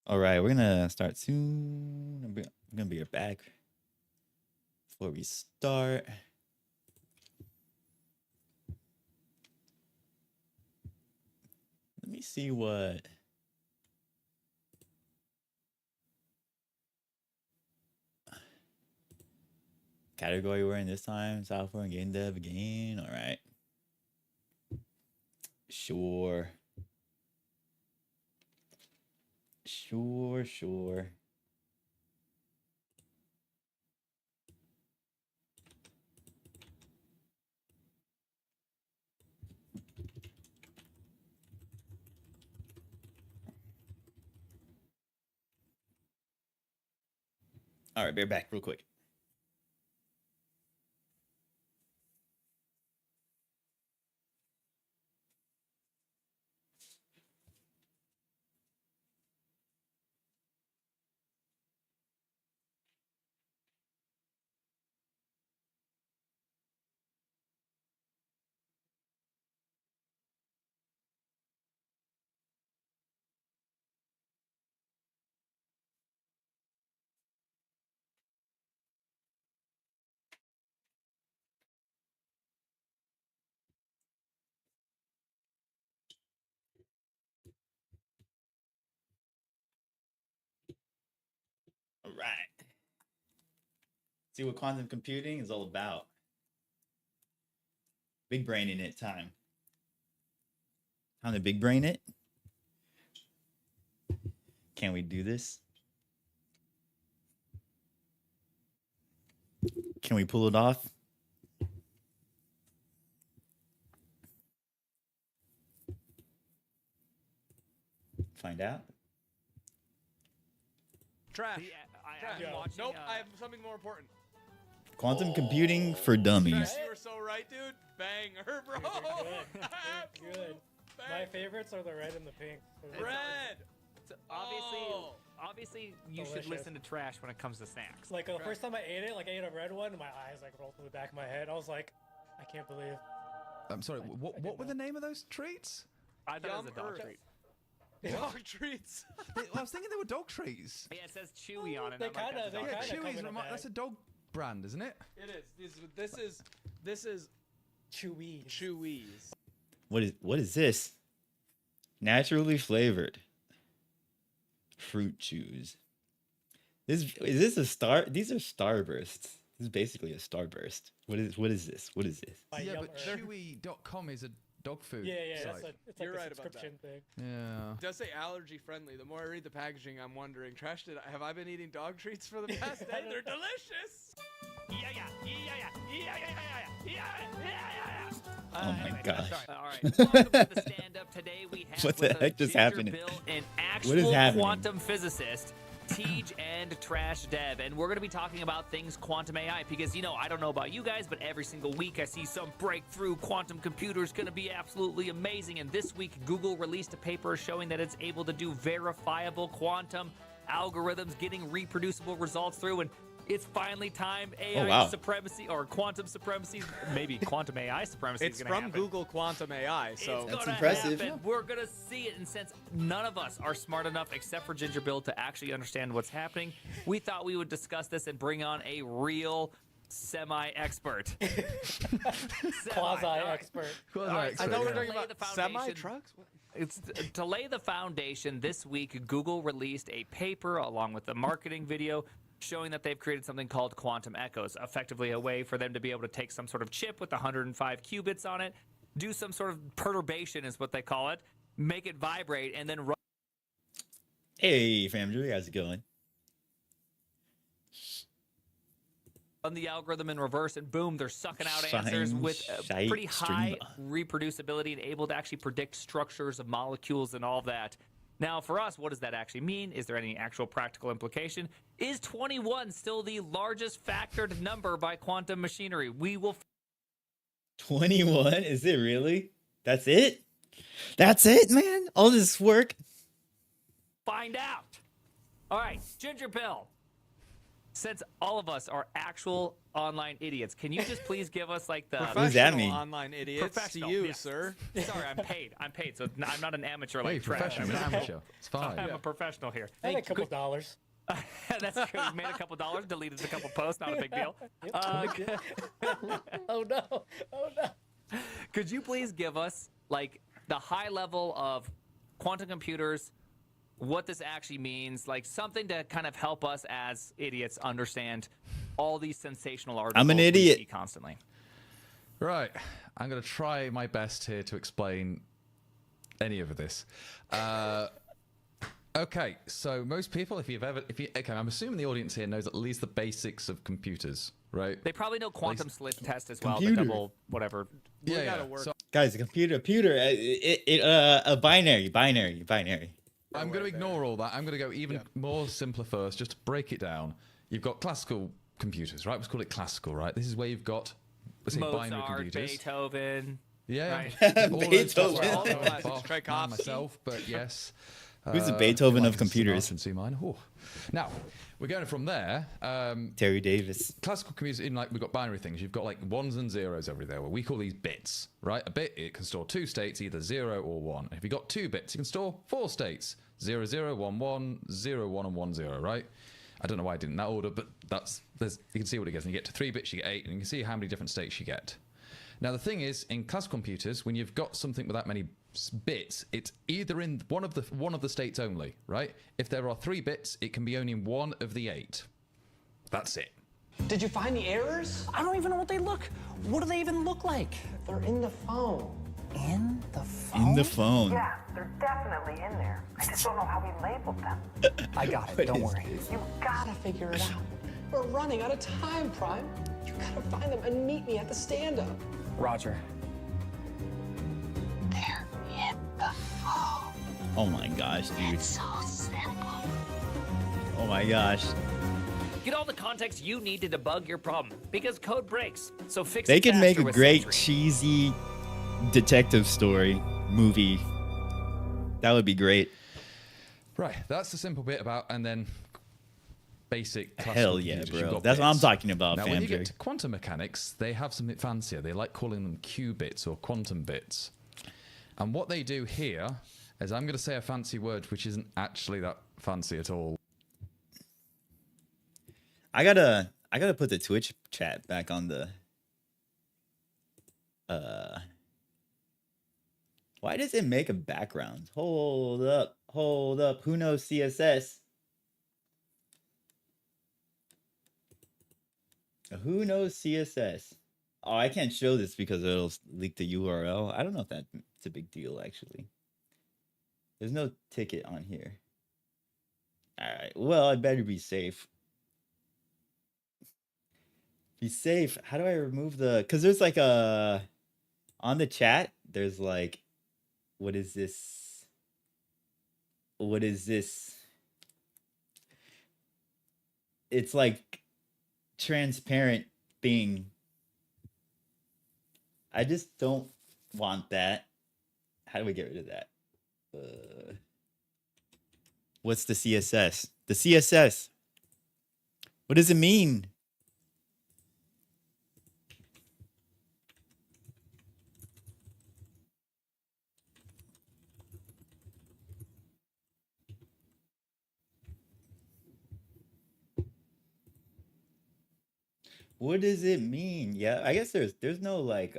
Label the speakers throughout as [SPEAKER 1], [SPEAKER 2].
[SPEAKER 1] All right, we're gonna start soon. I'm gonna be right back. Before we start, let me see what category we're in this time. Software and game dev again. All right, sure. All right, be back real quick. All right. See what quantum computing is all about. Big brain in it time. Time to big brain it. Can we do this? Can we pull it off? Find out.
[SPEAKER 2] Trash.
[SPEAKER 3] I'm watching,
[SPEAKER 2] nope, I have something more important.
[SPEAKER 1] Quantum computing for dummies.
[SPEAKER 2] You were so right, dude. Banger, bro.
[SPEAKER 3] Good. Good. My favorites are the red and the pink.
[SPEAKER 2] Red.
[SPEAKER 4] So obviously, you should
[SPEAKER 3] Delicious.
[SPEAKER 4] listen to Trash when it comes to snacks.
[SPEAKER 3] Like the first time I ate it, like I ate a red one, and my eyes like rolled to the back of my head. I was like, I can't believe.
[SPEAKER 5] I'm sorry. What were the name of those treats?
[SPEAKER 4] I thought it was a dog
[SPEAKER 2] Earth.
[SPEAKER 4] treat.
[SPEAKER 2] Dog treats.
[SPEAKER 5] I was thinking they were dog treats.
[SPEAKER 4] Yeah, it says Chewy on it.
[SPEAKER 3] They
[SPEAKER 4] I'm like,
[SPEAKER 3] kinda-
[SPEAKER 4] that's a
[SPEAKER 3] they
[SPEAKER 4] dog
[SPEAKER 5] Yeah,
[SPEAKER 3] kinda
[SPEAKER 4] treat.
[SPEAKER 3] come
[SPEAKER 5] Chewy's
[SPEAKER 3] in a bag.
[SPEAKER 5] that's a dog brand, isn't it?
[SPEAKER 2] It is. This is
[SPEAKER 3] Chewy.
[SPEAKER 2] Chewies.
[SPEAKER 1] What is this? Naturally flavored fruit chews. Is this a star? These are Starbursts. This is basically a Starburst. What is this? What is this?
[SPEAKER 3] By
[SPEAKER 5] yeah,
[SPEAKER 3] Yum
[SPEAKER 5] but
[SPEAKER 3] Earth.
[SPEAKER 5] Chewy.com is a dog food
[SPEAKER 3] Yeah,
[SPEAKER 5] site.
[SPEAKER 3] it's like
[SPEAKER 2] You're
[SPEAKER 3] a
[SPEAKER 2] right about
[SPEAKER 3] subscription thing.
[SPEAKER 5] Yeah.
[SPEAKER 2] It does say allergy friendly. The more I read the packaging, I'm wondering, Trash, have I been eating dog treats for the past day? They're delicious.
[SPEAKER 1] Oh my gosh.
[SPEAKER 4] All right. Welcome to the stand-up. Today we have
[SPEAKER 1] What the
[SPEAKER 4] with us
[SPEAKER 1] heck just
[SPEAKER 4] Ginger
[SPEAKER 1] happened?
[SPEAKER 4] Bill, an
[SPEAKER 1] What is
[SPEAKER 4] actual
[SPEAKER 1] happening?
[SPEAKER 4] quantum physicist, Tej and Trash Dev, and we're going to be talking about things quantum AI because, you know, I don't know about you guys, but every single week I see some breakthrough quantum computer is going to be absolutely amazing, and this week Google released a paper showing that it's able to do verifiable quantum algorithms, getting reproducible results through, and it's finally time. AI
[SPEAKER 1] wow.
[SPEAKER 4] supremacy or quantum supremacy, maybe quantum AI supremacy
[SPEAKER 2] It's
[SPEAKER 4] is going to
[SPEAKER 2] from
[SPEAKER 4] happen.
[SPEAKER 2] Google Quantum AI, so
[SPEAKER 4] It's
[SPEAKER 1] That's
[SPEAKER 4] gonna
[SPEAKER 1] impressive.
[SPEAKER 4] happen. We're gonna see it, and since none of us are smart enough, except for Ginger Bill, to actually understand what's happening, we thought we would discuss this and bring on a real semi-expert.
[SPEAKER 3] Quasi-expert.
[SPEAKER 2] I thought we were talking
[SPEAKER 4] Lay
[SPEAKER 2] about
[SPEAKER 4] the foundation.
[SPEAKER 2] semi-trucks. What?
[SPEAKER 4] It's to lay the foundation. This week, Google released a paper along with the marketing video showing that they've created something called quantum echoes, effectively a way for them to be able to take some sort of chip with 105 qubits on it, do some sort of perturbation is what they call it, make it vibrate, and then run
[SPEAKER 1] Hey, fam, Julie, how's it going?
[SPEAKER 4] the algorithm in reverse, and boom, they're sucking out
[SPEAKER 1] Shine,
[SPEAKER 4] answers with
[SPEAKER 1] shite,
[SPEAKER 4] pretty high
[SPEAKER 1] stream.
[SPEAKER 4] reproducibility and able to actually predict structures of molecules and all that. Now, for us, what does that actually mean? Is there any actual practical implication? Is 21 still the largest factored number by quantum machinery? We will
[SPEAKER 1] 21? Is it really? That's it? That's it, man? All this work?
[SPEAKER 4] find out. All right, Ginger Bill, Since all of us are actual online idiots, can you just please give us like the
[SPEAKER 1] does that mean?
[SPEAKER 2] Online idiots to
[SPEAKER 4] Professional,
[SPEAKER 2] you,
[SPEAKER 4] yes.
[SPEAKER 2] sir.
[SPEAKER 4] Sorry, I'm paid. I'm paid, so I'm not an amateur
[SPEAKER 5] Hey,
[SPEAKER 4] like Trash.
[SPEAKER 5] professional, you're an amateur. It's fine.
[SPEAKER 4] I'm a professional here.
[SPEAKER 3] I had a couple dollars.
[SPEAKER 4] That's true. You made a couple dollars, deleted a couple posts, not a big deal.
[SPEAKER 3] Oh no! Oh no!
[SPEAKER 4] Could you please give us like the high level of quantum computers, what this actually means, like something to kind of help us as idiots understand all these sensational articles
[SPEAKER 1] I'm an
[SPEAKER 4] we
[SPEAKER 1] idiot.
[SPEAKER 4] see constantly?
[SPEAKER 5] Right. I'm going to try my best here to explain any of this. Okay, so most people, okay, I'm assuming the audience here knows at least the basics of computers, right?
[SPEAKER 4] They probably know quantum slit test as well,
[SPEAKER 1] Computer.
[SPEAKER 4] the double whatever.
[SPEAKER 2] We gotta work.
[SPEAKER 5] So
[SPEAKER 1] Guys, a computer, a binary.
[SPEAKER 5] I'm going to ignore all that. I'm going to go even more simpler first, just to break it down. You've got classical computers, right? Let's call it classical, right? This is where you've got, let's say, binary
[SPEAKER 4] Mozart,
[SPEAKER 5] computers.
[SPEAKER 4] Beethoven.
[SPEAKER 5] Yeah,
[SPEAKER 4] Right.
[SPEAKER 5] all those
[SPEAKER 1] Beethoven.
[SPEAKER 5] guys,
[SPEAKER 2] All the
[SPEAKER 5] Bach,
[SPEAKER 2] classics,
[SPEAKER 5] Bach,
[SPEAKER 2] Tchaikovsky.
[SPEAKER 5] myself, but yes.
[SPEAKER 1] Who's the Beethoven of
[SPEAKER 5] C
[SPEAKER 1] computers?
[SPEAKER 5] and C minor. Ooh. Now, we're going from there.
[SPEAKER 1] Terry Davis.
[SPEAKER 5] Classical computers, in like we've got binary things. You've got like ones and zeros everywhere. Well, we call these bits, right? A bit, it can store two states, either 0 or 1. If you've got 2 bits, you can store 4 states: 0, 0, 1, 1, 0, 1, and 1, 0, right? I don't know why I did it in that order, but you can see what it gets. And you get to 3 bits, you get 8, and you can see how many different states you get. Now, the thing is, in classical computers, when you've got something with that many bits, it's either in one of the states only, right? If there are 3 bits, it can be only in one of the 8. That's it.
[SPEAKER 6] Did you find the errors?
[SPEAKER 7] I don't even know what they look. What do they even look like?
[SPEAKER 6] They're in the phone.
[SPEAKER 7] In the phone?
[SPEAKER 1] In the phone.
[SPEAKER 8] Yeah, they're definitely in there. I just don't know how we labeled them.
[SPEAKER 7] I got it.
[SPEAKER 1] What
[SPEAKER 7] Don't
[SPEAKER 1] is
[SPEAKER 7] worry.
[SPEAKER 1] this?
[SPEAKER 6] You gotta figure it out. We're running out of time, Prime. You gotta find them and meet me at the stand-up.
[SPEAKER 7] Roger.
[SPEAKER 8] They're in the phone.
[SPEAKER 1] Oh my gosh, dude.
[SPEAKER 8] So simple.
[SPEAKER 1] Oh my gosh.
[SPEAKER 4] Get all the context you need to debug your problem because code breaks. So fix
[SPEAKER 1] They
[SPEAKER 4] it
[SPEAKER 1] could make
[SPEAKER 4] faster
[SPEAKER 1] a
[SPEAKER 4] with
[SPEAKER 1] great
[SPEAKER 4] Sentry.
[SPEAKER 1] cheesy detective story movie. That would be great.
[SPEAKER 5] Right, that's the simple bit about, and then basic classical
[SPEAKER 1] Hell yeah,
[SPEAKER 5] computers, you've
[SPEAKER 1] bro.
[SPEAKER 5] got
[SPEAKER 1] That's what I'm
[SPEAKER 5] bits.
[SPEAKER 1] talking about,
[SPEAKER 5] Now,
[SPEAKER 1] fam.
[SPEAKER 5] when you get to quantum mechanics, they have something fancier. They like calling them qubits or quantum bits. And what they do here is, I'm going to say a fancy word which isn't actually that fancy at all.
[SPEAKER 1] I gotta put the Twitch chat back on the. Why does it make a background? Hold up. Who knows CSS? Who knows CSS? Oh, I can't show this because it'll leak the URL. I don't know if that's a big deal, actually. There's no ticket on here. All right. Well, I better be safe. Be safe. How do I remove the... Because there's like a... On the chat, there's like... What is this? What is this? It's like transparent thing. I just don't want that. How do we get rid of that? What's the CSS? The CSS. What does it mean? What does it mean? Yeah, I guess there's no like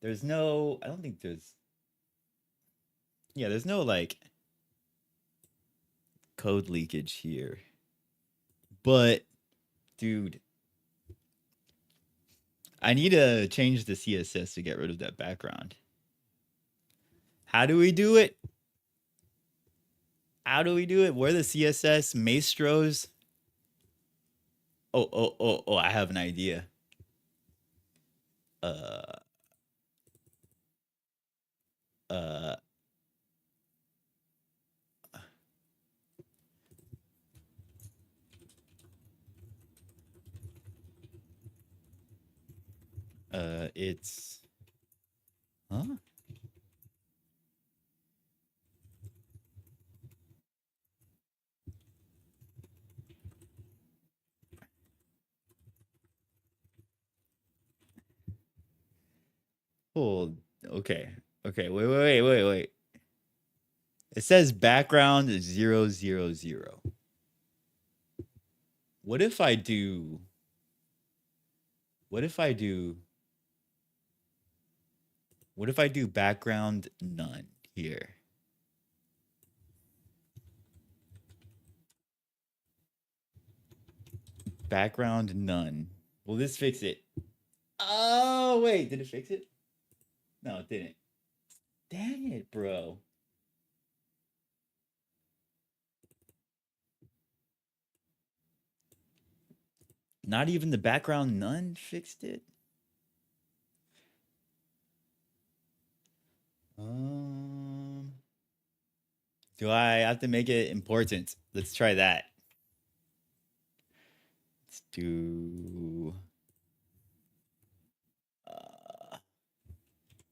[SPEAKER 1] there's no, I don't think there's, yeah, there's no like code leakage here. But dude, I need to change the CSS to get rid of that background. How do we do it? How do we do it? We're the CSS maestros. Oh, I have an idea. It's, huh? Hold. Okay. Okay. Wait. It says background is 000. What if I do? What if I do? What if I do background none here? Background none. Will this fix it? Oh, wait. Did it fix it? No, it didn't. Dang it, bro. Not even the background none fixed it? Do I have to make it important? Let's try that. Let's do.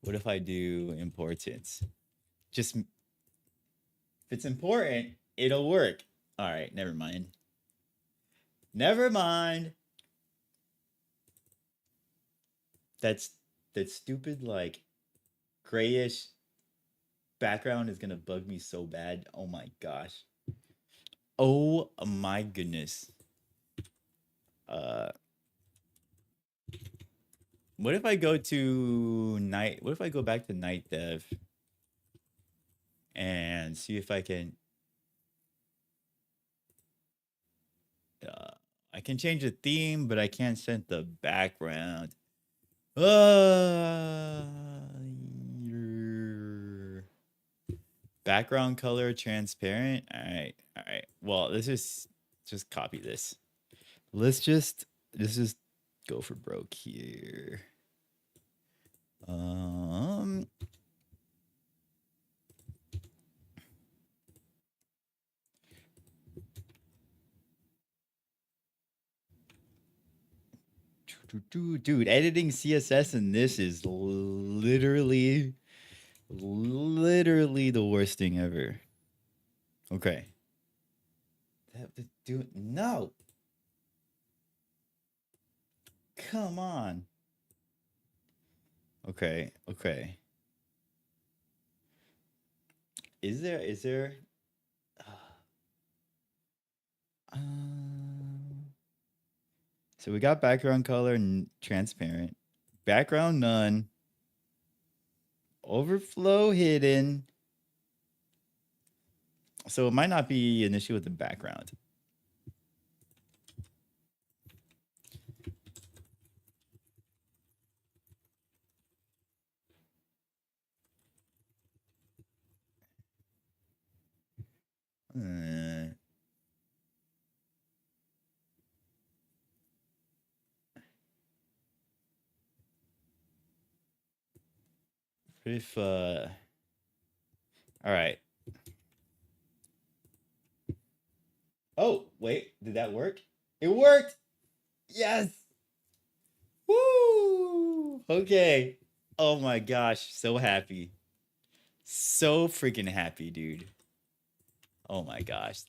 [SPEAKER 1] What if I do importance? Just if it's important, it'll work. All right, never mind. Never mind. That stupid like grayish background is gonna bug me so bad. Oh my gosh. Oh my goodness. What if I go to night? What if I go back to night dev and see if I can I can change the theme, but I can't set the background. Background color transparent. All right. Well, let's just copy this. Let's just go for broke here. Dude, editing CSS in this is literally the worst thing ever. Okay. Dude, no. Come on. Okay. Is there so we got background color transparent, background none, overflow hidden. So it might not be an issue with the background. If all right. Oh, wait, did that work? It worked. Yes. Woo! Okay. Oh my gosh, so happy. So freaking happy, dude. Oh my gosh.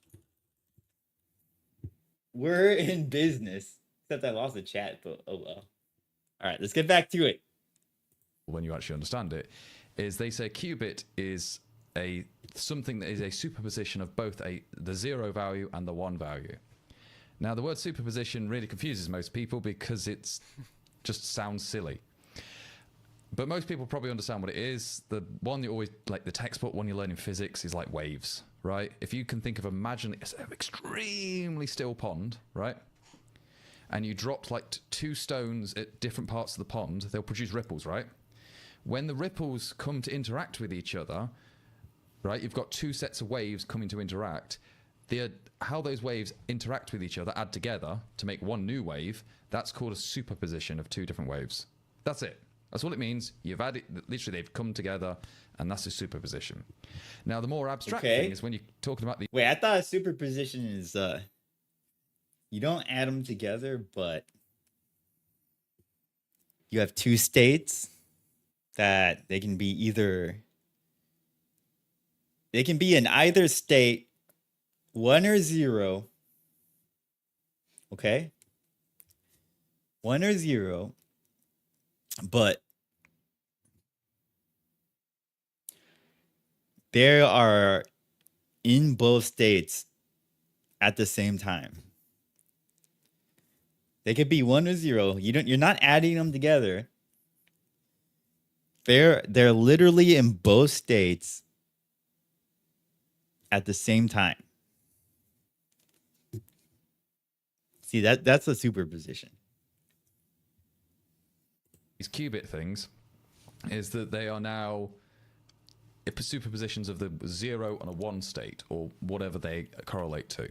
[SPEAKER 1] We're in business. Except I lost the chat, but oh well. All right, let's get back to it.
[SPEAKER 5] When you actually understand it, is they say a qubit is something that is a superposition of both the 0 value and the 1 value. Now, the word superposition really confuses most people because it's just sounds silly. But most people probably understand what it is. The one you always, like the textbook one you learn in physics is like waves, right? If you can think of imagine it's an extremely still pond, right? And you dropped like 2 stones at different parts of the pond, they'll produce ripples, right? When the ripples come to interact with each other, right, you've got 2 sets of waves coming to interact. How those waves interact with each other, add together to make one new wave, that's called a superposition of 2 different waves. That's it. That's all it means. You've added, literally they've come together, and that's a superposition. Now, the more abstract thing is when you're talking about the...
[SPEAKER 1] Wait, I thought a superposition is, you don't add them together, but you have 2 states that they can be in either state, 1 or 0. Okay? 1 or 0. But they are in both states at the same time. They could be 1 or 0. You're not adding them together. They're literally in both states at the same time. See, that's a superposition.
[SPEAKER 5] These qubit things is that they are now superpositions of the 0 and a 1 state, or whatever they correlate to.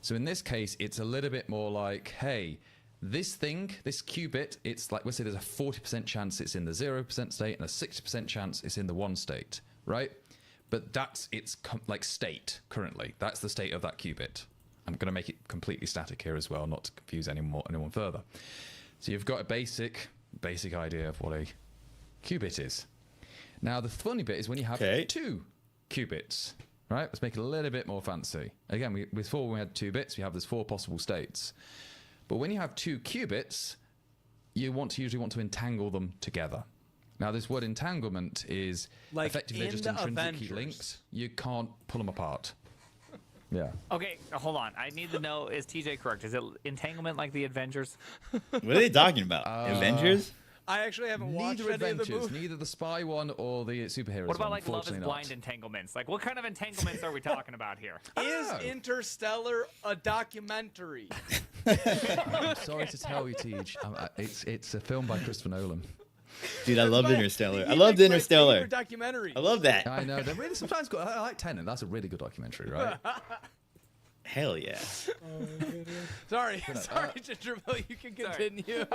[SPEAKER 5] So in this case, it's a little bit more like, hey, this thing, this qubit, it's like, let's say there's a 40% chance it's in the 0% state and a 60% chance it's in the 1 state, right? But that's its like state currently. That's the state of that qubit. I'm going to make it completely static here as well, not to confuse anyone further. So you've got a basic idea of what a qubit is. Now, the funny bit is when you have 2 qubits, right? Let's make it a little bit more fancy. Again, before we had 2 bits, we have these 4 possible states. But when you have 2 qubits, you usually want to entangle them together. Now, this word entanglement is
[SPEAKER 2] like
[SPEAKER 5] effectively just intrinsically linked. You can't pull them apart. Yeah.
[SPEAKER 4] Okay, hold on. I need to know, is TJ correct? Is it entanglement like the Avengers?
[SPEAKER 1] What are they talking about? Avengers?
[SPEAKER 2] I actually haven't watched
[SPEAKER 5] Neither
[SPEAKER 2] any of the
[SPEAKER 5] adventures,
[SPEAKER 2] movies.
[SPEAKER 5] neither the spy one or the superheroes.
[SPEAKER 4] What about
[SPEAKER 5] one,
[SPEAKER 4] like Love is Blind entanglements? Like, what kind of entanglements are we talking about here?
[SPEAKER 2] Is Interstellar a documentary?
[SPEAKER 5] I'm sorry to tell you, Tej. It's a film by Christopher Nolan.
[SPEAKER 1] Dude, I loved Interstellar.
[SPEAKER 2] He
[SPEAKER 1] I loved
[SPEAKER 2] makes my
[SPEAKER 1] Interstellar.
[SPEAKER 2] favorite documentary.
[SPEAKER 1] I love that.
[SPEAKER 5] I know. They're really sometimes good. I like Tenet. That's a really good documentary, right?
[SPEAKER 1] Hell yeah.
[SPEAKER 2] Sorry to dribble. You can continue.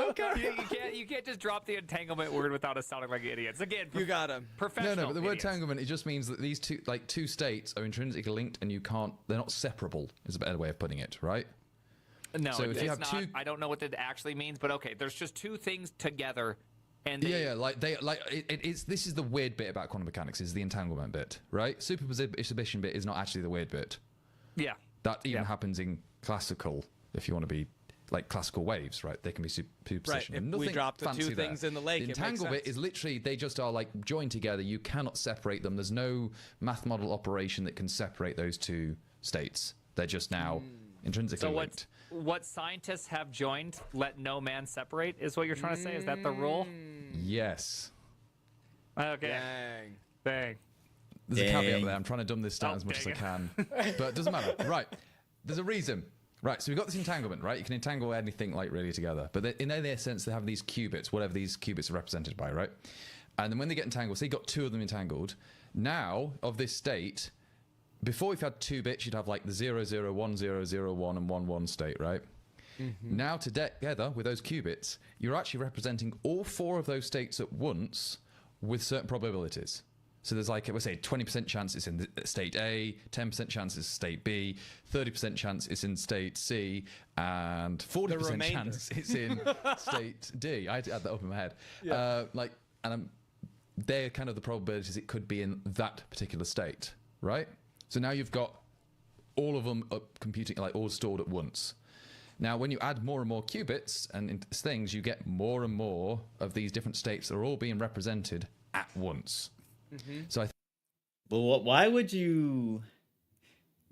[SPEAKER 4] You can't just drop the entanglement word without us sounding like idiots. Again,
[SPEAKER 2] You got him.
[SPEAKER 4] professional.
[SPEAKER 5] No, but the word
[SPEAKER 4] idiots.
[SPEAKER 5] entanglement, it just means that these two states are intrinsically linked, and they're not separable. Is a better way of putting it, right?
[SPEAKER 4] No,
[SPEAKER 5] So if
[SPEAKER 4] it's
[SPEAKER 5] you have
[SPEAKER 4] not.
[SPEAKER 5] two-
[SPEAKER 4] I don't know what that actually means, but okay, there's just 2 things together, and
[SPEAKER 5] This is the weird bit about quantum mechanics, is the entanglement bit, right? Superposition bit is not actually the weird bit.
[SPEAKER 4] yeah.
[SPEAKER 5] That even happens in classical, if you want to be like classical waves, right? They can be superposition.
[SPEAKER 2] Right, if
[SPEAKER 5] Nothing
[SPEAKER 2] we drop the 2
[SPEAKER 5] fancy
[SPEAKER 2] things
[SPEAKER 5] there.
[SPEAKER 2] in the lake,
[SPEAKER 5] The
[SPEAKER 2] it makes
[SPEAKER 5] entangle bit
[SPEAKER 2] sense.
[SPEAKER 5] is literally, they just are like joined together. You cannot separate them. There's no mathematical operation that can separate those 2 states. They're just now intrinsically
[SPEAKER 4] So
[SPEAKER 5] linked.
[SPEAKER 4] what scientists have joined, let no man separate, is what you're trying to say? Is that the rule?
[SPEAKER 5] Yes.
[SPEAKER 4] Okay. Dang.
[SPEAKER 5] There's a caveat
[SPEAKER 1] Dang.
[SPEAKER 5] there. I'm trying to dumb this down as much as I
[SPEAKER 4] dang
[SPEAKER 5] can. But it doesn't matter. Right. There's a reason. Right, so we've got this entanglement, right? You can entangle anything like really together. But in their sense, they have these qubits, whatever these qubits are represented by, right? And then when they get entangled, so you got 2 of them entangled. Now, of this state, before if you had 2 bits, you'd have like the 0, 0, 1, 0, 0, 1, and 1, 1 state, right? Now together, with those qubits, you're actually representing all 4 of those states at once with certain probabilities. So there's like, let's say, 20% chance it's in state A, 10% chance it's state B, 30% chance it's in state C, and 40% chance it's in state D. I had to add that up in my head.
[SPEAKER 2] Yeah.
[SPEAKER 5] They're kind of the probabilities it could be in that particular state, right? So now you've got all of them up computing, like all stored at once. Now, when you add more and more qubits and things, you get more and more of these different states that are all being represented at once. So
[SPEAKER 1] Well, why would you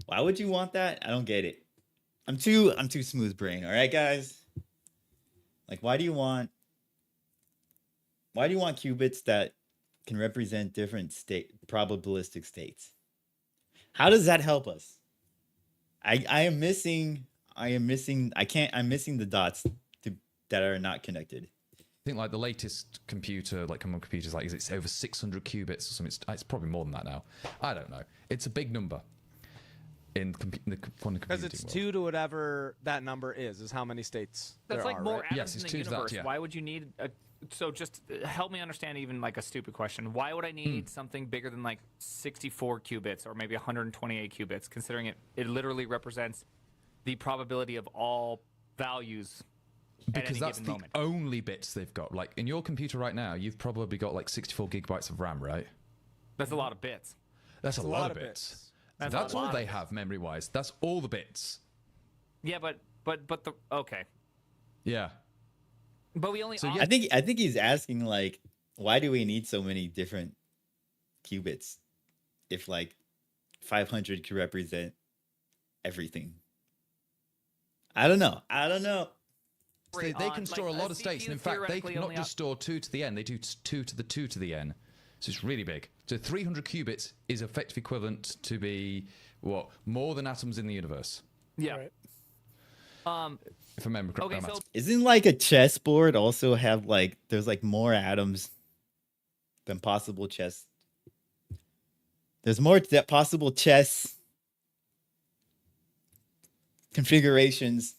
[SPEAKER 1] want that? I don't get it. I'm too smooth brain, all right, guys? Like, why do you want qubits that can represent different probabilistic states? How does that help us? I'm missing the dots that are not connected.
[SPEAKER 5] I think like the latest computer, like common computers, like it's over 600 qubits or something. It's probably more than that now. I don't know. It's a big number in the quantum computing
[SPEAKER 2] Because it's
[SPEAKER 5] world.
[SPEAKER 2] 2 to whatever that number is how many states
[SPEAKER 4] That's
[SPEAKER 2] there
[SPEAKER 4] like
[SPEAKER 2] are,
[SPEAKER 4] more
[SPEAKER 2] right?
[SPEAKER 4] atoms
[SPEAKER 5] Yes,
[SPEAKER 4] in
[SPEAKER 5] it's
[SPEAKER 4] the
[SPEAKER 5] 2 to that,
[SPEAKER 4] universe.
[SPEAKER 5] yeah.
[SPEAKER 4] Why would you need a... So just help me understand even like a stupid question. Why would I need something bigger than like 64 qubits or maybe 128 qubits, considering it literally represents the probability of all values at
[SPEAKER 5] Because
[SPEAKER 4] any
[SPEAKER 5] that's
[SPEAKER 4] given
[SPEAKER 5] the
[SPEAKER 4] moment?
[SPEAKER 5] only bits they've got. Like in your computer right now, you've probably got like 64 gigabytes of RAM, right?
[SPEAKER 4] That's a lot of bits.
[SPEAKER 5] That's a
[SPEAKER 2] a
[SPEAKER 5] lot,
[SPEAKER 2] lot
[SPEAKER 5] of
[SPEAKER 2] of
[SPEAKER 5] bits.
[SPEAKER 2] bits.
[SPEAKER 4] That's
[SPEAKER 5] That's
[SPEAKER 4] a lot
[SPEAKER 5] all
[SPEAKER 4] of
[SPEAKER 5] they
[SPEAKER 4] bits.
[SPEAKER 5] have memory-wise. That's all the bits.
[SPEAKER 4] Yeah, but the okay.
[SPEAKER 5] Yeah.
[SPEAKER 4] But we only
[SPEAKER 5] So,
[SPEAKER 4] op-
[SPEAKER 5] yeah.
[SPEAKER 1] I think he's asking like, why do we need so many different qubits? if like 500 could represent everything. I don't know.
[SPEAKER 5] They can store a lot of states, and in fact, they
[SPEAKER 4] theoretically
[SPEAKER 5] can not
[SPEAKER 4] only
[SPEAKER 5] just store 2 to the n, they do 2 to the 2 to the n. So it's really big. So 300 qubits is effectively equivalent to be, what, more than atoms in the universe.
[SPEAKER 4] Yeah.
[SPEAKER 3] Right.
[SPEAKER 5] If I remember correctly.
[SPEAKER 4] Okay, so
[SPEAKER 1] Isn't like a chessboard also have like there's like more atoms than possible chess? There's more that possible chess configurations.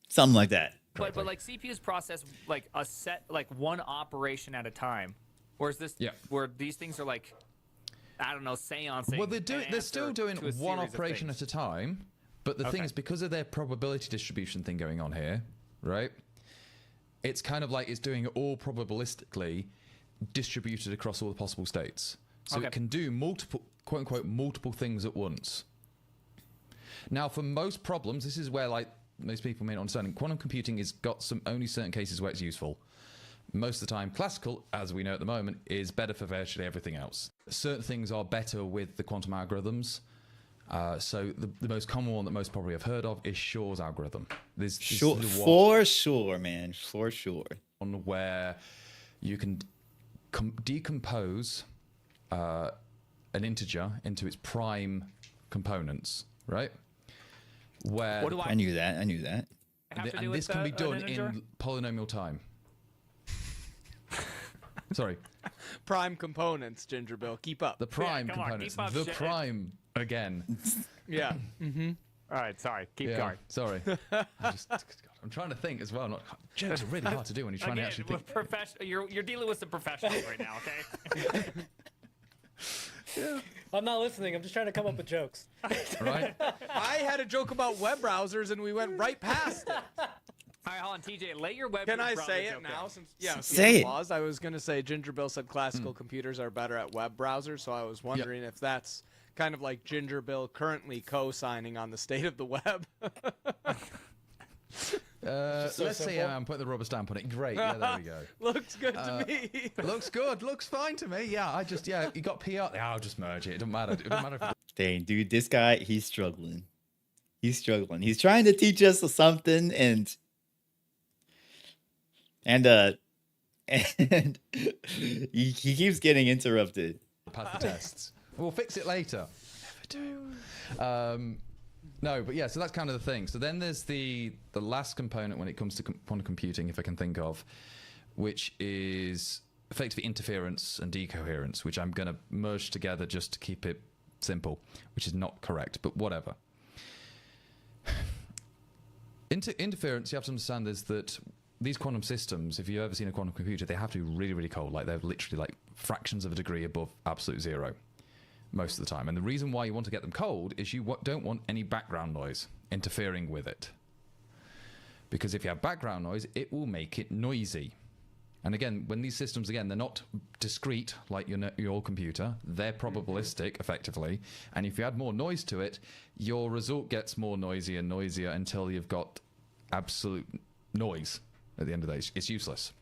[SPEAKER 1] Something like that.
[SPEAKER 4] but like CPUs process like a set like one operation at a time, whereas this where these things are like I don't know seancing.
[SPEAKER 5] Well, they're still doing
[SPEAKER 4] to a
[SPEAKER 5] one
[SPEAKER 4] series of
[SPEAKER 5] operation
[SPEAKER 4] things.
[SPEAKER 5] at a time, but the thing is, because of their probability distribution thing going on here, right? It's kind of like it's doing it all probabilistically distributed across all the possible states. So it can do multiple, quote unquote, multiple things at once. Now, for most problems, this is where like most people may not understand. Quantum computing has got only certain cases where it's useful. Most of the time, classical, as we know at the moment, is better for virtually everything else. Certain things are better with the quantum algorithms. So the most common one that most probably have heard of is Shor's algorithm.
[SPEAKER 1] For sure, man. For sure.
[SPEAKER 5] One where you can decompose an integer into its prime components, right? Where
[SPEAKER 4] What do
[SPEAKER 1] I knew that.
[SPEAKER 4] have to do
[SPEAKER 5] and
[SPEAKER 4] with
[SPEAKER 5] this can be
[SPEAKER 4] an
[SPEAKER 5] done
[SPEAKER 4] integer?
[SPEAKER 5] in polynomial time. Sorry,
[SPEAKER 2] Prime components, Ginger Bill. Keep up.
[SPEAKER 5] the prime
[SPEAKER 4] come on,
[SPEAKER 5] components.
[SPEAKER 4] keep up,
[SPEAKER 5] The
[SPEAKER 4] shit.
[SPEAKER 5] prime again.
[SPEAKER 2] Yeah.
[SPEAKER 4] All right, sorry, keep
[SPEAKER 5] Yeah,
[SPEAKER 4] going.
[SPEAKER 5] sorry. I'm trying to think as well. Jokes are really hard to do when you're trying to actually
[SPEAKER 4] we're
[SPEAKER 5] think.
[SPEAKER 4] You're dealing with some professionals right now, okay?
[SPEAKER 3] I'm not listening. I'm just trying to come up with jokes.
[SPEAKER 5] Right?
[SPEAKER 2] I had a joke about web browsers and we went right past it.
[SPEAKER 4] All right, hold on, TJ. Lay your web.
[SPEAKER 2] Can I
[SPEAKER 4] browser
[SPEAKER 2] say it
[SPEAKER 4] joke
[SPEAKER 2] now?
[SPEAKER 4] down.
[SPEAKER 2] Since
[SPEAKER 1] Say it.
[SPEAKER 2] paused, I was going to say Ginger Bill said classical computers are better at web browsers, so I was wondering if that's kind of like Ginger Bill currently co-signing on the state of the web.
[SPEAKER 5] Let's say
[SPEAKER 3] simple.
[SPEAKER 5] I'm putting the rubber stamp on it. Great. Yeah, there we go.
[SPEAKER 2] Looks good to me.
[SPEAKER 5] Looks good. Looks fine to me. Yeah, you got PR. Yeah, I'll just merge it. It doesn't matter. It doesn't matter if
[SPEAKER 1] Dang, dude, this guy, he's struggling. He's trying to teach us something and he keeps getting interrupted.
[SPEAKER 5] pass the tests. We'll fix it later. Never do. No, but yeah, so that's kind of the thing. So then there's the last component when it comes to quantum computing, if I can think of, which is effectively interference and decoherence, which I'm going to merge together just to keep it simple, which is not correct, but whatever. Interference, you have to understand, is that these quantum systems, if you've ever seen a quantum computer, they have to be really, really cold. Like, they're literally like fractions of a degree above absolute zero most of the time. And the reason why you want to get them cold is you don't want any background noise interfering with it. Because if you have background noise, it will make it noisy. And again, when these systems, again, they're not discrete like your computer. They're probabilistic, effectively. And if you add more noise to it, your result gets more noisy and noisier until you've got absolute noise at the end of the day. It's useless.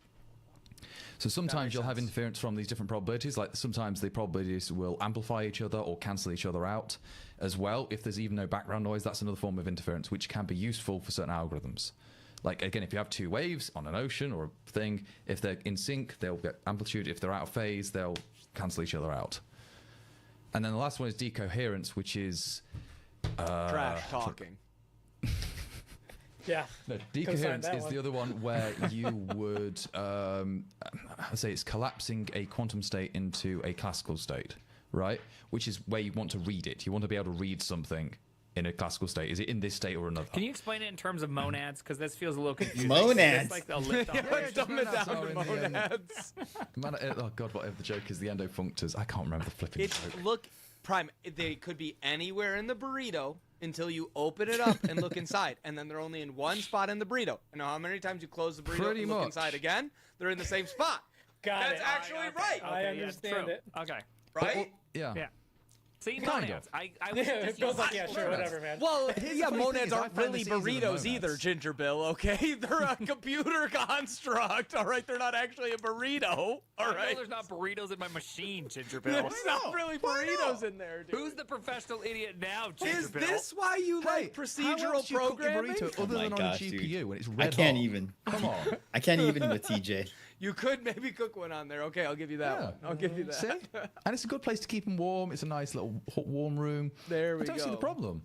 [SPEAKER 5] So sometimes you'll have interference from these different probabilities. Like sometimes the probabilities will amplify each other or cancel each other out as well. If there's even no background noise, that's another form of interference, which can be useful for certain algorithms. Like, again, if you have two waves on an ocean or a thing, if they're in sync, they'll get amplitude. If they're out of phase, they'll cancel each other out. And then the last one is decoherence, which is...
[SPEAKER 2] Trash talking.
[SPEAKER 3] Yeah.
[SPEAKER 5] No, decoherence is the other one where you would, I'd say it's collapsing a quantum state into a classical state, right? Which is where you want to read it. You want to be able to read something in a classical state. Is it in this state or another?
[SPEAKER 4] Can you explain it in terms of monads? Because this feels a little confusing.
[SPEAKER 1] Monads?
[SPEAKER 4] It's like a lift off.
[SPEAKER 2] Dumb it down
[SPEAKER 5] are
[SPEAKER 2] to
[SPEAKER 5] in the end.
[SPEAKER 2] monads.
[SPEAKER 5] Oh God, whatever the joke is, the endofunctors. I can't remember the flipping
[SPEAKER 2] It's
[SPEAKER 5] joke.
[SPEAKER 2] look, Prime. They could be anywhere in the burrito until you open it up and look inside, and then they're only in one spot in the burrito. And how many times you close the burrito
[SPEAKER 5] Pretty
[SPEAKER 2] and look
[SPEAKER 5] much.
[SPEAKER 2] inside again? They're in the same spot.
[SPEAKER 3] Got
[SPEAKER 2] That's
[SPEAKER 3] it.
[SPEAKER 2] actually right.
[SPEAKER 3] I
[SPEAKER 4] yeah,
[SPEAKER 3] understand
[SPEAKER 4] true.
[SPEAKER 3] it.
[SPEAKER 4] Okay.
[SPEAKER 2] Right?
[SPEAKER 5] Yeah.
[SPEAKER 4] Yeah. See,
[SPEAKER 5] Kind
[SPEAKER 4] monads.
[SPEAKER 5] of.
[SPEAKER 4] I wish
[SPEAKER 3] Yeah,
[SPEAKER 4] it
[SPEAKER 3] it
[SPEAKER 4] just
[SPEAKER 3] goes
[SPEAKER 4] used
[SPEAKER 3] like, yeah, sure,
[SPEAKER 4] monads.
[SPEAKER 3] whatever, man.
[SPEAKER 2] Well,
[SPEAKER 5] Here's
[SPEAKER 2] yeah,
[SPEAKER 5] the funny thing
[SPEAKER 2] monads
[SPEAKER 5] is I
[SPEAKER 2] aren't
[SPEAKER 5] find
[SPEAKER 2] really
[SPEAKER 5] this easier than
[SPEAKER 2] burritos either,
[SPEAKER 5] monads.
[SPEAKER 2] Ginger Bill, okay? They're a computer construct, all right? They're not actually a burrito, all
[SPEAKER 4] I know
[SPEAKER 2] right?
[SPEAKER 4] there's not burritos in my machine, Ginger Bill.
[SPEAKER 2] There's not really burritos in there, dude.
[SPEAKER 4] Who's the professional idiot now, Ginger
[SPEAKER 2] Is
[SPEAKER 4] Bill?
[SPEAKER 2] this why you
[SPEAKER 5] Hey,
[SPEAKER 2] like
[SPEAKER 5] how
[SPEAKER 2] procedural
[SPEAKER 5] else do you cook your
[SPEAKER 2] programming?
[SPEAKER 5] burrito other
[SPEAKER 1] Oh my
[SPEAKER 5] than on
[SPEAKER 1] gosh,
[SPEAKER 5] a
[SPEAKER 1] dude.
[SPEAKER 5] GPU when it's
[SPEAKER 1] I
[SPEAKER 5] red
[SPEAKER 1] can't
[SPEAKER 5] hot?
[SPEAKER 1] even.
[SPEAKER 5] Come on.
[SPEAKER 1] I can't even with TJ.
[SPEAKER 2] You could maybe cook one on there. Okay, I'll give you that
[SPEAKER 5] Yeah.
[SPEAKER 2] one. I'll give you that.
[SPEAKER 5] See? And it's a good place to keep them warm. It's a nice little hot, warm room.
[SPEAKER 2] There we
[SPEAKER 5] I don't see the
[SPEAKER 2] go.
[SPEAKER 5] problem.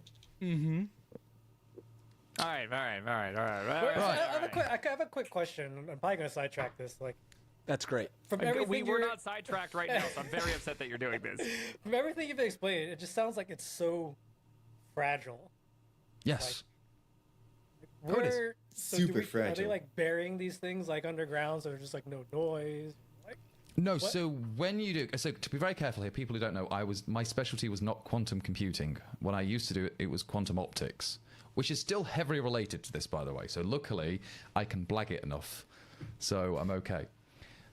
[SPEAKER 4] All right.
[SPEAKER 3] Wait,
[SPEAKER 5] Right.
[SPEAKER 3] I have a quick question. I'm probably gonna sidetrack this. Like,
[SPEAKER 2] That's great.
[SPEAKER 3] from
[SPEAKER 4] We
[SPEAKER 3] everything
[SPEAKER 4] were
[SPEAKER 3] you're-
[SPEAKER 4] not sidetracked right now, so I'm very upset that you're doing this.
[SPEAKER 3] from everything you've explained, it just sounds like it's so fragile.
[SPEAKER 5] Yes.
[SPEAKER 3] Where,
[SPEAKER 5] it is.
[SPEAKER 3] so
[SPEAKER 1] Super
[SPEAKER 3] Are they
[SPEAKER 1] fragile.
[SPEAKER 3] like burying these things like underground, so there's just like no noise? Like,
[SPEAKER 5] No, so when you do, so to be very careful here, people who don't know, my specialty was not quantum computing. When I used to do it, it was quantum optics, which is still heavily related to this, by the way. So luckily, I can blag it enough, so I'm okay.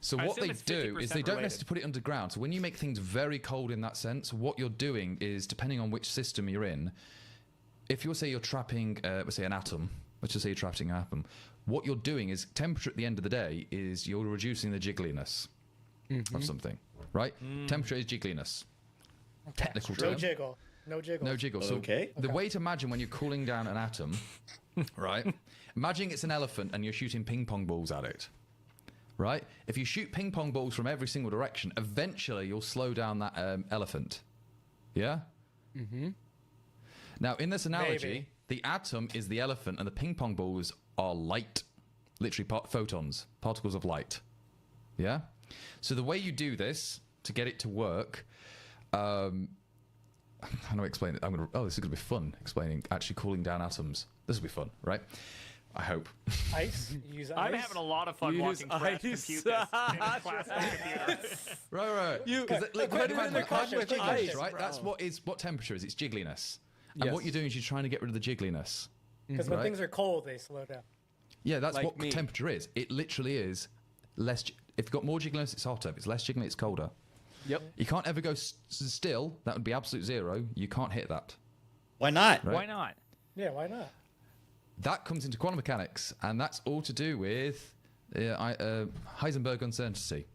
[SPEAKER 5] So
[SPEAKER 4] I
[SPEAKER 5] what
[SPEAKER 4] assume
[SPEAKER 5] they
[SPEAKER 4] it's
[SPEAKER 5] do is
[SPEAKER 4] 50%
[SPEAKER 5] they don't
[SPEAKER 4] related.
[SPEAKER 5] necessarily put it underground. So when you make things very cold in that sense, what you're doing is, depending on which system you're in, if you're trapping, let's say an atom, let's just say you're trapping an atom, what you're doing is temperature at the end of the day is you're reducing the jiggliness of something, right? Temperature is jiggliness. Technical
[SPEAKER 3] no
[SPEAKER 5] term.
[SPEAKER 3] jiggle. No jiggle.
[SPEAKER 5] No jiggle. So
[SPEAKER 1] Okay.
[SPEAKER 5] the way to imagine when you're cooling down an atom, right? Imagine it's an elephant and you're shooting ping pong balls at it, right? If you shoot ping pong balls from every single direction, eventually you'll slow down that elephant. Yeah? Now, in this analogy,
[SPEAKER 3] Maybe.
[SPEAKER 5] the atom is the elephant and the ping pong balls are light. Literally photons, particles of light. Yeah? So the way you do this to get it to work, how do I explain it? This is going to be fun, explaining actually cooling down atoms. This will be fun, right? I hope.
[SPEAKER 3] Ice. You use ice.
[SPEAKER 4] I'm having a lot of fun
[SPEAKER 2] Use
[SPEAKER 4] watching Crash
[SPEAKER 2] ice.
[SPEAKER 4] compute this in a classical computer.
[SPEAKER 5] Right.
[SPEAKER 2] You-
[SPEAKER 5] Because
[SPEAKER 2] Quick,
[SPEAKER 5] like,
[SPEAKER 2] put it in the cup with ice,
[SPEAKER 5] right?
[SPEAKER 2] bro.
[SPEAKER 5] That's what temperature is. It's jiggliness. And
[SPEAKER 2] Yes.
[SPEAKER 5] what you're doing is you're trying to get rid of the jiggliness.
[SPEAKER 3] Because when
[SPEAKER 5] Right.
[SPEAKER 3] things are cold, they slow down.
[SPEAKER 5] Yeah, that's
[SPEAKER 2] Like
[SPEAKER 5] what
[SPEAKER 2] me.
[SPEAKER 5] temperature is. It literally is less. If you've got more jiggliness, it's hotter. If it's less jiggliness, it's colder.
[SPEAKER 2] Yep.
[SPEAKER 5] You can't ever go still. That would be absolute zero. You can't hit that.
[SPEAKER 1] Why not?
[SPEAKER 5] Right.
[SPEAKER 4] Why not?
[SPEAKER 3] Yeah, why not?
[SPEAKER 5] That comes into quantum mechanics, and that's all to do with Heisenberg uncertainty.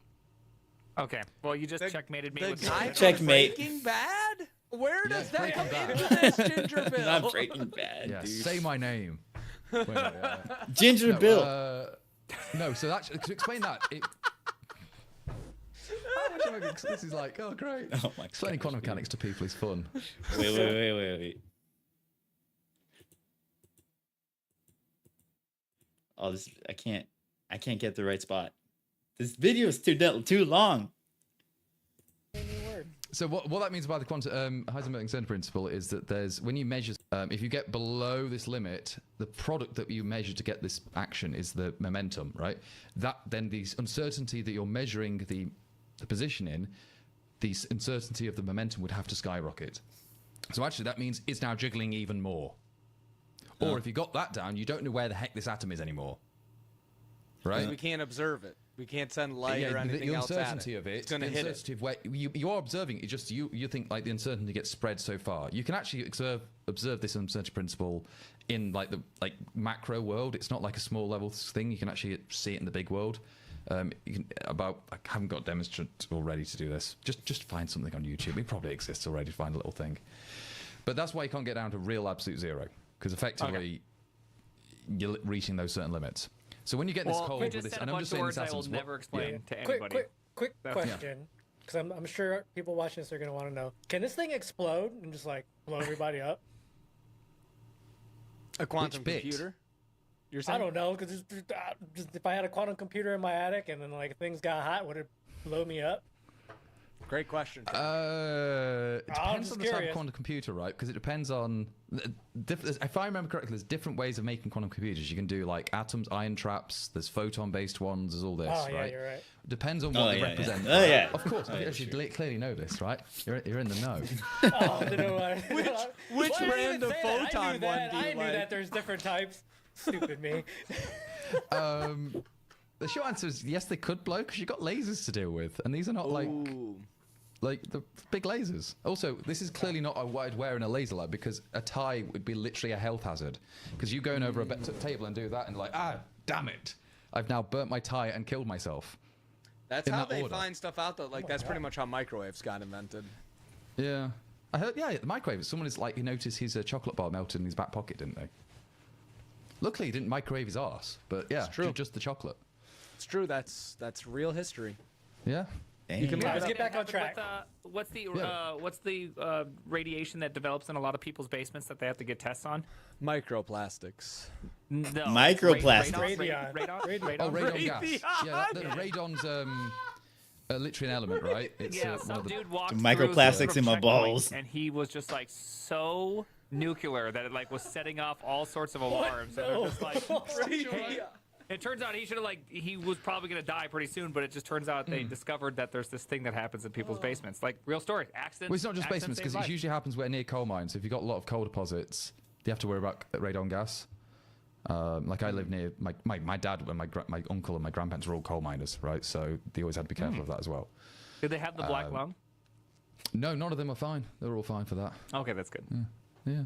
[SPEAKER 4] Okay. Well, you just
[SPEAKER 2] The-
[SPEAKER 4] checkmated me
[SPEAKER 2] The
[SPEAKER 4] with
[SPEAKER 2] guy
[SPEAKER 4] something.
[SPEAKER 2] from
[SPEAKER 1] Checkmate.
[SPEAKER 2] Breaking Bad? Where does that
[SPEAKER 5] Breaking
[SPEAKER 2] come
[SPEAKER 5] Bad.
[SPEAKER 2] into this, Ginger Bill?
[SPEAKER 1] Not Breaking Bad,
[SPEAKER 5] Yeah,
[SPEAKER 1] dude.
[SPEAKER 5] say my name. Wait, no, yeah.
[SPEAKER 1] Ginger
[SPEAKER 5] No,
[SPEAKER 1] Bill.
[SPEAKER 5] No, so that's to explain that. This is like, oh great.
[SPEAKER 1] Oh my
[SPEAKER 5] Explaining
[SPEAKER 1] gosh,
[SPEAKER 5] quantum
[SPEAKER 1] dude.
[SPEAKER 5] mechanics to people is fun.
[SPEAKER 1] Wait. Oh, this I can't get the right spot. This video is too long.
[SPEAKER 3] New word.
[SPEAKER 5] So what that means by the quantum Heisenberg uncertainty principle is that there's when you measure, if you get below this limit, the product that you measure to get this action is the momentum, right? That then the uncertainty that you're measuring the position in, the uncertainty of the momentum would have to skyrocket. So actually that means it's now jiggling even more. Or if you got that down, you don't know where the heck this atom is anymore. Right?
[SPEAKER 2] We can't observe it. We can't send light or
[SPEAKER 5] the
[SPEAKER 2] anything else at
[SPEAKER 5] uncertainty
[SPEAKER 2] it.
[SPEAKER 5] of it,
[SPEAKER 2] It's going to
[SPEAKER 5] the
[SPEAKER 2] hit it.
[SPEAKER 5] uncertainty of where you are observing it. Just you think like the uncertainty gets spread so far. You can actually observe this uncertainty principle in like the macro world. It's not like a small level thing. You can actually see it in the big world. I haven't got a demonstrant already to do this. Just find something on YouTube. It probably exists already to find a little thing. But that's why you can't get down to real absolute zero, because effectively you're reaching those certain limits. So when you get this
[SPEAKER 4] Well,
[SPEAKER 5] cold
[SPEAKER 4] you
[SPEAKER 5] with
[SPEAKER 4] just
[SPEAKER 5] this,
[SPEAKER 4] said a
[SPEAKER 5] and I'm
[SPEAKER 4] bunch
[SPEAKER 5] just
[SPEAKER 4] of
[SPEAKER 5] saying
[SPEAKER 4] words
[SPEAKER 5] this
[SPEAKER 4] I will
[SPEAKER 5] atoms,
[SPEAKER 4] never explain to
[SPEAKER 3] Quick
[SPEAKER 4] anybody.
[SPEAKER 3] question. Because I'm sure people watching this are gonna want to know: can this thing explode and just like blow everybody up?
[SPEAKER 2] A quantum
[SPEAKER 5] bit?
[SPEAKER 2] computer? You're
[SPEAKER 3] I
[SPEAKER 2] saying?
[SPEAKER 3] don't know. Because just if I had a quantum computer in my attic and then like things got hot, would it blow me up?
[SPEAKER 2] Great question.
[SPEAKER 5] It depends
[SPEAKER 3] just
[SPEAKER 5] on the type of
[SPEAKER 3] curious.
[SPEAKER 5] quantum computer, right? Because it depends on. If I remember correctly, there's different ways of making quantum computers. You can do like atoms, ion traps. There's photon-based ones. There's all this,
[SPEAKER 3] Oh yeah,
[SPEAKER 5] right?
[SPEAKER 3] you're right.
[SPEAKER 5] Depends on
[SPEAKER 1] Oh,
[SPEAKER 5] what they
[SPEAKER 1] yeah,
[SPEAKER 5] represent.
[SPEAKER 1] yeah. Oh, yeah.
[SPEAKER 5] Of course,
[SPEAKER 1] Oh,
[SPEAKER 5] you
[SPEAKER 1] yeah,
[SPEAKER 5] actually
[SPEAKER 1] sure.
[SPEAKER 5] clearly know this, right? You're in the know.
[SPEAKER 3] Oh, I didn't know what
[SPEAKER 2] Which
[SPEAKER 3] Why did you
[SPEAKER 2] brand
[SPEAKER 3] even
[SPEAKER 2] of
[SPEAKER 3] say that? I
[SPEAKER 2] photon
[SPEAKER 3] knew
[SPEAKER 2] one
[SPEAKER 3] that.
[SPEAKER 2] do you
[SPEAKER 3] I knew
[SPEAKER 2] like?
[SPEAKER 3] that there's different types. Stupid me.
[SPEAKER 5] The short answer is yes, they could blow because you've got lasers to deal with, and these are not like
[SPEAKER 2] Ooh.
[SPEAKER 5] Like the big lasers. Also, this is clearly not a what I'd wear in a laser lab because a tie would be literally a health hazard. Because you going over a table and do that and like, damn it, I've now burnt my tie and killed myself.
[SPEAKER 2] That's
[SPEAKER 5] in
[SPEAKER 2] how
[SPEAKER 5] that
[SPEAKER 2] they
[SPEAKER 5] order.
[SPEAKER 2] find stuff out, though. Like, that's pretty much how microwaves got invented.
[SPEAKER 5] Yeah. I heard, the microwave. Someone is like, he noticed his chocolate bar melted in his back pocket, didn't they? Luckily, he didn't microwave his arse, but yeah,
[SPEAKER 2] true.
[SPEAKER 5] just the chocolate.
[SPEAKER 2] It's true. That's real history.
[SPEAKER 5] Yeah.
[SPEAKER 2] You can look
[SPEAKER 3] Let's
[SPEAKER 2] it
[SPEAKER 3] get
[SPEAKER 2] up.
[SPEAKER 3] back on track.
[SPEAKER 4] What's the radiation that develops in a lot of people's basements that they have to get tests on?
[SPEAKER 2] Microplastics.
[SPEAKER 4] No,
[SPEAKER 1] Microplastics.
[SPEAKER 3] Radon.
[SPEAKER 4] Radon.
[SPEAKER 5] Oh, radon gas. Yeah, radon's literally an element, right? It's
[SPEAKER 4] Yeah,
[SPEAKER 5] one
[SPEAKER 4] some
[SPEAKER 5] of the...
[SPEAKER 4] dude walked
[SPEAKER 1] Microplastics
[SPEAKER 4] through
[SPEAKER 1] in my
[SPEAKER 4] checkpoint,
[SPEAKER 1] balls.
[SPEAKER 4] and he was just like so nuclear that it like was setting off all sorts of alarms. And they're just like, hey, it turns out he was probably gonna die pretty soon, but it just turns out they discovered that there's this thing that happens in people's basements, like real story, accidents.
[SPEAKER 5] Well, it's not just basements because it usually happens where near coal mines. So if you've got a lot of coal deposits, you have to worry about radon gas. Like I live near my dad and my uncle and my grandparents were all coal miners, right? So they always had to be careful of that as well.
[SPEAKER 4] Did they have the black lung?
[SPEAKER 5] No, none of them are fine. They're all fine for that.
[SPEAKER 4] Okay, that's good.
[SPEAKER 5] Yeah.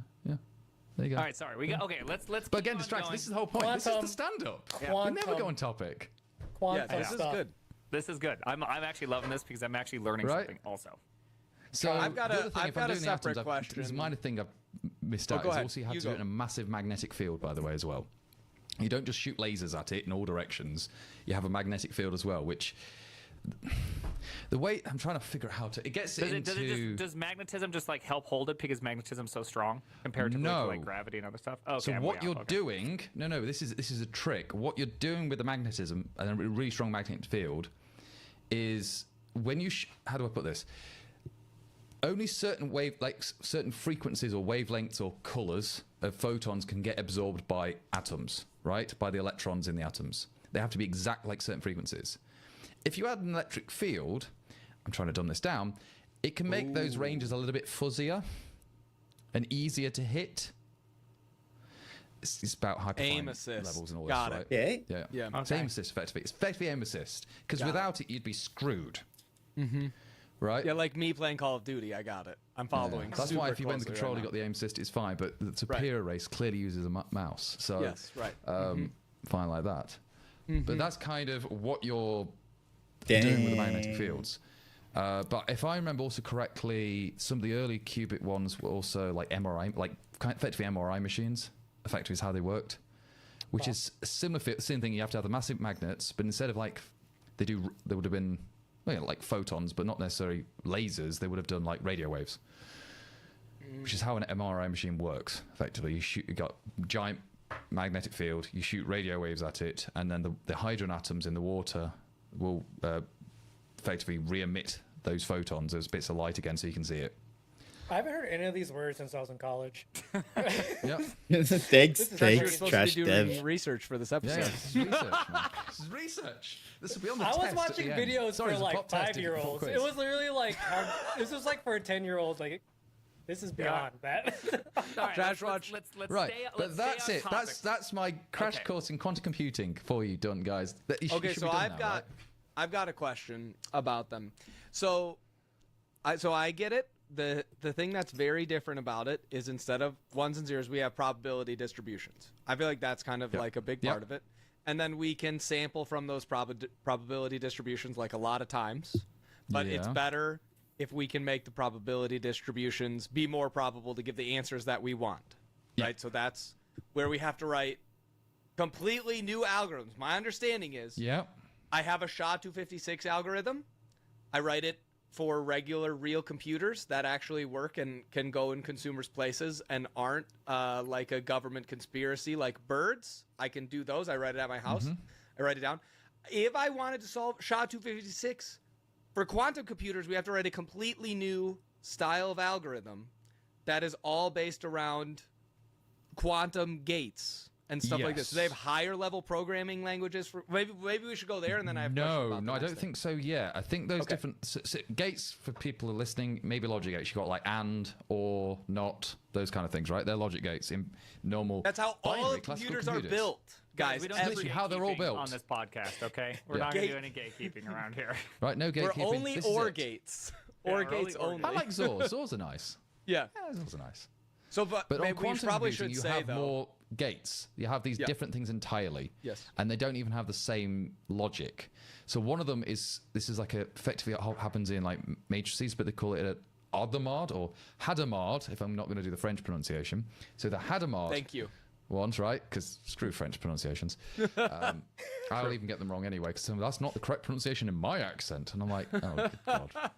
[SPEAKER 5] There you go.
[SPEAKER 4] All right, sorry. We got okay. Let's.
[SPEAKER 5] But
[SPEAKER 4] keep
[SPEAKER 5] again,
[SPEAKER 4] on
[SPEAKER 5] distracted.
[SPEAKER 4] going.
[SPEAKER 5] This is the whole point. This is the stand-up. We never go on topic.
[SPEAKER 3] Quantum
[SPEAKER 2] Yeah, this is
[SPEAKER 3] stuff.
[SPEAKER 2] good.
[SPEAKER 4] This is good. I'm actually loving this because I'm actually learning
[SPEAKER 5] Right.
[SPEAKER 4] something also.
[SPEAKER 5] So
[SPEAKER 2] I've got
[SPEAKER 5] the
[SPEAKER 2] a-
[SPEAKER 5] other thing,
[SPEAKER 2] I've
[SPEAKER 5] if I'm
[SPEAKER 2] got a
[SPEAKER 5] doing the atoms,
[SPEAKER 2] separate question.
[SPEAKER 5] There's a minor thing I've missed
[SPEAKER 2] Oh,
[SPEAKER 5] out.
[SPEAKER 2] go
[SPEAKER 5] Is
[SPEAKER 2] ahead.
[SPEAKER 5] also you have
[SPEAKER 2] You
[SPEAKER 5] to do it
[SPEAKER 2] go.
[SPEAKER 5] in a massive magnetic field, by the way, as well. You don't just shoot lasers at it in all directions. You have a magnetic field as well, which the way I'm trying to figure out how to it gets it into.
[SPEAKER 4] Does magnetism just like help hold it because magnetism's so strong compared to
[SPEAKER 5] No.
[SPEAKER 4] like gravity and other stuff? Okay,
[SPEAKER 5] So
[SPEAKER 4] I'm
[SPEAKER 5] what
[SPEAKER 4] way
[SPEAKER 5] you're
[SPEAKER 4] off. Okay.
[SPEAKER 5] doing? No. This is a trick. What you're doing with the magnetism and a really strong magnetic field is when you how do I put this? Only certain certain frequencies or wavelengths or colors of photons can get absorbed by atoms, right? By the electrons in the atoms. They have to be exact like certain frequencies. If you add an electric field, I'm trying to dumb this down, it can make those ranges a little bit fuzzier and easier to hit. It's about hyperfine
[SPEAKER 2] Aim assist.
[SPEAKER 5] levels and all
[SPEAKER 2] Got
[SPEAKER 5] this,
[SPEAKER 2] it.
[SPEAKER 5] right?
[SPEAKER 1] Yeah.
[SPEAKER 2] Yeah.
[SPEAKER 5] It's aim assist, effectively. It's effectively aim assist. Because
[SPEAKER 2] Got
[SPEAKER 5] without it, you'd be screwed. Mm-hmm. Right?
[SPEAKER 2] Yeah, like me playing Call of Duty. I got it. I'm following.
[SPEAKER 5] That's why
[SPEAKER 2] super
[SPEAKER 5] if you win the
[SPEAKER 2] closely
[SPEAKER 5] controller,
[SPEAKER 2] right
[SPEAKER 5] you got the aim assist, it's fine. But the superior race clearly uses a mouse. So,
[SPEAKER 2] Yes, right.
[SPEAKER 5] fine like that. But that's kind of what you're doing with the magnetic fields. But if I remember also correctly, some of the early qubit ones were also like MRI, like effectively MRI machines. Effectively is how they worked, which is a similar same thing. You have to have the massive magnets, but instead of like there would have been like photons, but not necessarily lasers. They would have done like radio waves, which is how an MRI machine works. Effectively, you got giant magnetic field, you shoot radio waves at it, and then the hydrogen atoms in the water will effectively re-emit those photons, those bits of light again, so you can see it.
[SPEAKER 3] I haven't heard any of these words since I was in college.
[SPEAKER 5] Yep.
[SPEAKER 1] Thanks,
[SPEAKER 3] is
[SPEAKER 2] You're
[SPEAKER 1] thanks,
[SPEAKER 2] supposed
[SPEAKER 1] trash
[SPEAKER 2] to be doing
[SPEAKER 1] dev.
[SPEAKER 2] research for this
[SPEAKER 5] Yeah,
[SPEAKER 2] episode.
[SPEAKER 5] this is research, man. This is research. This will be on the
[SPEAKER 3] I
[SPEAKER 5] test
[SPEAKER 3] was
[SPEAKER 5] at
[SPEAKER 3] watching
[SPEAKER 5] the end.
[SPEAKER 3] videos
[SPEAKER 5] Sorry,
[SPEAKER 3] for
[SPEAKER 5] it's a
[SPEAKER 3] like
[SPEAKER 5] pop test, it's a pop
[SPEAKER 3] 5-year-olds.
[SPEAKER 5] quiz.
[SPEAKER 3] It was literally like this was like for a 10-year-old. Like this is beyond that.
[SPEAKER 4] All right,
[SPEAKER 2] Trash
[SPEAKER 4] let's-
[SPEAKER 2] watch.
[SPEAKER 4] Let's
[SPEAKER 5] Right,
[SPEAKER 4] stay,
[SPEAKER 5] but
[SPEAKER 4] let's
[SPEAKER 5] that's
[SPEAKER 4] stay on
[SPEAKER 5] it.
[SPEAKER 4] topic.
[SPEAKER 5] That's my crash
[SPEAKER 4] Okay.
[SPEAKER 5] course in quantum computing for you, done, guys. That you
[SPEAKER 2] Okay,
[SPEAKER 5] should
[SPEAKER 2] so
[SPEAKER 5] be done now, right?
[SPEAKER 2] I've got a question about them. So I get it. The thing that's very different about it is instead of ones and zeros, we have probability distributions. I feel like that's kind of like a big part of it. And then we can sample from those probability distributions like a lot of times. But it's
[SPEAKER 5] Yeah.
[SPEAKER 2] better if we can make the probability distributions be more probable to give the answers that we want.
[SPEAKER 5] Yeah.
[SPEAKER 2] Right? So that's where we have to write completely new algorithms. My understanding is
[SPEAKER 5] Yeah.
[SPEAKER 2] I have a SHA-256 algorithm. I write it for regular real computers that actually work and can go in consumers' places and aren't like a government conspiracy like birds. I can do those. I write it at my house. I write it down. If I wanted to solve SHA-256 for quantum computers, we have to write a completely new style of algorithm that is all based around quantum gates and stuff like this. So they have
[SPEAKER 5] Yes.
[SPEAKER 2] higher level programming languages for maybe we should go there and then I have questions
[SPEAKER 5] No,
[SPEAKER 2] about the
[SPEAKER 5] no, I
[SPEAKER 2] next
[SPEAKER 5] don't
[SPEAKER 2] thing.
[SPEAKER 5] think so. Yeah, I think those
[SPEAKER 2] Okay.
[SPEAKER 5] different gates for people who are listening, maybe logic gates. You got like and, or, not, those kind of things, right? They're logic gates in normal.
[SPEAKER 2] That's how all
[SPEAKER 5] binary
[SPEAKER 2] the
[SPEAKER 5] classical
[SPEAKER 2] computers are built, guys.
[SPEAKER 4] We don't
[SPEAKER 2] Every-
[SPEAKER 4] do
[SPEAKER 5] literally how they're all
[SPEAKER 4] gatekeeping
[SPEAKER 5] built.
[SPEAKER 4] on this podcast, okay? We're
[SPEAKER 5] Yeah.
[SPEAKER 4] not going to
[SPEAKER 2] Gate-
[SPEAKER 4] do any gatekeeping around here.
[SPEAKER 5] Right, no
[SPEAKER 2] We're
[SPEAKER 5] gatekeeping.
[SPEAKER 2] only
[SPEAKER 5] This is
[SPEAKER 2] OR
[SPEAKER 5] it.
[SPEAKER 2] gates. Or
[SPEAKER 4] Yeah,
[SPEAKER 2] gates
[SPEAKER 4] early or
[SPEAKER 2] only.
[SPEAKER 5] I like Zors. Zors are nice.
[SPEAKER 2] Yeah.
[SPEAKER 5] Yeah, Zors are nice.
[SPEAKER 2] So, but
[SPEAKER 5] But on
[SPEAKER 2] maybe we
[SPEAKER 5] quantum
[SPEAKER 2] probably
[SPEAKER 5] computing,
[SPEAKER 2] should
[SPEAKER 5] you
[SPEAKER 2] say
[SPEAKER 5] have
[SPEAKER 2] though.
[SPEAKER 5] more gates. You have these
[SPEAKER 2] Yeah.
[SPEAKER 5] different things entirely.
[SPEAKER 2] Yes.
[SPEAKER 5] And they don't even have the same logic. So one of them is, this is like effectively it happens in like matrices, but they call it an Hadamard or Hadamard, if I'm not going to do the French pronunciation. So the Hadamard
[SPEAKER 2] Thank you.
[SPEAKER 5] ones, right? Because screw French pronunciations. I'll even get them wrong anyway, because that's not the correct pronunciation in my accent. And I'm like, oh, good God.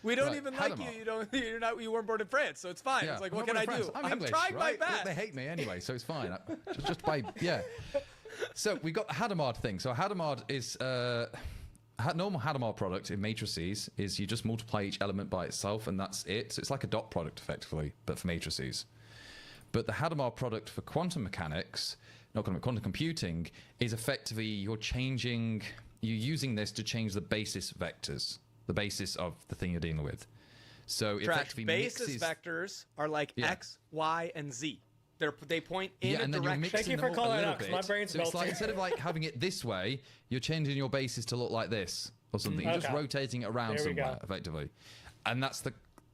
[SPEAKER 2] We don't
[SPEAKER 5] Right,
[SPEAKER 2] even like you.
[SPEAKER 5] Hadamard.
[SPEAKER 2] You don't. You're not. You weren't born in France, so it's fine. It's like,
[SPEAKER 5] I'm
[SPEAKER 2] what
[SPEAKER 5] not
[SPEAKER 2] can I
[SPEAKER 5] born in
[SPEAKER 2] do?
[SPEAKER 5] France. I'm English,
[SPEAKER 2] trying
[SPEAKER 5] right?
[SPEAKER 2] my best.
[SPEAKER 5] They hate me anyway, so it's fine. Just by yeah. So we got the Hadamard thing. So Hadamard is normal Hadamard product in matrices is you just multiply each element by itself, and that's it. So it's like a dot product effectively, but for matrices. But the Hadamard product for quantum mechanics, not quantum computing, is effectively you're using this to change the basis vectors, the basis of the thing you're dealing with. So it
[SPEAKER 2] Trash.
[SPEAKER 5] effectively
[SPEAKER 2] Basis
[SPEAKER 5] mixes,
[SPEAKER 2] vectors are like
[SPEAKER 5] Yeah.
[SPEAKER 2] X, Y, and Z. They point in
[SPEAKER 5] yeah,
[SPEAKER 2] a
[SPEAKER 5] and then you're
[SPEAKER 2] direction.
[SPEAKER 5] mixing
[SPEAKER 3] Thank you
[SPEAKER 5] them
[SPEAKER 3] for
[SPEAKER 5] up a
[SPEAKER 3] calling
[SPEAKER 5] little
[SPEAKER 3] out, 'cause
[SPEAKER 5] bit.
[SPEAKER 3] my brain's
[SPEAKER 5] so it's like
[SPEAKER 3] melting.
[SPEAKER 5] instead of like having it this way, you're changing your basis to look like this or something. You're just
[SPEAKER 3] Okay.
[SPEAKER 5] rotating it around
[SPEAKER 3] There we
[SPEAKER 5] somewhere
[SPEAKER 3] go.
[SPEAKER 5] effectively, and that's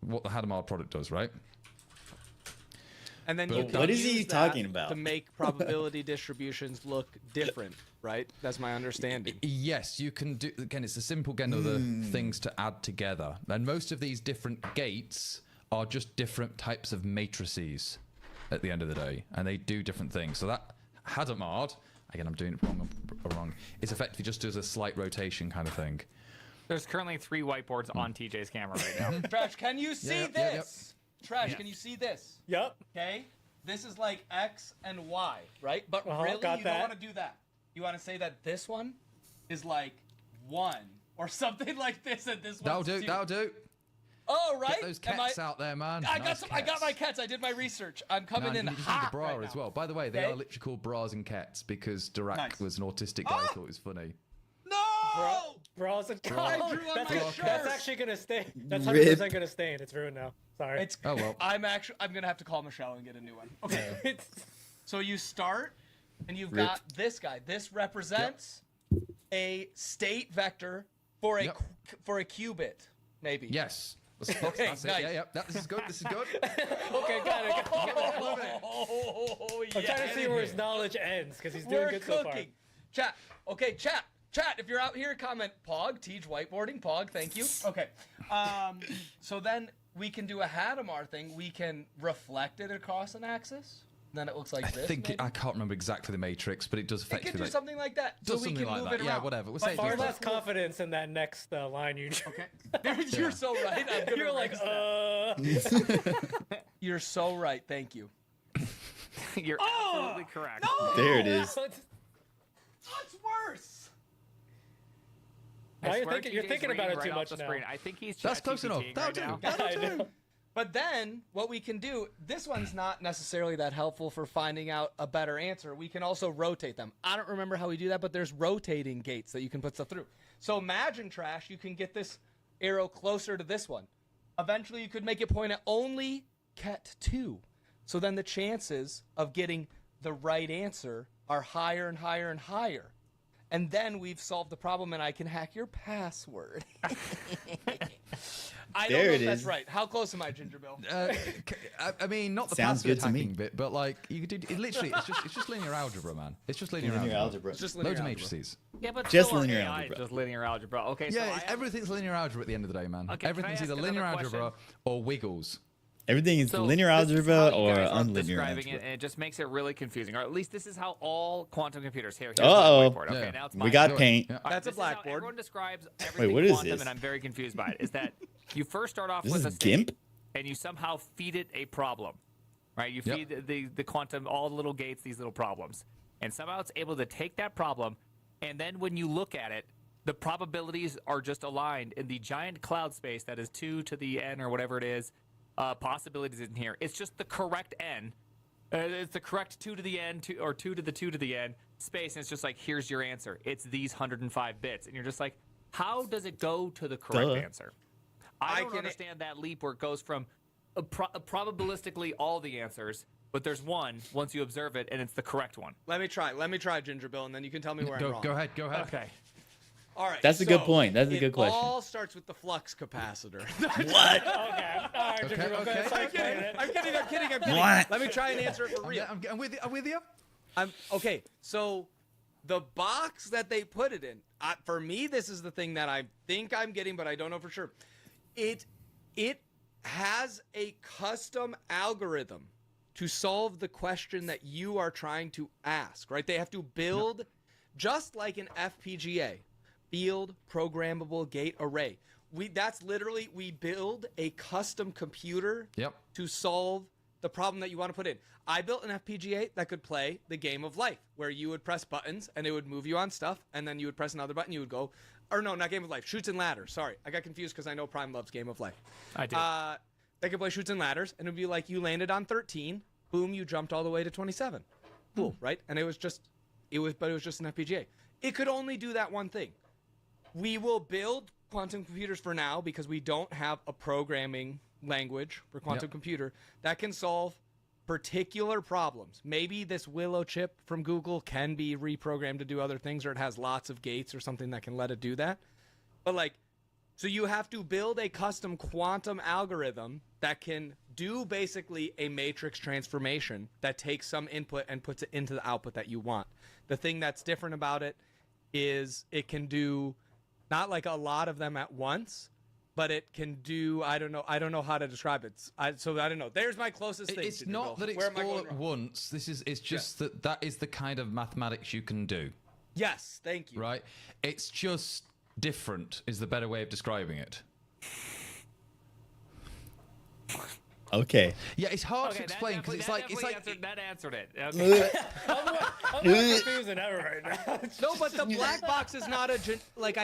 [SPEAKER 5] what the Hadamard product does, right?
[SPEAKER 2] And then
[SPEAKER 5] But
[SPEAKER 2] you
[SPEAKER 5] what
[SPEAKER 2] can
[SPEAKER 1] is he
[SPEAKER 2] use that
[SPEAKER 1] talking about?
[SPEAKER 2] to make probability distributions look different, right? That's my understanding.
[SPEAKER 5] Yes, you can do. Again, it's a simple game of the things to add together, and most of these different gates are just different types of matrices at the end of the day, and they do different things. So that Hadamard, again, I'm doing it wrong. It's effectively just does a slight rotation kind of thing.
[SPEAKER 9] There's currently 3 whiteboards on TJ's camera right now.
[SPEAKER 2] Trash, can you see
[SPEAKER 5] Yep,
[SPEAKER 2] this?
[SPEAKER 5] yep.
[SPEAKER 2] Trash, can you see this?
[SPEAKER 3] Yep.
[SPEAKER 2] Okay? This is like X and Y, right? But
[SPEAKER 3] Uh-huh,
[SPEAKER 2] really,
[SPEAKER 3] got
[SPEAKER 2] you
[SPEAKER 3] that.
[SPEAKER 2] don't want to do that. You want to say that this one is like 1 or something like this, and this
[SPEAKER 5] That'll
[SPEAKER 2] one's
[SPEAKER 5] do.
[SPEAKER 2] 2.
[SPEAKER 5] That'll do.
[SPEAKER 2] Oh, right?
[SPEAKER 5] Get those
[SPEAKER 2] Am
[SPEAKER 5] cats out there, man.
[SPEAKER 2] I got
[SPEAKER 5] Nice
[SPEAKER 2] some. I got my
[SPEAKER 5] cats.
[SPEAKER 2] cats. I did my research. I'm
[SPEAKER 5] No,
[SPEAKER 2] coming in
[SPEAKER 5] you just need
[SPEAKER 2] hot
[SPEAKER 5] the bra
[SPEAKER 2] right
[SPEAKER 5] as
[SPEAKER 2] now.
[SPEAKER 5] well. By the way, they
[SPEAKER 2] Okay.
[SPEAKER 5] are literally called bras and cats because Dirac
[SPEAKER 2] Nice.
[SPEAKER 5] was an autistic guy who thought it was funny.
[SPEAKER 2] No!
[SPEAKER 3] Bras and
[SPEAKER 2] I drew on
[SPEAKER 3] that's,
[SPEAKER 2] my
[SPEAKER 3] that's
[SPEAKER 2] shirt.
[SPEAKER 3] actually gonna stay. That's
[SPEAKER 1] Rip.
[SPEAKER 3] 100% gonna stay, and it's ruined now. Sorry.
[SPEAKER 2] It's.
[SPEAKER 5] Oh, well.
[SPEAKER 2] I'm gonna have to call Michelle and get a new one. Okay.
[SPEAKER 3] It's
[SPEAKER 2] So you start, and you've
[SPEAKER 1] Rip.
[SPEAKER 2] got this guy. This represents a state vector for a
[SPEAKER 5] Yep.
[SPEAKER 2] for a qubit, maybe.
[SPEAKER 5] Yes. That's
[SPEAKER 2] Okay,
[SPEAKER 5] it.
[SPEAKER 2] nice.
[SPEAKER 5] Yeah, yeah. This is good. This is good.
[SPEAKER 3] okay. Got it.
[SPEAKER 2] Oh,
[SPEAKER 3] I'm trying to see where his knowledge ends because he's doing
[SPEAKER 2] We're
[SPEAKER 3] good so far.
[SPEAKER 2] cooking. Chat. Okay, chat. Chat. If you're out here, comment Pog. Teach whiteboarding. Pog. Thank you. Okay. So then we can do a Hadamard thing. We can reflect it across an axis. Then it looks like
[SPEAKER 5] I
[SPEAKER 2] this.
[SPEAKER 5] think
[SPEAKER 2] maybe.
[SPEAKER 5] I can't remember exactly the matrix, but it does
[SPEAKER 2] It
[SPEAKER 5] affect
[SPEAKER 2] can do
[SPEAKER 5] like,
[SPEAKER 2] something like that.
[SPEAKER 5] does
[SPEAKER 2] so we
[SPEAKER 5] something
[SPEAKER 2] can
[SPEAKER 5] like
[SPEAKER 2] move
[SPEAKER 5] that.
[SPEAKER 2] it
[SPEAKER 5] Yeah,
[SPEAKER 2] around.
[SPEAKER 5] whatever. We'll
[SPEAKER 2] But
[SPEAKER 5] say it
[SPEAKER 3] Far
[SPEAKER 5] does
[SPEAKER 3] less
[SPEAKER 5] that.
[SPEAKER 3] confidence in that next line you.
[SPEAKER 2] Okay. You're so right. I'm gonna
[SPEAKER 3] You're like,
[SPEAKER 2] erase that. You're so right. Thank you.
[SPEAKER 9] You're absolutely correct.
[SPEAKER 2] No!
[SPEAKER 1] There it is.
[SPEAKER 2] What's worse?
[SPEAKER 9] I
[SPEAKER 3] Now you're
[SPEAKER 9] swear
[SPEAKER 3] thinking- you're
[SPEAKER 9] TJ's
[SPEAKER 3] thinking about
[SPEAKER 9] reading
[SPEAKER 3] it too
[SPEAKER 9] right off
[SPEAKER 3] much
[SPEAKER 9] the
[SPEAKER 3] now.
[SPEAKER 9] screen. I think he's
[SPEAKER 5] That's close enough.
[SPEAKER 9] ChatGPT
[SPEAKER 5] That'll
[SPEAKER 9] right
[SPEAKER 5] do.
[SPEAKER 9] now.
[SPEAKER 5] That'll do.
[SPEAKER 2] But then what we can do, this one's not necessarily that helpful for finding out a better answer. We can also rotate them. I don't remember how we do that, but there's rotating gates that you can put stuff through. So imagine, Trash, you can get this arrow closer to this one. Eventually you could make it point at only ket 2. So then the chances of getting the right answer are higher and higher and higher. And then we've solved the problem and I can hack your password. I don't
[SPEAKER 1] There
[SPEAKER 2] know
[SPEAKER 1] it
[SPEAKER 2] if that's
[SPEAKER 1] is.
[SPEAKER 2] right. How close am I, Ginger Bill?
[SPEAKER 5] I mean, not the
[SPEAKER 1] Sounds
[SPEAKER 5] password
[SPEAKER 1] good to
[SPEAKER 5] hacking
[SPEAKER 1] me.
[SPEAKER 5] bit, but like you could do. It literally, it's just linear algebra, man. It's just linear,
[SPEAKER 1] Linear
[SPEAKER 5] algebra.
[SPEAKER 1] algebra.
[SPEAKER 2] Just
[SPEAKER 5] Loads of
[SPEAKER 2] algebra.
[SPEAKER 5] matrices.
[SPEAKER 9] Yeah, but
[SPEAKER 1] Just
[SPEAKER 9] so are
[SPEAKER 1] linear
[SPEAKER 9] AI,
[SPEAKER 1] algebra.
[SPEAKER 9] Just linear algebra. Okay, so
[SPEAKER 5] Yeah,
[SPEAKER 9] I
[SPEAKER 5] it's,
[SPEAKER 9] have-
[SPEAKER 5] everything's linear algebra at the end of the day, man.
[SPEAKER 9] Okay, can I
[SPEAKER 5] Everything's
[SPEAKER 9] ask
[SPEAKER 5] either
[SPEAKER 9] another
[SPEAKER 5] linear
[SPEAKER 9] question?
[SPEAKER 5] algebra or wiggles.
[SPEAKER 1] Everything is
[SPEAKER 9] So
[SPEAKER 1] linear
[SPEAKER 9] this is
[SPEAKER 1] algebra
[SPEAKER 9] how you
[SPEAKER 1] or
[SPEAKER 9] guys are
[SPEAKER 1] unlinear
[SPEAKER 9] describing
[SPEAKER 1] algebra.
[SPEAKER 9] it, and it just makes it really confusing. Or at least this is how all quantum computers. Here's
[SPEAKER 1] Uh-oh.
[SPEAKER 9] my whiteboard. Okay,
[SPEAKER 5] Yeah.
[SPEAKER 9] now it's
[SPEAKER 1] We
[SPEAKER 9] my
[SPEAKER 1] got
[SPEAKER 9] whiteboard.
[SPEAKER 1] paint.
[SPEAKER 5] Yeah.
[SPEAKER 9] All
[SPEAKER 2] That's a
[SPEAKER 9] this is how
[SPEAKER 2] blackboard.
[SPEAKER 9] Everyone describes everything
[SPEAKER 1] what is
[SPEAKER 9] quantum,
[SPEAKER 1] this?
[SPEAKER 9] and I'm very confused by it. Is that you first start off
[SPEAKER 1] This
[SPEAKER 9] with
[SPEAKER 1] is
[SPEAKER 9] a state,
[SPEAKER 1] GIMP?
[SPEAKER 9] and you somehow feed it a problem, right? You
[SPEAKER 5] Yep.
[SPEAKER 9] feed the quantum all the little gates these little problems, and somehow it's able to take that problem, and then when you look at it, the probabilities are just aligned in the giant cloud space that is 2 to the n or whatever it is. Possibilities in here. It's just the correct n. It's the correct 2 to the n or 2 to the 2 to the n space, and it's just like, here's your answer. It's these 105 bits, and you're just like, how does it go to the correct
[SPEAKER 1] Duh.
[SPEAKER 9] answer? I don't
[SPEAKER 2] can-
[SPEAKER 9] understand that leap where it goes from probabilistically all the answers, but there's one once you observe it, and it's the correct one.
[SPEAKER 2] Let me try, Ginger Bill, and then you can tell me where I'm wrong.
[SPEAKER 5] Go ahead.
[SPEAKER 9] Okay.
[SPEAKER 2] All right.
[SPEAKER 1] That's a good
[SPEAKER 2] so
[SPEAKER 1] point. That's a good
[SPEAKER 2] It
[SPEAKER 1] question.
[SPEAKER 2] all starts with the flux capacitor.
[SPEAKER 1] What?
[SPEAKER 3] Okay. All right,
[SPEAKER 5] Okay,
[SPEAKER 3] Ginger,
[SPEAKER 5] okay.
[SPEAKER 3] start
[SPEAKER 2] I'm
[SPEAKER 3] explaining
[SPEAKER 2] kidding.
[SPEAKER 3] it.
[SPEAKER 2] I'm kidding. I'm kidding. I'm kidding.
[SPEAKER 1] What?
[SPEAKER 2] Let me try and answer it for real.
[SPEAKER 5] I'm with you. I'm with you.
[SPEAKER 2] Okay. So the box that they put it in, for me, this is the thing that I think I'm getting, but I don't know for sure. It has a custom algorithm to solve the question that you are trying to ask, right? They have to build, just like an FPGA, field programmable gate array. That's literally, we build a custom computer to solve the problem that you want to put in. I built an FPGA that could play the game of life, where you would press buttons and it would move you on stuff, and then you would press another button, you would go, or no, not game of life, shoots and ladders. Sorry, I got confused because I know Prime loves game of life.
[SPEAKER 9] I do.
[SPEAKER 2] They could play shoots and ladders, and it would be like you landed on 13, boom, you jumped all the way to 27. Cool, right? And it was just an FPGA. It could only do that one thing. We will build quantum computers for now because we don't have a programming language for quantum computer that can solve particular problems. Maybe this Willow chip from Google can be reprogrammed to do other things, or it has lots of gates or something that can let it do that. But so you have to build a custom quantum algorithm that can do basically a matrix transformation that takes some input and puts it into the output that you want. The thing that's different about it is it can do not like a lot of them at once, but it can do, I don't know how to describe it. So I don't know. There's my closest thing.
[SPEAKER 5] It's not that it's all at once. It's just that is the kind of mathematics you can do.
[SPEAKER 2] Yes, thank you.
[SPEAKER 5] Right? It's just different is the better way of describing it.
[SPEAKER 1] Okay.
[SPEAKER 5] Yeah, it's hard to explain because it's like
[SPEAKER 9] that answered it. Okay.
[SPEAKER 3] I'm more confused than ever right now.
[SPEAKER 2] No, but the black box is not I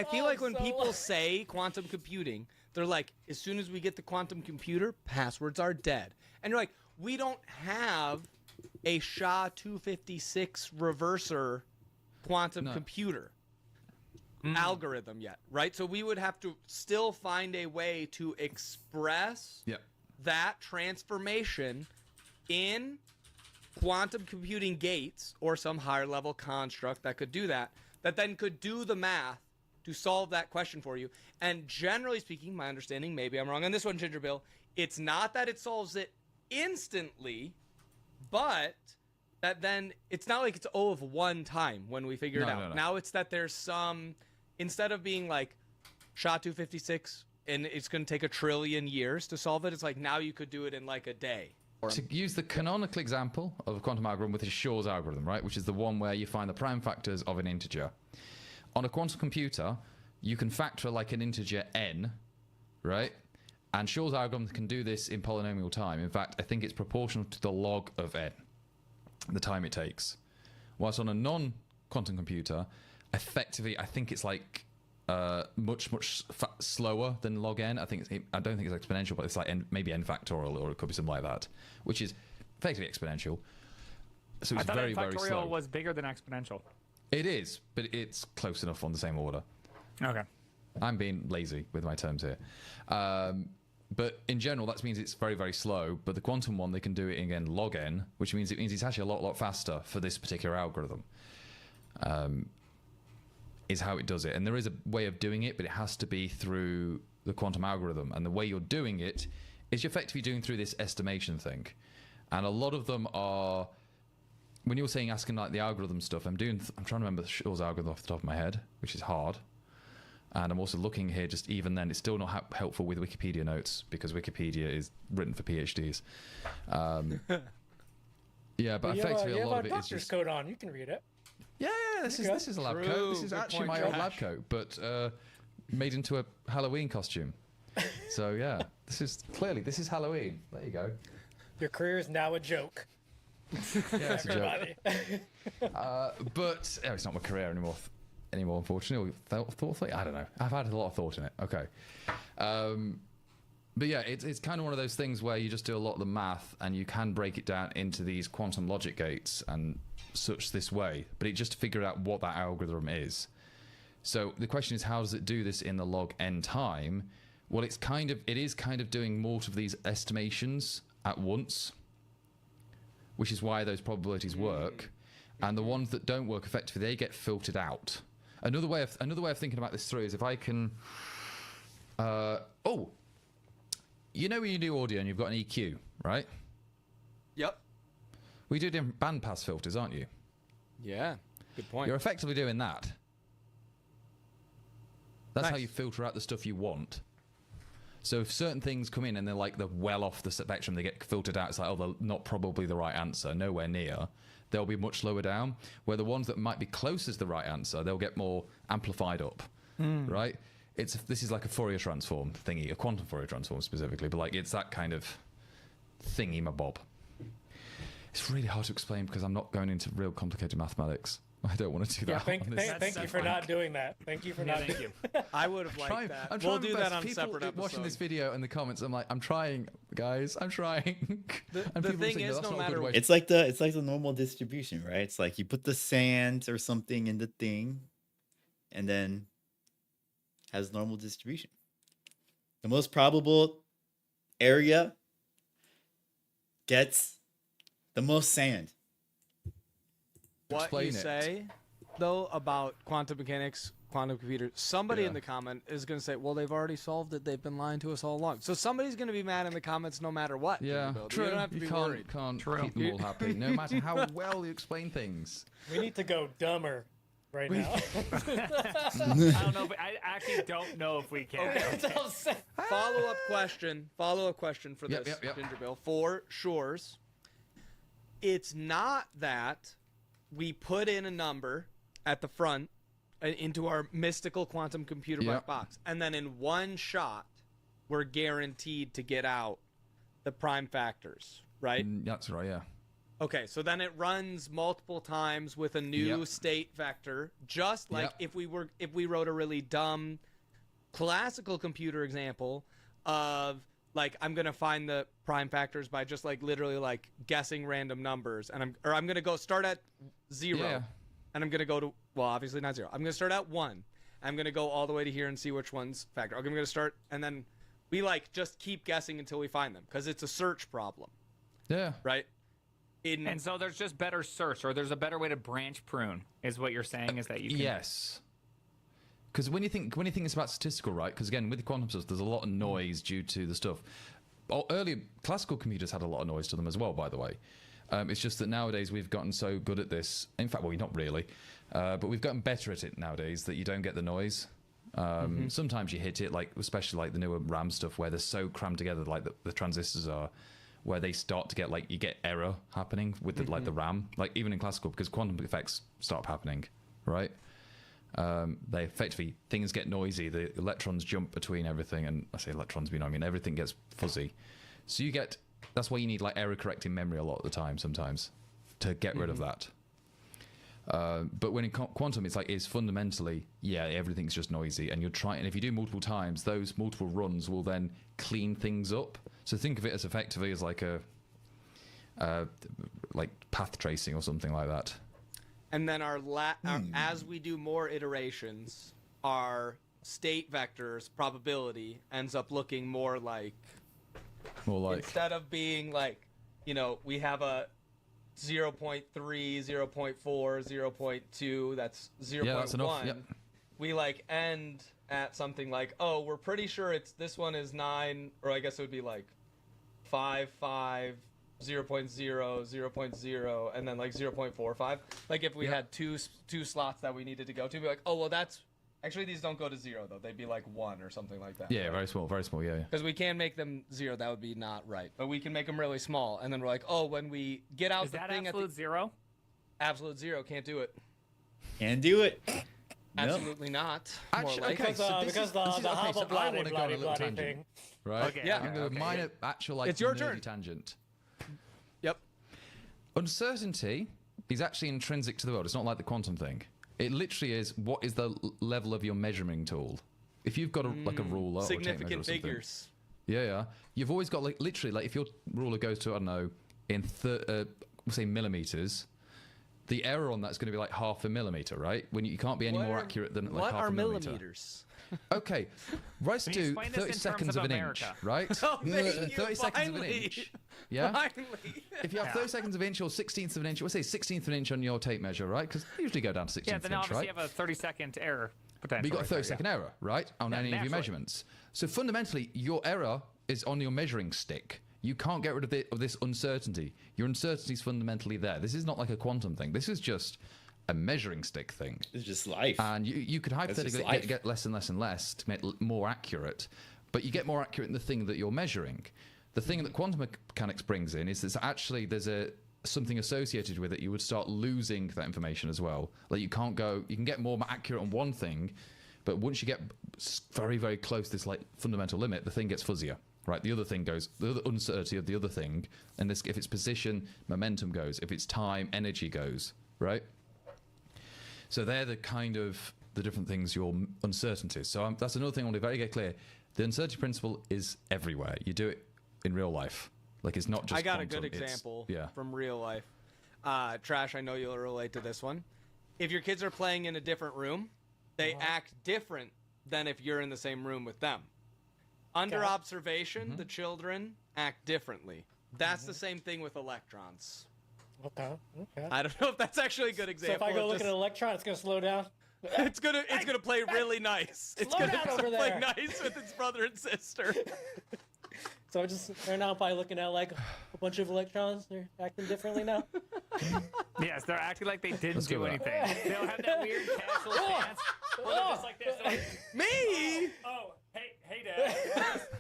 [SPEAKER 2] feel like when people say quantum computing, they're like, as soon as we get the quantum computer, passwords are dead. And you're like, we don't have a SHA-256 reverser quantum computer algorithm yet, right? So we would have to still find a way to express that transformation in quantum computing gates or some higher level construct that could do that then could do the math to solve that question for you. And generally speaking, my understanding, maybe I'm wrong on this one, Ginger Bill, it's not that it solves it instantly, but that then it's not like it's of one time when we figure it out. No. Now it's that there's some, instead of being like SHA-256 and it's going to take 1 trillion years to solve it, it's like now you could do it in like a day.
[SPEAKER 5] To use the canonical example of a quantum algorithm, which is Shor's algorithm, right, which is the one where you find the prime factors of an integer. On a quantum computer, you can factor like an integer n, right? And Shor's algorithm can do this in polynomial time. In fact, I think it's proportional to the log of n, the time it takes. Whilst on a non-quantum computer, effectively, I think it's like much slower than log n. I don't think it's exponential, but it's like maybe n factorial, or it could be something like that, which is effectively exponential. So it's very, very slow.
[SPEAKER 9] Factorial was bigger than exponential.
[SPEAKER 5] It is, but it's close enough on the same order.
[SPEAKER 9] Okay.
[SPEAKER 5] I'm being lazy with my terms here. But in general, that means it's very, very slow. But the quantum one, they can do it again log n, which means it's actually a lot faster for this particular algorithm. Is how it does it. And there is a way of doing it, but it has to be through the quantum algorithm. And the way you're doing it is you're effectively doing through this estimation thing. And a lot of them are, when you're saying asking like the algorithm stuff, I'm trying to remember Shor's algorithm off the top of my head, which is hard. And I'm also looking here, just even then, it's still not helpful with Wikipedia notes because Wikipedia is written for PhDs. Yeah, but effectively a lot of it is just
[SPEAKER 3] code on. You can read it.
[SPEAKER 5] Yeah, this is a lab coat. This is actually my old lab coat, but made into a Halloween costume. So yeah, this is Halloween. There you go.
[SPEAKER 3] Your career is now a joke.
[SPEAKER 5] Yeah, it's a joke. But it's not my career anymore. Unfortunately, thought. I don't know. I've had a lot of thought in it. Okay. But yeah, it's kind of one of those things where you just do a lot of the math and you can break it down into these quantum logic gates and such this way, but it just to figure out what that algorithm is. So the question is, how does it do this in the log n time? Well, it is kind of doing more of these estimations at once, which is why those probabilities work. And the ones that don't work effectively, they get filtered out. Another way of thinking about this through is if I can. You know when you do audio and you've got an EQ, right?
[SPEAKER 2] Yep.
[SPEAKER 5] We do different bandpass filters, aren't you?
[SPEAKER 2] Yeah. Good point.
[SPEAKER 5] You're effectively doing that. That's how
[SPEAKER 2] Nice.
[SPEAKER 5] you filter out the stuff you want. So if certain things come in and they're well off the spectrum, they get filtered out. It's like, oh, they're not probably the right answer, nowhere near. They'll be much lower down. Where the ones that might be closest to the right answer, they'll get more amplified up, right? This is like a Fourier transform thingy, a quantum Fourier transform specifically, but like it's that kind of thingy mabob. It's really hard to explain because I'm not going into real complicated mathematics. I don't want to do
[SPEAKER 3] Yeah,
[SPEAKER 5] that.
[SPEAKER 3] thank
[SPEAKER 5] on this.
[SPEAKER 3] you for not doing that. Thank you for not
[SPEAKER 9] Thank
[SPEAKER 3] doing
[SPEAKER 9] you.
[SPEAKER 2] I would have liked that.
[SPEAKER 5] I'm
[SPEAKER 2] We'll
[SPEAKER 5] trying
[SPEAKER 2] do
[SPEAKER 5] my
[SPEAKER 2] that
[SPEAKER 5] best.
[SPEAKER 2] on a
[SPEAKER 5] People
[SPEAKER 2] separate episode.
[SPEAKER 5] watching this video in the comments, I'm like, I'm trying, guys. I'm trying.
[SPEAKER 2] The
[SPEAKER 5] And people
[SPEAKER 2] thing
[SPEAKER 5] think,
[SPEAKER 2] is,
[SPEAKER 5] "That's
[SPEAKER 2] no
[SPEAKER 5] not a good
[SPEAKER 2] matter-
[SPEAKER 5] way."
[SPEAKER 1] It's like the normal distribution, right? It's like you put the sand or something in the thing, and then has normal distribution. The most probable area gets the most sand.
[SPEAKER 2] What
[SPEAKER 5] Explain
[SPEAKER 2] you
[SPEAKER 5] it.
[SPEAKER 2] say, though, about quantum mechanics, quantum computers, somebody in the comment is going to say, well, they've already solved it. They've been lying to us all along. So somebody's going to be mad in the comments no matter what.
[SPEAKER 5] Yeah,
[SPEAKER 2] Ginger Bill.
[SPEAKER 5] true.
[SPEAKER 2] You don't have to be worried.
[SPEAKER 5] can't keep them all happy, no matter how well you explain things.
[SPEAKER 3] We need to go dumber right now.
[SPEAKER 9] I don't know. I actually don't know if we can.
[SPEAKER 2] Follow-up question for
[SPEAKER 5] Yep,
[SPEAKER 2] this,
[SPEAKER 5] yep.
[SPEAKER 2] Ginger Bill. For Shores, it's not that we put in a number at the front into our mystical quantum computer black
[SPEAKER 5] Yep.
[SPEAKER 2] box, and then in one shot, we're guaranteed to get out the prime factors, right?
[SPEAKER 5] That's right, yeah.
[SPEAKER 2] Okay, so then it runs multiple times with a new
[SPEAKER 5] Yep.
[SPEAKER 2] state vector, just like
[SPEAKER 5] Yep.
[SPEAKER 2] if we wrote a really dumb classical computer example of like I'm gonna find the prime factors by just like literally like guessing random numbers, and I'm gonna go start at 0,
[SPEAKER 5] Yeah.
[SPEAKER 2] and I'm gonna go to, well, obviously not 0. I'm gonna start at 1. I'm gonna go all the way to here and see which one's factor. I'm gonna start, and then we like just keep guessing until we find them because it's a search problem,
[SPEAKER 5] Yeah.
[SPEAKER 2] right?
[SPEAKER 9] And so there's just better search, or there's a better way to branch prune, is what you're saying, is that you can...
[SPEAKER 5] Yes. Because when you think it's about statistical, right? Because again, with the quantum stuff, there's a lot of noise due to the stuff. Earlier, classical computers had a lot of noise to them as well, by the way. It's just that nowadays we've gotten so good at this. In fact, well, not really, but we've gotten better at it nowadays that you don't get the noise. Sometimes you hit it, like especially like the newer RAM stuff, where they're so crammed together, like the transistors are, where they start to get like you get error happening with the, like the RAM, like even in classical, because quantum effects start happening, right? They effectively, things get noisy, the electrons jump between everything, and I say electrons, but I mean everything gets fuzzy. So you get, that's why you need like error correcting memory a lot of the time sometimes to get rid of that. But when in quantum, it's fundamentally, yeah, everything's just noisy, and you're trying, and if you do multiple times, those multiple runs will then clean things up. So think of it as effectively as like a like path tracing or something like that.
[SPEAKER 2] And then our as we do more iterations, our state vectors probability ends up looking more like instead of being like, you know, we have a 0.3, 0.4, 0.2, that's 0.1.
[SPEAKER 5] Yeah, that's enough. Yep.
[SPEAKER 2] We like end at something like, oh, we're pretty sure this one is 9, or I guess it would be like 5, 0.0, 0.0, and then like 0.45. Like if we had two slots that we needed to go to, be like, oh, well, that's actually, these don't go to 0 though. They'd be like 1 or something like that.
[SPEAKER 5] Yeah, very small, yeah.
[SPEAKER 2] Because we can make them 0, that would be not right. But we can make them really small, and then we're like, oh, when we get out
[SPEAKER 9] Is
[SPEAKER 2] the
[SPEAKER 9] that
[SPEAKER 2] thing
[SPEAKER 9] absolute
[SPEAKER 2] at the
[SPEAKER 9] zero?
[SPEAKER 2] absolute 0, can't do it.
[SPEAKER 1] Can do it.
[SPEAKER 2] Absolutely not. More
[SPEAKER 5] Actually,
[SPEAKER 2] like.
[SPEAKER 5] okay, so this
[SPEAKER 3] because
[SPEAKER 5] is-
[SPEAKER 3] the
[SPEAKER 5] this is- okay,
[SPEAKER 3] hobble
[SPEAKER 5] so I
[SPEAKER 3] bloody
[SPEAKER 5] wanna go on a
[SPEAKER 3] bloody
[SPEAKER 5] little
[SPEAKER 3] bloody
[SPEAKER 5] tangent.
[SPEAKER 3] thing.
[SPEAKER 5] Right?
[SPEAKER 9] Okay,
[SPEAKER 2] Yeah.
[SPEAKER 5] I'm going to minor actual like
[SPEAKER 2] It's your
[SPEAKER 5] nerdy
[SPEAKER 2] turn.
[SPEAKER 5] tangent.
[SPEAKER 2] Yep.
[SPEAKER 5] Uncertainty is actually intrinsic to the world. It's not like the quantum thing. It literally is what is the level of your measuring tool. If you've got like a ruler or a tape measure or
[SPEAKER 2] Significant
[SPEAKER 5] something,
[SPEAKER 2] figures.
[SPEAKER 5] yeah, you've always got like literally like if your ruler goes to I don't know in say millimeters, the error on that's going to be like half a millimeter, right? When you can't be any more accurate than like
[SPEAKER 2] what
[SPEAKER 5] half
[SPEAKER 2] are
[SPEAKER 5] a millimeter.
[SPEAKER 2] millimeters?
[SPEAKER 5] Okay, let's
[SPEAKER 9] Can you
[SPEAKER 5] do
[SPEAKER 9] explain this
[SPEAKER 5] 30
[SPEAKER 9] in
[SPEAKER 5] seconds
[SPEAKER 9] terms
[SPEAKER 5] of
[SPEAKER 9] of
[SPEAKER 5] an
[SPEAKER 9] America?
[SPEAKER 5] inch, right?
[SPEAKER 2] Oh, thank you,
[SPEAKER 5] 30 seconds of an
[SPEAKER 2] finally.
[SPEAKER 5] inch. Yeah?
[SPEAKER 2] Finally.
[SPEAKER 5] If you have 30 seconds of an inch or 16th of an inch, we'll say 16th of an inch on your tape measure, right? Because they usually go down to 16th
[SPEAKER 9] Yeah,
[SPEAKER 5] of
[SPEAKER 9] then
[SPEAKER 5] an inch,
[SPEAKER 9] obviously
[SPEAKER 5] right?
[SPEAKER 9] you have a 30-second error potential.
[SPEAKER 5] But you got a
[SPEAKER 9] right there,
[SPEAKER 5] 30-second error, right? On
[SPEAKER 9] Yeah,
[SPEAKER 5] any of your
[SPEAKER 9] naturally.
[SPEAKER 5] measurements. So fundamentally, your error is on your measuring stick. You can't get rid of this uncertainty. Your uncertainty is fundamentally there. This is not like a quantum thing. This is just a measuring stick thing.
[SPEAKER 1] It's just life.
[SPEAKER 5] And you could hypothetically
[SPEAKER 1] life.
[SPEAKER 5] get less and less and less to make it more accurate. But you get more accurate in the thing that you're measuring. The thing that quantum mechanics brings in is that actually there's something associated with it. You would start losing that information as well. Like you can get more accurate on one thing, but once you get very, very close to this like fundamental limit, the thing gets fuzzier. Right, the other thing goes, the other uncertainty of the other thing, and this, if it's position, momentum goes. If it's time, energy goes. Right. So they're the kind of the different things, your uncertainties. So that's another thing I want to very get clear. The uncertainty principle is everywhere. You do it in real life. Like it's not just
[SPEAKER 2] I got
[SPEAKER 5] quantum,
[SPEAKER 2] a good example
[SPEAKER 5] yeah.
[SPEAKER 2] from real life. Trash, I know you'll relate to this one. If your kids are playing in a different room, they act different than if you're in the same room with them. Under observation, the children act differently. That's the same thing with electrons.
[SPEAKER 3] Okay.
[SPEAKER 2] I don't know if that's actually a good
[SPEAKER 3] So
[SPEAKER 2] example.
[SPEAKER 3] if I go
[SPEAKER 2] of
[SPEAKER 3] look
[SPEAKER 2] just-
[SPEAKER 3] at an electron, it's gonna slow down.
[SPEAKER 2] it's gonna play really nice. It's
[SPEAKER 3] Slow
[SPEAKER 2] gonna
[SPEAKER 3] down over
[SPEAKER 2] play
[SPEAKER 3] there.
[SPEAKER 2] nice with its brother and sister.
[SPEAKER 3] So I just right now, probably looking at like a bunch of electrons. They're acting differently now.
[SPEAKER 9] Yes, they're acting like they didn't
[SPEAKER 5] Let's
[SPEAKER 9] do
[SPEAKER 5] go with
[SPEAKER 9] anything. They'll have that weird casual stance. Well, they're just like this. They're like,
[SPEAKER 2] Me?
[SPEAKER 9] oh, hey, Dad.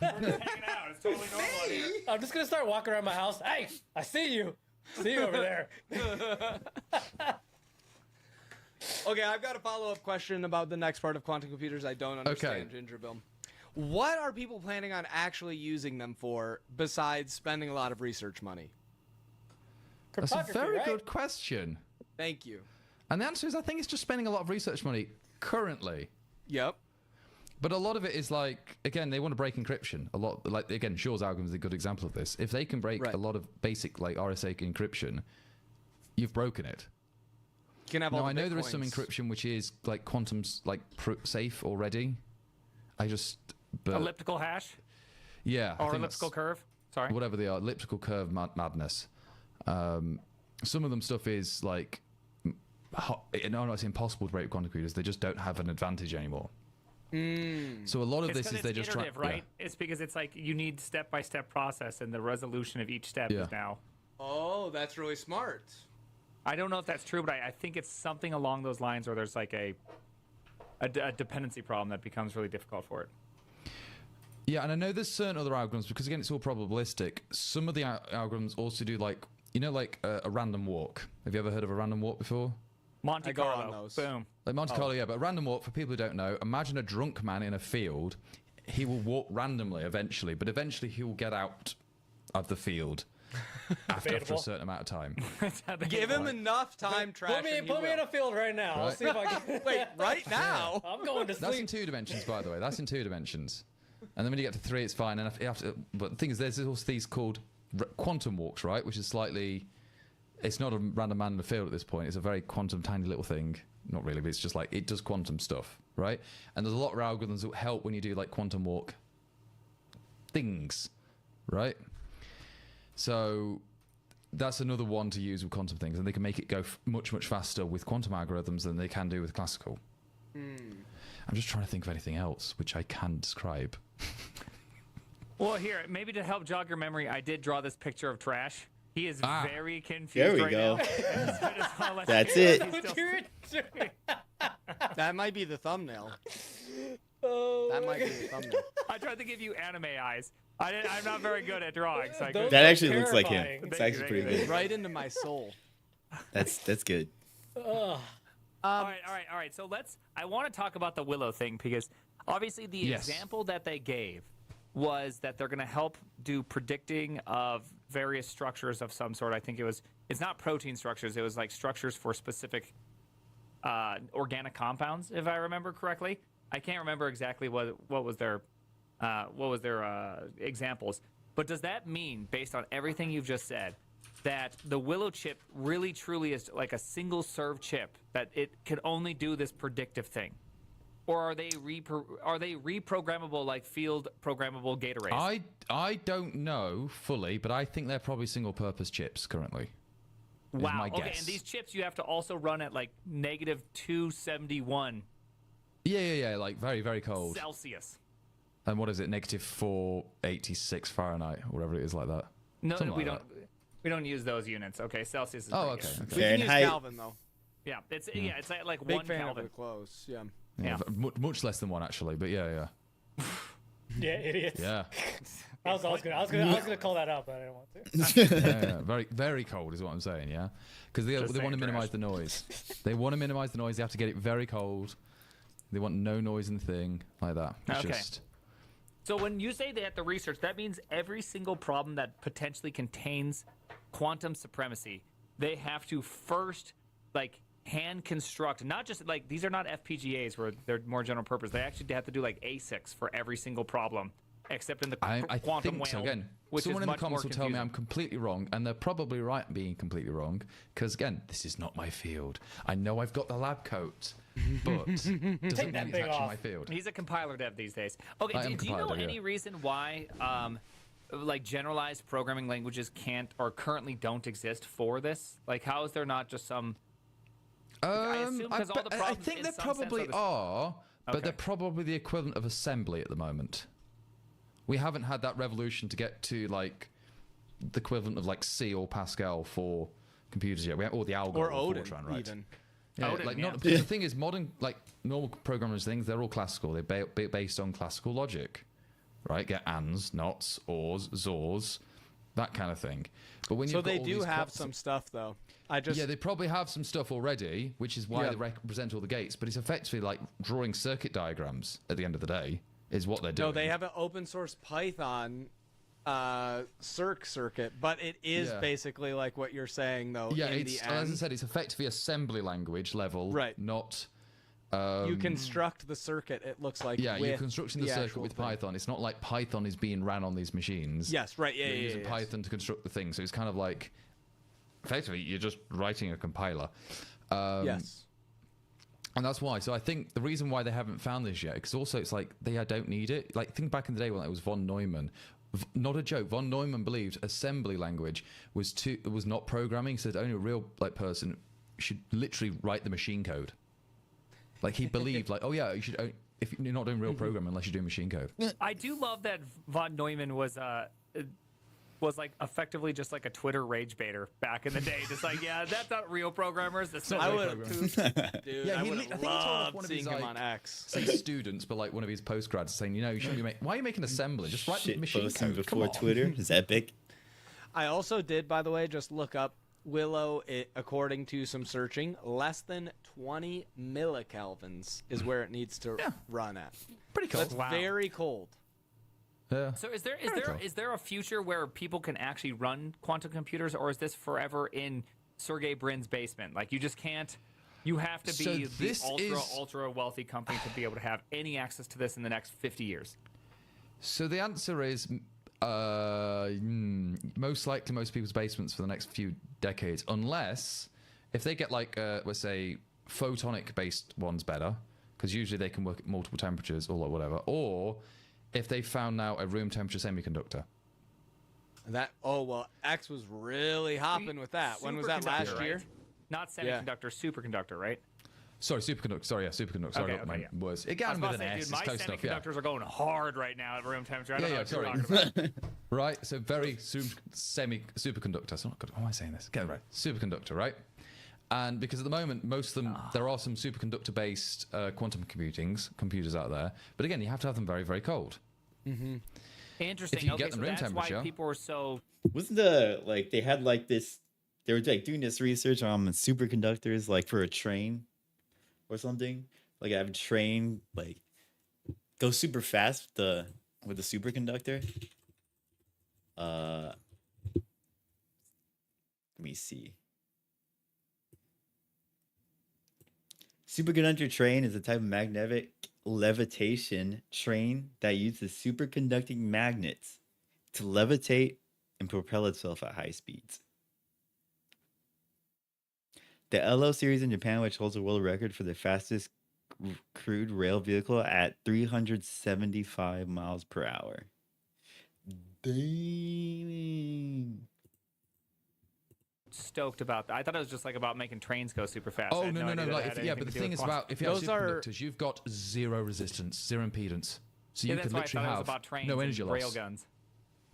[SPEAKER 9] We're just hanging out. It's totally normal out here.
[SPEAKER 3] I'm just gonna start walking around my house. Hey, I see you. See you over there.
[SPEAKER 2] Okay, I've got a follow-up question about the next part of quantum computers I don't understand, Ginger Bill. What are people planning on actually using them for besides spending a lot of research money?
[SPEAKER 5] That's a
[SPEAKER 3] Cryptography,
[SPEAKER 5] very
[SPEAKER 3] right?
[SPEAKER 5] good question.
[SPEAKER 2] Thank you.
[SPEAKER 5] And the answer is I think it's just spending a lot of research money currently.
[SPEAKER 2] Yep.
[SPEAKER 5] But a lot of it is like, again, they want to break encryption. A lot, like, again, Shor's algorithm is a good example of this. If they can break
[SPEAKER 2] Right.
[SPEAKER 5] a lot of basic, like, RSA encryption, you've broken it.
[SPEAKER 2] You can have all
[SPEAKER 5] Now,
[SPEAKER 2] the
[SPEAKER 5] I know there is some
[SPEAKER 2] Bitcoins.
[SPEAKER 5] encryption which is, like, quantum, like, safe already. But,
[SPEAKER 9] Elliptical hash
[SPEAKER 5] yeah. I
[SPEAKER 9] or
[SPEAKER 5] think
[SPEAKER 9] elliptical
[SPEAKER 5] that's-
[SPEAKER 9] curve. Sorry.
[SPEAKER 5] Whatever they are, elliptical curve madness. Some of them stuff is, like, no, it's impossible to break quantum computers. They just don't have an advantage anymore. So a lot of
[SPEAKER 9] It's
[SPEAKER 5] this
[SPEAKER 9] 'cause
[SPEAKER 5] is they
[SPEAKER 9] it's
[SPEAKER 5] just try,
[SPEAKER 9] iterative, right? It's because it's like you need step-by-step process, and the resolution of each step
[SPEAKER 5] Yeah.
[SPEAKER 9] is now.
[SPEAKER 2] Oh, that's really smart.
[SPEAKER 9] I don't know if that's true, but I think it's something along those lines where there's like a dependency problem that becomes really difficult for it.
[SPEAKER 5] Yeah, and I know there's certain other algorithms because again, it's all probabilistic. Some of the algorithms also do like like a random walk. Have you ever heard of a random walk before?
[SPEAKER 9] Monte
[SPEAKER 2] I go on
[SPEAKER 9] Carlo.
[SPEAKER 2] those.
[SPEAKER 9] Boom.
[SPEAKER 5] Like Monte Carlo, yeah, but a random walk, for people who don't know, imagine a drunk man in a field. He will walk randomly eventually, but eventually he will get out of the field after a
[SPEAKER 3] Debatable.
[SPEAKER 5] certain amount of time.
[SPEAKER 2] Give him enough time, Trash.
[SPEAKER 3] Put me
[SPEAKER 2] and he
[SPEAKER 3] in
[SPEAKER 2] will.
[SPEAKER 3] a field right now. I'll
[SPEAKER 5] Right.
[SPEAKER 3] see if I can.
[SPEAKER 2] Wait, right now?
[SPEAKER 3] I'm going to
[SPEAKER 5] That's in
[SPEAKER 3] sleep.
[SPEAKER 5] 2 dimensions, by the way. That's in 2 dimensions. And then when you get to 3, it's fine. And but the thing is, there's also these called quantum walks, right? Which is slightly... It's not a random man in the field at this point. It's a very quantum, tiny little thing. Not really, but it's just like, it does quantum stuff, right? And there's a lot of algorithms that help when you do like quantum walk things, right? So that's another one to use with quantum things. And they can make it go much, much faster with quantum algorithms than they can do with classical. I'm just trying to think of anything else which I can describe.
[SPEAKER 9] Well, here, maybe to help jog your memory, I did draw this picture of Trash. He is very confused
[SPEAKER 1] There we
[SPEAKER 9] right
[SPEAKER 1] go.
[SPEAKER 9] now. So I just wanna let
[SPEAKER 1] That's
[SPEAKER 9] you know
[SPEAKER 1] it.
[SPEAKER 9] he's still-
[SPEAKER 3] You're doing-
[SPEAKER 2] That might be the thumbnail.
[SPEAKER 3] Oh,
[SPEAKER 2] That might be the thumbnail.
[SPEAKER 9] I tried to give you anime eyes. I'm not very good at drawing, so I
[SPEAKER 3] Those
[SPEAKER 9] couldn't.
[SPEAKER 1] That
[SPEAKER 3] are
[SPEAKER 1] actually looks like him.
[SPEAKER 3] terrifying.
[SPEAKER 1] It's
[SPEAKER 9] Thank
[SPEAKER 1] actually
[SPEAKER 9] you,
[SPEAKER 1] pretty
[SPEAKER 9] thank you.
[SPEAKER 1] good.
[SPEAKER 2] Right into my soul.
[SPEAKER 1] That's good.
[SPEAKER 3] Ugh.
[SPEAKER 9] All right. So I want to talk about the Willow thing because obviously the
[SPEAKER 5] Yes.
[SPEAKER 9] example that they gave was that they're going to help do predicting of various structures of some sort. I think it's not protein structures. It was like structures for specific organic compounds, if I remember correctly. I can't remember exactly what was their examples. But does that mean, based on everything you've just said, that the Willow chip really truly is like a single serve chip, that it can only do this predictive thing? Or are they reprogrammable like field programmable Gatorades?
[SPEAKER 5] I don't know fully, but I think they're probably single purpose chips currently. is
[SPEAKER 9] Wow.
[SPEAKER 5] my
[SPEAKER 9] Okay,
[SPEAKER 5] guess.
[SPEAKER 9] and these chips you have to also run at like negative 271
[SPEAKER 5] Yeah, like very, very cold.
[SPEAKER 9] Celsius.
[SPEAKER 5] And what is it? Negative 486 Fahrenheit, or whatever it is like that.
[SPEAKER 9] No,
[SPEAKER 5] Something
[SPEAKER 9] we
[SPEAKER 5] like
[SPEAKER 9] don't. We don't use those units. Okay, Celsius is.
[SPEAKER 5] Oh,
[SPEAKER 9] pretty
[SPEAKER 5] okay.
[SPEAKER 9] good.
[SPEAKER 2] We can use
[SPEAKER 1] Fahrenheit.
[SPEAKER 2] Kelvin though.
[SPEAKER 9] Yeah, it's like
[SPEAKER 2] Big
[SPEAKER 9] 1
[SPEAKER 2] fan
[SPEAKER 9] Kelvin.
[SPEAKER 2] of the close. Yeah.
[SPEAKER 5] Yeah. Much less than one, actually, but yeah.
[SPEAKER 3] Yeah, idiots.
[SPEAKER 5] Yeah.
[SPEAKER 3] I was gonna call that out, but I didn't want to.
[SPEAKER 5] Yeah. Very, very cold is what I'm saying, yeah? Because they want to
[SPEAKER 9] saying,
[SPEAKER 5] minimize
[SPEAKER 9] Trash.
[SPEAKER 5] the noise. They want to minimize the noise. They have to get it very cold. They want no noise in the thing, like that. It's
[SPEAKER 9] Okay.
[SPEAKER 5] just...
[SPEAKER 9] So when you say they have to research, that means every single problem that potentially contains quantum supremacy, they have to first like hand construct. Not just like these are not FPGAs where they're more general purpose. They actually have to do like ASICs for every single problem, except in the
[SPEAKER 5] I
[SPEAKER 9] quantum
[SPEAKER 5] think so.
[SPEAKER 9] realm,
[SPEAKER 5] Again,
[SPEAKER 9] which
[SPEAKER 5] someone
[SPEAKER 9] is
[SPEAKER 5] in the
[SPEAKER 9] much
[SPEAKER 5] comments
[SPEAKER 9] more
[SPEAKER 5] will tell me
[SPEAKER 9] confusing.
[SPEAKER 5] I'm completely wrong, and they're probably right in being completely wrong, because again, this is not my field. I know I've got the lab coat, but doesn't mean it's
[SPEAKER 3] thing
[SPEAKER 5] actually
[SPEAKER 3] off.
[SPEAKER 5] my field.
[SPEAKER 9] He's a compiler dev these days. Okay,
[SPEAKER 5] I am
[SPEAKER 9] do you know
[SPEAKER 5] compiler dev,
[SPEAKER 9] any
[SPEAKER 5] yeah.
[SPEAKER 9] reason why like generalized programming languages can't or currently don't exist for this? Like, how is there not just some? I assume 'cause all the
[SPEAKER 5] I
[SPEAKER 9] problems
[SPEAKER 5] think
[SPEAKER 9] in
[SPEAKER 5] there
[SPEAKER 9] some sense
[SPEAKER 5] probably
[SPEAKER 9] are the-
[SPEAKER 5] are, but
[SPEAKER 9] Okay.
[SPEAKER 5] they're probably the equivalent of assembly at the moment. We haven't had that revolution to get to like the equivalent of like C or Pascal for computers yet. We have all the algo
[SPEAKER 2] Or
[SPEAKER 5] for
[SPEAKER 2] Odin,
[SPEAKER 5] Fortran, right?
[SPEAKER 2] even.
[SPEAKER 5] Yeah,
[SPEAKER 9] Odin,
[SPEAKER 5] like
[SPEAKER 9] yeah.
[SPEAKER 5] not the thing is modern like normal programmers things they're all classical. They're based on classical logic, right? Get ands, nots, ors, zors, that kind of thing. But when
[SPEAKER 2] So
[SPEAKER 5] you've got
[SPEAKER 2] they
[SPEAKER 5] all
[SPEAKER 2] do
[SPEAKER 5] these
[SPEAKER 2] have some stuff though. I just
[SPEAKER 5] yeah, they probably have some stuff already, which is why
[SPEAKER 2] Yeah.
[SPEAKER 5] they represent all the gates. But it's effectively like drawing circuit diagrams at the end of the day, is what they're doing.
[SPEAKER 2] no, they have an open source Python circuit, but it is
[SPEAKER 5] Yeah.
[SPEAKER 2] basically like what you're saying though.
[SPEAKER 5] Yeah,
[SPEAKER 2] in
[SPEAKER 5] it's
[SPEAKER 2] the
[SPEAKER 5] as I
[SPEAKER 2] end,
[SPEAKER 5] said, it's effectively assembly language level,
[SPEAKER 2] Right.
[SPEAKER 5] Not.
[SPEAKER 2] you construct the circuit. It looks like
[SPEAKER 5] Yeah, you're
[SPEAKER 2] with
[SPEAKER 5] constructing the circuit
[SPEAKER 2] actual
[SPEAKER 5] with
[SPEAKER 2] thing.
[SPEAKER 5] Python. It's not like Python is being ran on these machines.
[SPEAKER 2] Yes, right. Yeah,
[SPEAKER 5] You're
[SPEAKER 2] yeah,
[SPEAKER 5] using
[SPEAKER 2] yeah,
[SPEAKER 5] Python to construct the thing, so it's kind of like effectively you're just writing a compiler.
[SPEAKER 2] Yes.
[SPEAKER 5] And that's why. So I think the reason why they haven't found this yet, because also it's like they don't need it. Like think back in the day when it was von Neumann. Not a joke. Von Neumann believed assembly language was not programming. He said only a real person should literally write the machine code. Like he believed, like, oh yeah, you should. If you're not doing real programming unless you're doing machine code.
[SPEAKER 9] I do love that von Neumann was like effectively just like a Twitter rage baiter back in the day. Just like, yeah, that's not real programmers. That's not
[SPEAKER 2] I
[SPEAKER 9] real
[SPEAKER 2] would
[SPEAKER 9] programmers.
[SPEAKER 2] have, dude.
[SPEAKER 5] Yeah,
[SPEAKER 2] I
[SPEAKER 5] he
[SPEAKER 2] would
[SPEAKER 5] li- I
[SPEAKER 2] have
[SPEAKER 5] think he told us
[SPEAKER 2] loved
[SPEAKER 5] one of
[SPEAKER 2] seeing
[SPEAKER 5] his,
[SPEAKER 2] him
[SPEAKER 5] like,
[SPEAKER 2] on X.
[SPEAKER 5] Say students, but like one of his postgrads saying, you know, you shouldn't be why are you making assembly? Just write the
[SPEAKER 1] Shit
[SPEAKER 5] machine
[SPEAKER 1] posting
[SPEAKER 5] code. Come
[SPEAKER 1] before
[SPEAKER 5] on.
[SPEAKER 1] Twitter is epic.
[SPEAKER 2] I also did, by the way, just look up Willow. According to some searching, less than 20 millikelvins is where it needs to run at.
[SPEAKER 5] Pretty cool.
[SPEAKER 2] That's very cold.
[SPEAKER 5] Yeah.
[SPEAKER 9] So is
[SPEAKER 5] cool.
[SPEAKER 9] there a future where people can actually run quantum computers, or is this forever in Sergey Brin's basement? Like you just can't. You have to
[SPEAKER 5] So
[SPEAKER 9] be
[SPEAKER 5] this
[SPEAKER 9] the
[SPEAKER 5] is-
[SPEAKER 9] ultra wealthy company to be able to have any access to this in the next 50 years.
[SPEAKER 5] So the answer is most likely most people's basements for the next few decades, unless if they get like let's say photonic based ones better, because usually they can work at multiple temperatures or like whatever, or if they found now a room temperature semiconductor.
[SPEAKER 2] That X was really hopping with that. When was that last
[SPEAKER 9] Superconductor,
[SPEAKER 2] year?
[SPEAKER 9] right? Not semiconductor, superconductor, right?
[SPEAKER 5] Sorry, superconductor. Sorry, yeah, superconductor. Sorry, I got my words. It
[SPEAKER 9] I was
[SPEAKER 5] got
[SPEAKER 9] about
[SPEAKER 5] with
[SPEAKER 9] to
[SPEAKER 5] an
[SPEAKER 9] say,
[SPEAKER 5] S.
[SPEAKER 9] dude, my
[SPEAKER 5] It's close enough, yeah.
[SPEAKER 9] semiconductors are going hard right now at room temperature. I don't know what
[SPEAKER 5] sorry.
[SPEAKER 9] you're talking about.
[SPEAKER 5] Right, so very superconductor. So not good. How am I saying this? Get it right. Superconductor, right? And because at the moment, most of them, there are some superconductor-based quantum computers out there. But again, you have to have them very, very cold.
[SPEAKER 9] Interesting.
[SPEAKER 5] If you
[SPEAKER 9] Okay,
[SPEAKER 5] get the
[SPEAKER 9] so
[SPEAKER 5] room
[SPEAKER 9] that's why
[SPEAKER 5] temperature-
[SPEAKER 9] people were so.
[SPEAKER 1] Wasn't they had like this? They were like doing this research on superconductors, like for a train or something. Like have a train like go super fast with the superconductor. Let me see. Superconductor train is a type of magnetic levitation train that uses superconducting magnets to levitate and propel itself at high speeds. The LO series in Japan, which holds a world record for the fastest crude rail vehicle at 375 miles per hour. Dang.
[SPEAKER 9] Stoked about that. I thought it was just like about making trains go super fast. I
[SPEAKER 5] Oh
[SPEAKER 9] had
[SPEAKER 5] no,
[SPEAKER 9] idea that
[SPEAKER 5] Like,
[SPEAKER 9] it had
[SPEAKER 5] yeah,
[SPEAKER 9] anything
[SPEAKER 5] but the
[SPEAKER 9] to do
[SPEAKER 5] thing
[SPEAKER 9] with
[SPEAKER 5] is
[SPEAKER 9] quantum.
[SPEAKER 5] about if you have
[SPEAKER 2] Those are-
[SPEAKER 5] superconductors, you've got zero resistance, zero impedance, so
[SPEAKER 9] Yeah,
[SPEAKER 5] you
[SPEAKER 9] that's
[SPEAKER 5] could
[SPEAKER 9] why I
[SPEAKER 5] literally
[SPEAKER 9] thought it was
[SPEAKER 5] have
[SPEAKER 9] about trains
[SPEAKER 5] no
[SPEAKER 9] and
[SPEAKER 5] energy loss.
[SPEAKER 9] railguns.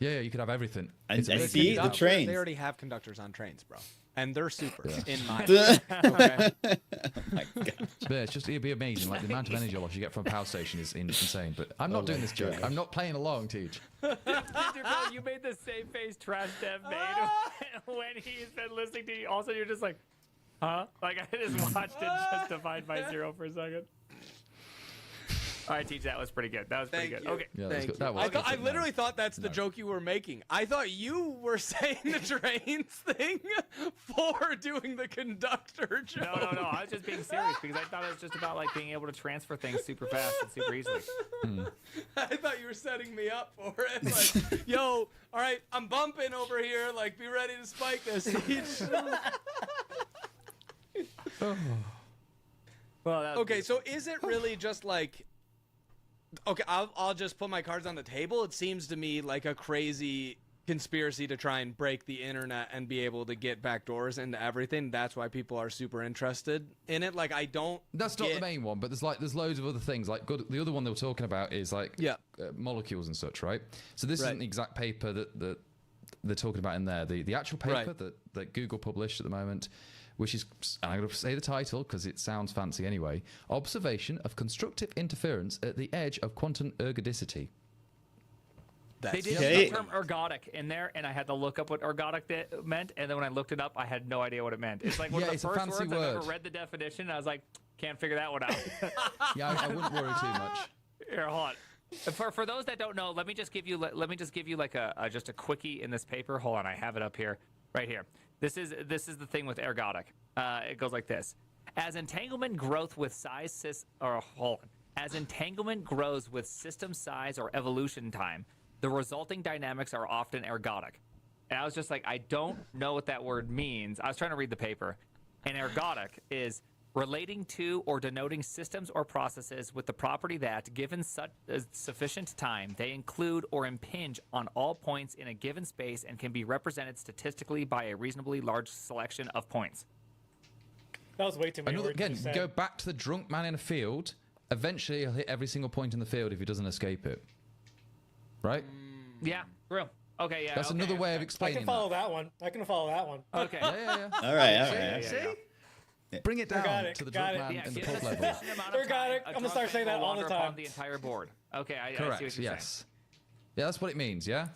[SPEAKER 5] Yeah, you could have everything.
[SPEAKER 1] I
[SPEAKER 5] It's amazing.
[SPEAKER 1] see the
[SPEAKER 2] Conduct-
[SPEAKER 1] trains.
[SPEAKER 2] They already have conductors on trains, bro, and they're super.
[SPEAKER 5] Yeah.
[SPEAKER 2] In my
[SPEAKER 1] Okay. Oh my god.
[SPEAKER 5] But yeah, it'd be amazing. Like the amount of energy loss you get from a power station is insane. But I'm not
[SPEAKER 1] Oh
[SPEAKER 5] doing
[SPEAKER 1] my
[SPEAKER 5] this joke.
[SPEAKER 1] gosh.
[SPEAKER 5] I'm not playing along, Teach.
[SPEAKER 9] Dude, bro, you made the same face Trash Dev made when he's been listening to you. Also, you're just like, huh? Like, I just watched it just divide by 0 for a second. All right, Teach, that was pretty good. That was pretty
[SPEAKER 2] Thank
[SPEAKER 9] good.
[SPEAKER 2] you.
[SPEAKER 9] Okay.
[SPEAKER 5] Yeah, that's
[SPEAKER 2] Thank
[SPEAKER 5] good.
[SPEAKER 2] you.
[SPEAKER 5] That was
[SPEAKER 2] I,
[SPEAKER 5] good.
[SPEAKER 2] I
[SPEAKER 5] No.
[SPEAKER 2] literally thought that's the
[SPEAKER 5] No.
[SPEAKER 2] joke you were making. I thought you were saying the trains thing for doing the conductor joke.
[SPEAKER 9] No. I was just being serious because I thought it was just about like being able to transfer things super fast and super easily.
[SPEAKER 2] I thought you were setting me up for it. Like, yo, all right, I'm bumping over here. Like, be ready to spike this.
[SPEAKER 9] Well, that was
[SPEAKER 2] Okay, so is it really just like? Okay, I'll just put my cards on the table. It seems to me like a crazy conspiracy to try and break the internet and be able to get backdoors into everything. That's why people are super interested in it. Like, I don't.
[SPEAKER 5] That's not
[SPEAKER 2] get-
[SPEAKER 5] the main one, but there's loads of other things. Like the other one they were talking about is like
[SPEAKER 2] Yeah.
[SPEAKER 5] molecules and such, right? So this
[SPEAKER 2] Right.
[SPEAKER 5] isn't the exact paper that they're talking about in there. The actual paper
[SPEAKER 2] Right.
[SPEAKER 5] that Google published at the moment, which is, and I'm going to say the title because it sounds fancy anyway, Observation of Constructive Interference at the Edge of Quantum Ergodicity.
[SPEAKER 9] They did
[SPEAKER 1] Okay.
[SPEAKER 9] the term ergodic in there, and I had to look up what ergodic meant, and then when I looked it up, I had no idea what it meant. It's like one
[SPEAKER 5] Yeah,
[SPEAKER 9] of the
[SPEAKER 5] it's a
[SPEAKER 9] first
[SPEAKER 5] fancy
[SPEAKER 9] words I've ever
[SPEAKER 5] word.
[SPEAKER 9] read the definition, and I was like, can't figure that one out.
[SPEAKER 5] Yeah, I wouldn't worry too much.
[SPEAKER 9] Here, hold on. For those that don't know, let me just give you like a just a quickie in this paper. Hold on, I have it up here, right here. This is the thing with ergodic. It goes like this: as entanglement grows with as entanglement grows with system size or evolution time, the resulting dynamics are often ergodic. And I was just like, I don't know what that word means. I was trying to read the paper, and ergodic is relating to or denoting systems or processes with the property that, given sufficient time, they include or impinge on all points in a given space and can be represented statistically by a reasonably large selection of points.
[SPEAKER 3] That was way too many
[SPEAKER 5] Another,
[SPEAKER 3] words.
[SPEAKER 5] again,
[SPEAKER 3] you said.
[SPEAKER 5] go back to the drunk man in a field. Eventually, he'll hit every single point in the field if he doesn't escape it. Right?
[SPEAKER 9] Yeah, real. Okay, yeah.
[SPEAKER 5] That's
[SPEAKER 9] okay,
[SPEAKER 5] another way of
[SPEAKER 3] I
[SPEAKER 5] explaining
[SPEAKER 3] can follow that one. I can follow that one.
[SPEAKER 9] Okay.
[SPEAKER 5] that. Yeah.
[SPEAKER 1] All right, all
[SPEAKER 9] Yeah,
[SPEAKER 1] right.
[SPEAKER 9] yeah, yeah.
[SPEAKER 5] Bring it down
[SPEAKER 3] got it,
[SPEAKER 5] to the
[SPEAKER 3] got
[SPEAKER 5] drunk
[SPEAKER 3] it.
[SPEAKER 5] man
[SPEAKER 9] Yeah,
[SPEAKER 5] in the
[SPEAKER 9] given
[SPEAKER 5] pub
[SPEAKER 9] a
[SPEAKER 5] level.
[SPEAKER 9] sufficient amount of
[SPEAKER 3] Ergodic.
[SPEAKER 9] time,
[SPEAKER 3] I'm
[SPEAKER 9] a
[SPEAKER 3] gonna start
[SPEAKER 9] drunk
[SPEAKER 3] saying
[SPEAKER 9] man
[SPEAKER 3] that
[SPEAKER 9] will
[SPEAKER 3] all the
[SPEAKER 9] wander
[SPEAKER 3] time.
[SPEAKER 9] upon the entire board. Okay, I see
[SPEAKER 5] Correct.
[SPEAKER 9] what you're
[SPEAKER 5] Yes. Yeah, that's what it means. Yeah.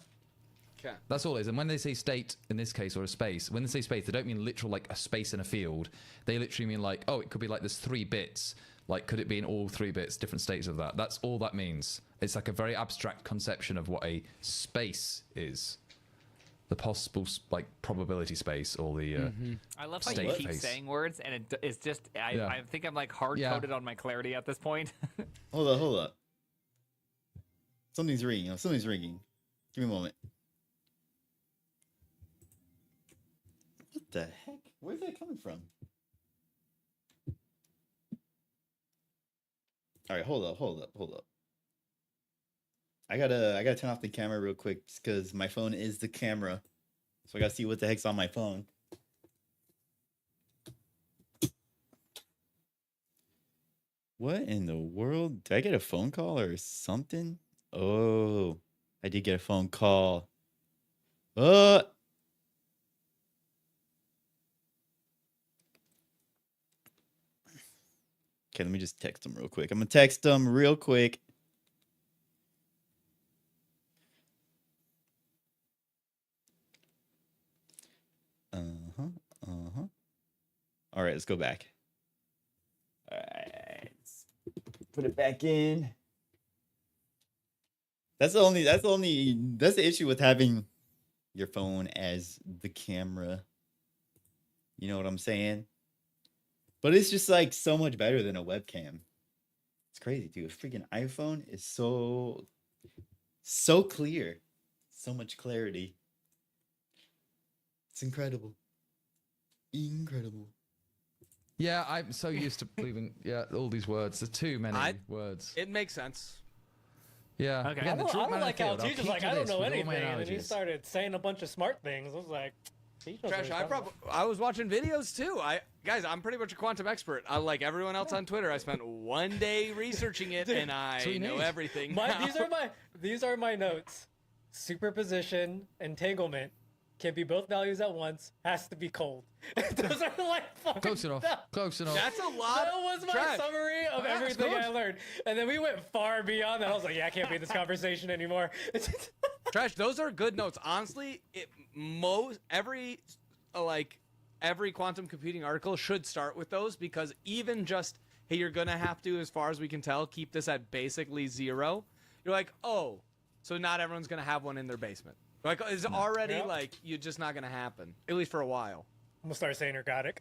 [SPEAKER 2] Okay.
[SPEAKER 5] That's all it is. And when they say state in this case or a space, when they say space, they don't mean literal like a space in a field. They literally mean like, oh, it could be like there's 3 bits. Like, could it be in all 3 bits, different states of that? That's all that means. It's like a very abstract conception of what a space is. The possible like probability space or the
[SPEAKER 9] I love how
[SPEAKER 5] State
[SPEAKER 9] you keep
[SPEAKER 5] face.
[SPEAKER 9] saying words, and it's just
[SPEAKER 5] Yeah.
[SPEAKER 9] I think I'm like hard coded on my clarity at this point.
[SPEAKER 1] Hold up. Something's ringing. Something's ringing. Give me a moment. What the heck? Where's that coming from? All right, hold up. I gotta turn off the camera real quick just because my phone is the camera, so I gotta see what the heck's on my phone. What in the world? Did I get a phone call or something? Oh, I did get a phone call. Okay, let me just text him real quick. I'm gonna text him real quick. All right, let's go back. All right, let's put it back in. That's the issue with having your phone as the camera. You know what I'm saying? But it's just like so much better than a webcam. It's crazy, dude. A freaking iPhone is so clear. So much clarity. It's incredible. Incredible.
[SPEAKER 5] Yeah, I'm so used to believing. Yeah, all these words. There's too many words.
[SPEAKER 2] It makes sense.
[SPEAKER 5] Yeah.
[SPEAKER 9] Okay.
[SPEAKER 5] Again,
[SPEAKER 3] I
[SPEAKER 5] the
[SPEAKER 3] don't,
[SPEAKER 5] drunk man in
[SPEAKER 3] like
[SPEAKER 5] the
[SPEAKER 3] how
[SPEAKER 5] field, I'll
[SPEAKER 3] Teach was
[SPEAKER 5] keep
[SPEAKER 3] like,
[SPEAKER 5] to
[SPEAKER 3] I don't
[SPEAKER 5] this
[SPEAKER 3] know
[SPEAKER 5] with all my
[SPEAKER 3] anything, and then he
[SPEAKER 5] analogies.
[SPEAKER 3] started saying a bunch of smart things. I was like, Teach knows what
[SPEAKER 2] Trash,
[SPEAKER 3] he's talking about.
[SPEAKER 2] I was watching videos too. Guys, I'm pretty much a quantum expert. I like everyone else on Twitter. I spent one day researching it, and I
[SPEAKER 5] what you
[SPEAKER 2] know
[SPEAKER 5] need.
[SPEAKER 2] everything. now.
[SPEAKER 3] These are my notes. Superposition, entanglement can be both values at once. Has to be cold. Those are like fucking
[SPEAKER 5] Close enough.
[SPEAKER 3] dumb.
[SPEAKER 5] Close enough.
[SPEAKER 2] That's a lot.
[SPEAKER 3] That was my
[SPEAKER 2] Trash.
[SPEAKER 3] summary of
[SPEAKER 5] That's
[SPEAKER 3] everything
[SPEAKER 5] good.
[SPEAKER 3] I learned, and then we went far beyond that. I was like, yeah, I can't be in this conversation anymore.
[SPEAKER 2] Trash. Those are good notes. Honestly, every quantum computing article should start with those, because even just, hey, you're gonna have to, as far as we can tell, keep this at basically 0. You're like, oh, so not everyone's gonna have one in their basement. Like, it's already
[SPEAKER 3] Yep.
[SPEAKER 2] like you're just not gonna happen, at least for a while.
[SPEAKER 3] I'm gonna start saying ergodic.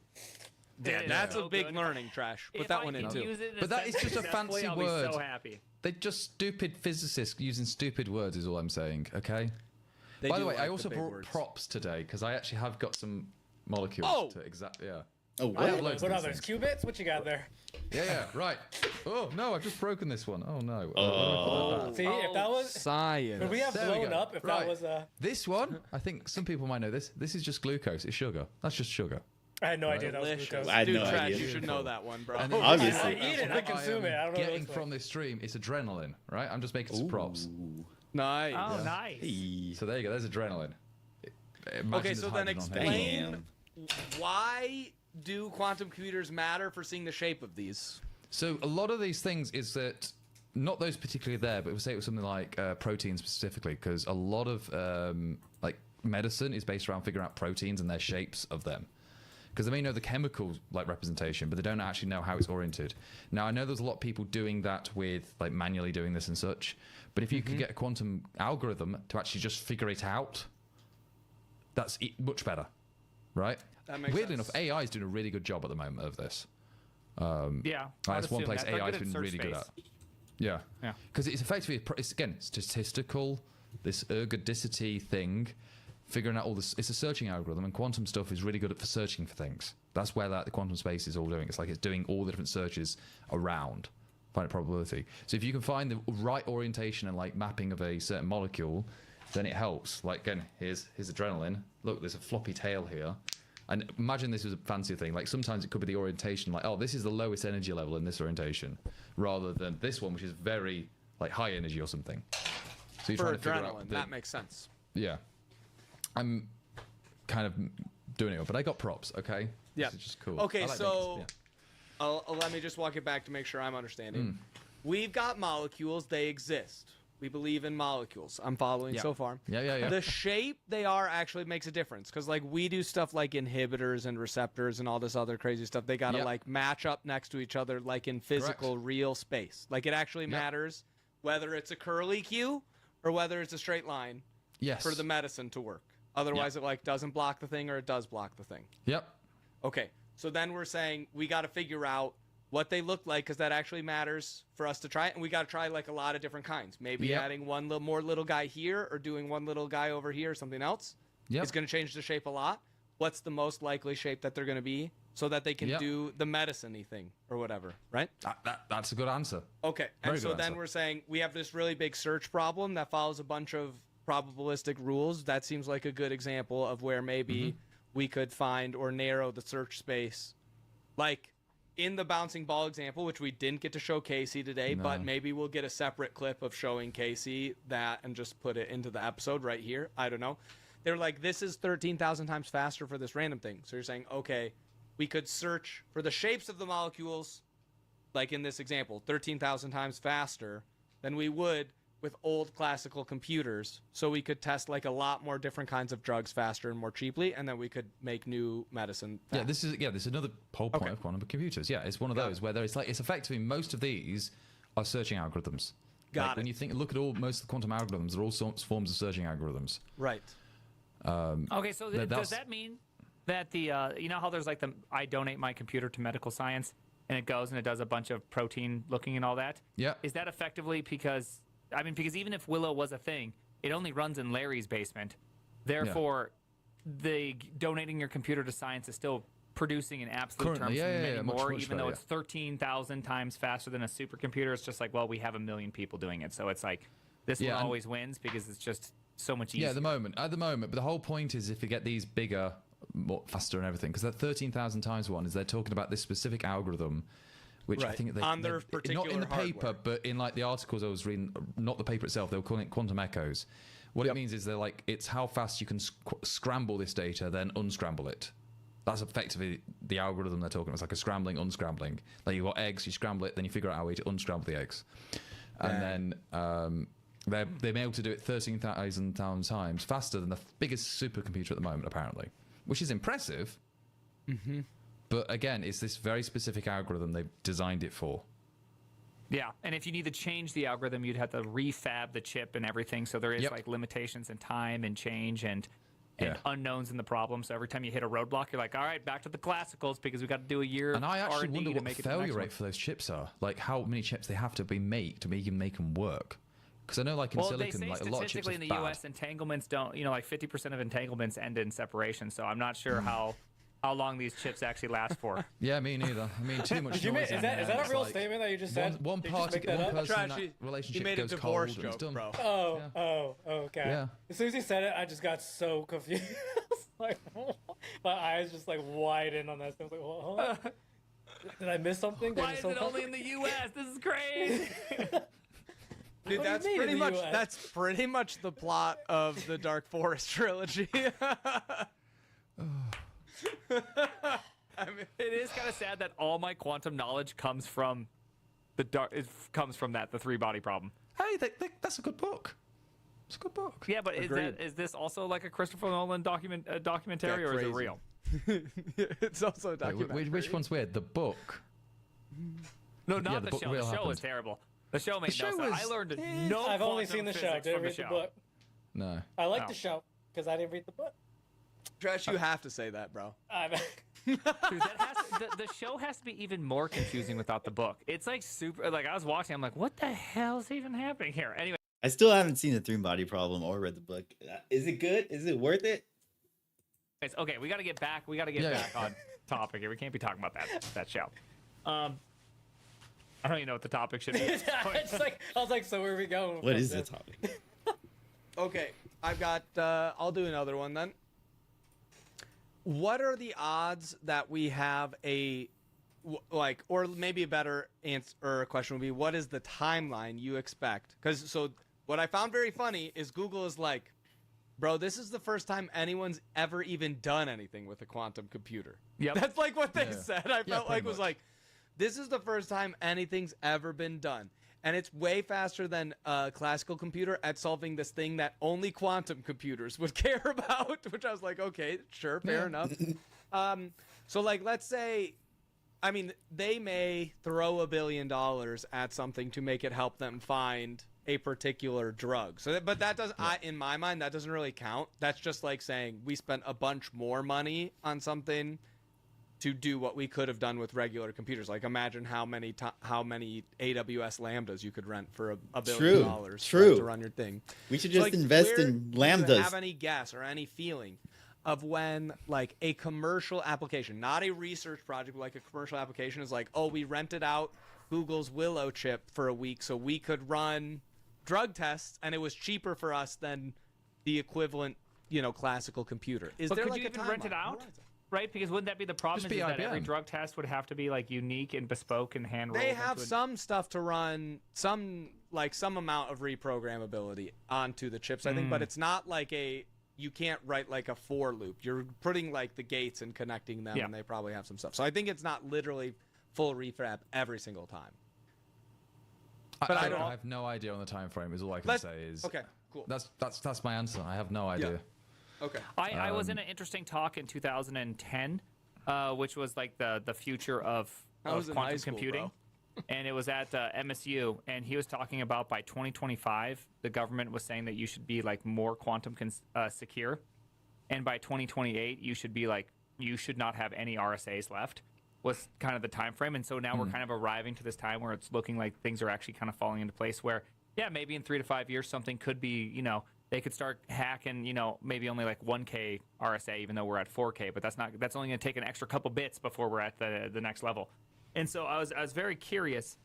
[SPEAKER 2] Yeah,
[SPEAKER 9] is
[SPEAKER 2] that's
[SPEAKER 9] so
[SPEAKER 2] a big
[SPEAKER 9] good.
[SPEAKER 2] learning, Trash. Put
[SPEAKER 9] If
[SPEAKER 2] that
[SPEAKER 9] I
[SPEAKER 2] one in
[SPEAKER 9] can
[SPEAKER 2] too.
[SPEAKER 9] use it in
[SPEAKER 5] But that is just a
[SPEAKER 9] successfully,
[SPEAKER 5] fancy
[SPEAKER 9] I'll
[SPEAKER 5] word.
[SPEAKER 9] Be so happy.
[SPEAKER 5] They're just stupid physicists using stupid words, is all I'm saying, okay?
[SPEAKER 2] They
[SPEAKER 5] By
[SPEAKER 2] do
[SPEAKER 5] the way,
[SPEAKER 2] like
[SPEAKER 5] I also
[SPEAKER 2] big
[SPEAKER 5] brought
[SPEAKER 2] words.
[SPEAKER 5] props today because I actually have got some molecules
[SPEAKER 2] Oh!
[SPEAKER 5] to exact. Yeah.
[SPEAKER 1] Oh,
[SPEAKER 5] I have
[SPEAKER 1] what?
[SPEAKER 5] loads
[SPEAKER 3] What
[SPEAKER 5] of
[SPEAKER 3] are
[SPEAKER 5] these
[SPEAKER 3] those
[SPEAKER 5] things.
[SPEAKER 3] qubits? What you got there?
[SPEAKER 5] Yeah, right. Oh, no, I've just broken this one. Oh, no.
[SPEAKER 3] See, if that was,
[SPEAKER 2] Science.
[SPEAKER 3] would we have
[SPEAKER 5] There we
[SPEAKER 3] blown
[SPEAKER 5] go.
[SPEAKER 3] up if
[SPEAKER 5] Right.
[SPEAKER 3] that was
[SPEAKER 5] This one, I think some people might know this. This is just glucose. It's sugar. That's just sugar.
[SPEAKER 3] I had no idea that was
[SPEAKER 2] Delicious.
[SPEAKER 3] glucose.
[SPEAKER 1] I had
[SPEAKER 2] Dude,
[SPEAKER 1] no
[SPEAKER 2] Trash,
[SPEAKER 1] idea.
[SPEAKER 2] you should know that one, bro.
[SPEAKER 5] And then
[SPEAKER 1] Obviously.
[SPEAKER 3] I eat it. I consume it. I don't know what it
[SPEAKER 5] Getting
[SPEAKER 3] looks
[SPEAKER 5] from this stream is adrenaline, right? I'm just making some props.
[SPEAKER 2] Nice.
[SPEAKER 9] Oh, nice.
[SPEAKER 1] Hey.
[SPEAKER 5] So there you go. There's adrenaline. Imagine
[SPEAKER 2] Okay,
[SPEAKER 5] there's
[SPEAKER 2] so then
[SPEAKER 5] hydrogen on here.
[SPEAKER 2] explain
[SPEAKER 1] Damn.
[SPEAKER 2] why do quantum computers matter for seeing the shape of these?
[SPEAKER 5] So a lot of these things is that not those particularly there, but we'll say it was something like proteins specifically, because a lot of like medicine is based around figuring out proteins and their shapes of them. Because they may know the chemical like representation, but they don't actually know how it's oriented. Now I know there's a lot of people doing that with like manually doing this and such, but if you could get a quantum algorithm to actually just figure it out, that's much better, right?
[SPEAKER 2] That makes
[SPEAKER 5] Weirdly
[SPEAKER 2] sense.
[SPEAKER 5] enough, AI is doing a really good job at the moment of this.
[SPEAKER 9] Yeah.
[SPEAKER 5] That's one
[SPEAKER 9] assume
[SPEAKER 5] place
[SPEAKER 9] that. They're
[SPEAKER 5] AI has
[SPEAKER 9] good at
[SPEAKER 5] been
[SPEAKER 9] search
[SPEAKER 5] really good
[SPEAKER 9] space.
[SPEAKER 5] at. Yeah.
[SPEAKER 9] Yeah.
[SPEAKER 5] Because it's effectively, it's again, statistical, this ergodicity thing, figuring out all this. It's a searching algorithm, and quantum stuff is really good at for searching for things. That's where the quantum space is all doing. It's like it's doing all the different searches around finite probability. So if you can find the right orientation and like mapping of a certain molecule, then it helps. Like again, here's adrenaline. Look, there's a floppy tail here. And imagine this was a fancier thing. Like sometimes it could be the orientation, like, oh, this is the lowest energy level in this orientation, rather than this one, which is very like high energy or something. So you're
[SPEAKER 2] For
[SPEAKER 5] trying to figure
[SPEAKER 2] adrenaline,
[SPEAKER 5] out
[SPEAKER 2] that makes sense.
[SPEAKER 5] yeah. I'm kind of doing it, but I got props. Okay.
[SPEAKER 2] Yeah.
[SPEAKER 5] This is just cool.
[SPEAKER 2] Okay,
[SPEAKER 5] I like
[SPEAKER 2] so
[SPEAKER 5] making-
[SPEAKER 2] let me just walk it back to make sure I'm understanding.
[SPEAKER 5] Hmm.
[SPEAKER 2] We've got molecules; they exist. We believe in molecules. I'm following
[SPEAKER 5] Yeah.
[SPEAKER 2] so far.
[SPEAKER 5] Yeah.
[SPEAKER 2] The shape they are actually makes a difference, because like we do stuff like inhibitors and receptors and all this other crazy stuff. They gotta
[SPEAKER 5] Yep.
[SPEAKER 2] like match up next to each other, like in physical, real space. Like it actually matters whether it's a curly Q or whether it's a straight line
[SPEAKER 5] yes.
[SPEAKER 2] for the medicine to work. Otherwise, it like doesn't block the thing or it does block the thing.
[SPEAKER 5] Yep.
[SPEAKER 2] Okay, so then we're saying we got to figure out what they look like, because that actually matters for us to try it, and we got to try like a lot of different kinds. Maybe
[SPEAKER 5] Yep.
[SPEAKER 2] adding one more little guy here, or doing one little guy over here, or something else.
[SPEAKER 5] Yep.
[SPEAKER 2] It's going to change the shape a lot. What's the most likely shape that they're going to be, so that they can
[SPEAKER 5] Yep.
[SPEAKER 2] do the medicine-y thing or whatever, right?
[SPEAKER 5] That's a good answer.
[SPEAKER 2] Okay,
[SPEAKER 5] Very
[SPEAKER 2] and so
[SPEAKER 5] good
[SPEAKER 2] then
[SPEAKER 5] answer.
[SPEAKER 2] we're saying we have this really big search problem that follows a bunch of probabilistic rules. That seems like a good example of where maybe
[SPEAKER 5] Mm-hmm.
[SPEAKER 2] we could find or narrow the search space. Like in the bouncing ball example, which we didn't get to show Casey today, but maybe we'll get a separate clip of showing Casey that and just put it into the episode right here. I don't know. They're like, this is 13,000 times faster for this random thing. So you're saying, okay, we could search for the shapes of the molecules, like in this example, 13,000 times faster than we would with old classical computers. So we could test like a lot more different kinds of drugs faster and more cheaply, and then we could make new medicine
[SPEAKER 5] Yeah,
[SPEAKER 2] fast.
[SPEAKER 5] this is another whole point
[SPEAKER 2] Okay.
[SPEAKER 5] of quantum computers. Yeah, it's one of those where it's like it's effectively most of these are searching algorithms.
[SPEAKER 2] Got
[SPEAKER 5] Like,
[SPEAKER 2] it.
[SPEAKER 5] when you look at most of the quantum algorithms, they're all sorts forms of searching algorithms.
[SPEAKER 2] Right.
[SPEAKER 9] Okay, so does
[SPEAKER 5] that's-
[SPEAKER 9] that mean that the you know how there's like the I donate my computer to medical science and it goes and it does a bunch of protein looking and all that?
[SPEAKER 5] Yeah.
[SPEAKER 9] Is that effectively because because even if Willow was a thing, it only runs in Larry's basement. Therefore, the donating your computer to science is still producing in absolute
[SPEAKER 5] Currently,
[SPEAKER 9] terms
[SPEAKER 5] yeah,
[SPEAKER 9] many
[SPEAKER 5] much,
[SPEAKER 9] more,
[SPEAKER 5] much
[SPEAKER 9] even though
[SPEAKER 5] better,
[SPEAKER 9] it's 13,000 times faster than a supercomputer. It's just like, well, we have a million people doing it, so it's like this one
[SPEAKER 5] and-
[SPEAKER 9] always wins because it's just so much easier.
[SPEAKER 5] Yeah, at the moment. But the whole point is if you get these bigger, more, faster and everything, because that 13,000 times one is they're talking about this specific algorithm, which I
[SPEAKER 2] Right.
[SPEAKER 5] think
[SPEAKER 2] On their
[SPEAKER 5] not
[SPEAKER 2] particular
[SPEAKER 5] in the paper,
[SPEAKER 2] hardware.
[SPEAKER 5] but in like the articles I was reading, not the paper itself, they were calling it quantum echoes. What it means is they're like, it's how fast you can scramble this data, then unscramble it. That's effectively the algorithm they're talking about. It's like a scrambling, unscrambling. Like you've got eggs, you scramble it, then you figure out a way to unscramble the eggs. And then they're able to do it 13,000 times faster than the biggest supercomputer at the moment, apparently, which is impressive. Mm-hmm. But again, it's this very specific algorithm they've designed it for.
[SPEAKER 9] Yeah, and if you need to change the algorithm, you'd have to refab the chip and everything. So there is
[SPEAKER 5] Yep.
[SPEAKER 9] like limitations in time and change and
[SPEAKER 5] Yeah.
[SPEAKER 9] unknowns in the problem. So every time you hit a roadblock, you're like, all right, back to the classicals because we got to do a year
[SPEAKER 5] And I actually
[SPEAKER 9] R&D
[SPEAKER 5] wonder
[SPEAKER 9] to
[SPEAKER 5] what
[SPEAKER 9] make
[SPEAKER 5] the
[SPEAKER 9] it to the
[SPEAKER 5] failure
[SPEAKER 9] next
[SPEAKER 5] rate
[SPEAKER 9] one.
[SPEAKER 5] for those chips are. Like how many chips they have to be made to even make them work. Because I know, like in
[SPEAKER 9] Well,
[SPEAKER 5] silicon,
[SPEAKER 9] they say
[SPEAKER 5] like a lot of chips
[SPEAKER 9] statistically
[SPEAKER 5] are
[SPEAKER 9] in the
[SPEAKER 5] bad.
[SPEAKER 9] U.S. entanglements don't, like 50% of entanglements end in separation. So I'm not sure how long these chips actually last for.
[SPEAKER 5] Yeah, me neither. I mean, too much
[SPEAKER 3] Did you
[SPEAKER 5] noise.
[SPEAKER 3] make,
[SPEAKER 5] in
[SPEAKER 3] is
[SPEAKER 5] there,
[SPEAKER 3] that
[SPEAKER 5] it's
[SPEAKER 3] a real
[SPEAKER 5] like
[SPEAKER 3] statement that you just said?
[SPEAKER 5] One
[SPEAKER 3] Did you just
[SPEAKER 5] person
[SPEAKER 3] make that up?
[SPEAKER 5] in
[SPEAKER 2] Trash,
[SPEAKER 5] that
[SPEAKER 2] he
[SPEAKER 5] relationship
[SPEAKER 2] made a
[SPEAKER 5] goes
[SPEAKER 2] divorce
[SPEAKER 5] cold and it's
[SPEAKER 2] joke,
[SPEAKER 5] done.
[SPEAKER 2] bro.
[SPEAKER 3] Oh, okay.
[SPEAKER 5] Yeah.
[SPEAKER 3] As soon as he said it, I just got so confused. Like, my eyes just like widened on that. I was like, well, huh? Did I miss something? Did I
[SPEAKER 9] Why
[SPEAKER 3] miss
[SPEAKER 9] is it
[SPEAKER 3] something?
[SPEAKER 9] only in the U.S.? This is crazy.
[SPEAKER 2] Dude,
[SPEAKER 3] What do you
[SPEAKER 2] that's
[SPEAKER 3] mean
[SPEAKER 2] pretty
[SPEAKER 3] in the
[SPEAKER 2] much
[SPEAKER 3] US?
[SPEAKER 2] that's pretty much the plot of the Dark Forest trilogy. I mean,
[SPEAKER 9] It is kind of sad that all my quantum knowledge comes from the three body problem.
[SPEAKER 5] Hey, that's a good book. It's a good book.
[SPEAKER 9] Yeah, but
[SPEAKER 2] Agreed.
[SPEAKER 9] is this also like a Christopher Nolan documentary,
[SPEAKER 2] Yeah,
[SPEAKER 9] or is it
[SPEAKER 2] crazy.
[SPEAKER 9] real?
[SPEAKER 2] it's also a
[SPEAKER 5] Wait,
[SPEAKER 2] documentary.
[SPEAKER 5] which one's weird? The book.
[SPEAKER 9] No, not
[SPEAKER 5] Yeah,
[SPEAKER 9] the,
[SPEAKER 5] the book
[SPEAKER 9] show.
[SPEAKER 5] real
[SPEAKER 9] The show
[SPEAKER 5] happened.
[SPEAKER 9] was terrible. The show made
[SPEAKER 5] show
[SPEAKER 9] no sense.
[SPEAKER 5] was-
[SPEAKER 9] I learned no.
[SPEAKER 3] I've only
[SPEAKER 9] quantum
[SPEAKER 3] seen the show.
[SPEAKER 9] physics
[SPEAKER 3] Didn't
[SPEAKER 9] from
[SPEAKER 3] read the
[SPEAKER 9] show.
[SPEAKER 3] book.
[SPEAKER 5] No.
[SPEAKER 3] I like
[SPEAKER 9] Oh.
[SPEAKER 3] the show because I didn't read the book.
[SPEAKER 2] Trash, you have to say that, bro.
[SPEAKER 9] Dude, the show has to be even more confusing without the book. It's like super. Like I was watching, I'm like, what the hell is even happening here? Anyway,
[SPEAKER 1] I still haven't seen the Three Body Problem or read the book. Is it good? Is it worth it?
[SPEAKER 9] it's okay. We got to get back. We got to get
[SPEAKER 5] Yeah.
[SPEAKER 9] back on topic here. We can't be talking about that show. I don't even know what the topic should be. at this point.
[SPEAKER 3] It's like, I was like, so where are we going?
[SPEAKER 1] What
[SPEAKER 3] with
[SPEAKER 1] is the
[SPEAKER 3] this?
[SPEAKER 1] topic?
[SPEAKER 2] Okay, I've got. I'll do another one then. What are the odds that we have or maybe a better answer or question would be, what is the timeline you expect? Because what I found very funny is Google is like, bro, this is the first time anyone's ever even done anything with a quantum computer.
[SPEAKER 9] Yep.
[SPEAKER 2] That's like what they
[SPEAKER 5] Yeah.
[SPEAKER 2] said. I felt like
[SPEAKER 5] pretty
[SPEAKER 2] was
[SPEAKER 5] much.
[SPEAKER 2] like, this is the first time anything's ever been done. And it's way faster than a classical computer at solving this thing that only quantum computers would care about, which I was like, okay, sure, fair enough. So, like, let's say, I mean, they may throw $1 billion at something to make it help them find a particular drug. So, but that doesn't, in my mind, that doesn't really count. That's just like saying we spent a bunch more money on something to do what we could have done with regular computers. Like imagine how many AWS Lambdas you could rent for $1 billion
[SPEAKER 1] True.
[SPEAKER 2] to run your thing.
[SPEAKER 1] We should
[SPEAKER 2] So,
[SPEAKER 1] just
[SPEAKER 2] like,
[SPEAKER 1] invest
[SPEAKER 2] where
[SPEAKER 1] in
[SPEAKER 2] do you
[SPEAKER 1] lambdas.
[SPEAKER 2] have any guess or any feeling of when like a commercial application, not a research project, but like a commercial application is like, oh, we rented out Google's Willow chip for a week so we could run drug tests and it was cheaper for us than the equivalent, classical computer. Is
[SPEAKER 9] But
[SPEAKER 2] there
[SPEAKER 9] could
[SPEAKER 2] like
[SPEAKER 9] you
[SPEAKER 2] a
[SPEAKER 9] even rent it
[SPEAKER 2] timeline?
[SPEAKER 9] out? Right? Because wouldn't that be the problem?
[SPEAKER 5] Just
[SPEAKER 9] Is
[SPEAKER 5] be
[SPEAKER 9] that every
[SPEAKER 5] IBM.
[SPEAKER 9] drug test would have to be like unique and bespoke and hand rolled?
[SPEAKER 2] They have
[SPEAKER 9] into a-
[SPEAKER 2] some stuff to run, some amount of reprogrammability onto the chips, I think, but it's not like you can't write like a for loop. You're putting like the gates and connecting them,
[SPEAKER 9] Yeah.
[SPEAKER 2] and they probably have some stuff. So I think it's not literally full refab every single time.
[SPEAKER 5] But
[SPEAKER 2] I
[SPEAKER 5] I
[SPEAKER 2] don't-
[SPEAKER 5] have no idea on the time frame. Is all I can
[SPEAKER 2] Let's-
[SPEAKER 5] say is
[SPEAKER 2] okay, cool.
[SPEAKER 5] That's my answer. I have no idea.
[SPEAKER 2] Okay.
[SPEAKER 9] I was in an interesting talk in 2010, which was like the future of
[SPEAKER 2] I was in high
[SPEAKER 9] quantum
[SPEAKER 2] school,
[SPEAKER 9] computing. And it was at MSU, and he was talking about by 2025, the government was saying that you should be like more quantum secure, and by 2028, you should not have any RSAs left. Was kind of the time frame, and so now we're kind of arriving to this time where it's looking like things are actually kind of falling into place. Where maybe in 3 to 5 years something could be they could start hacking, maybe only like 1K RSA, even though we're at 4K. But that's only going to take an extra couple bits before we're at the next level. And so I was very curious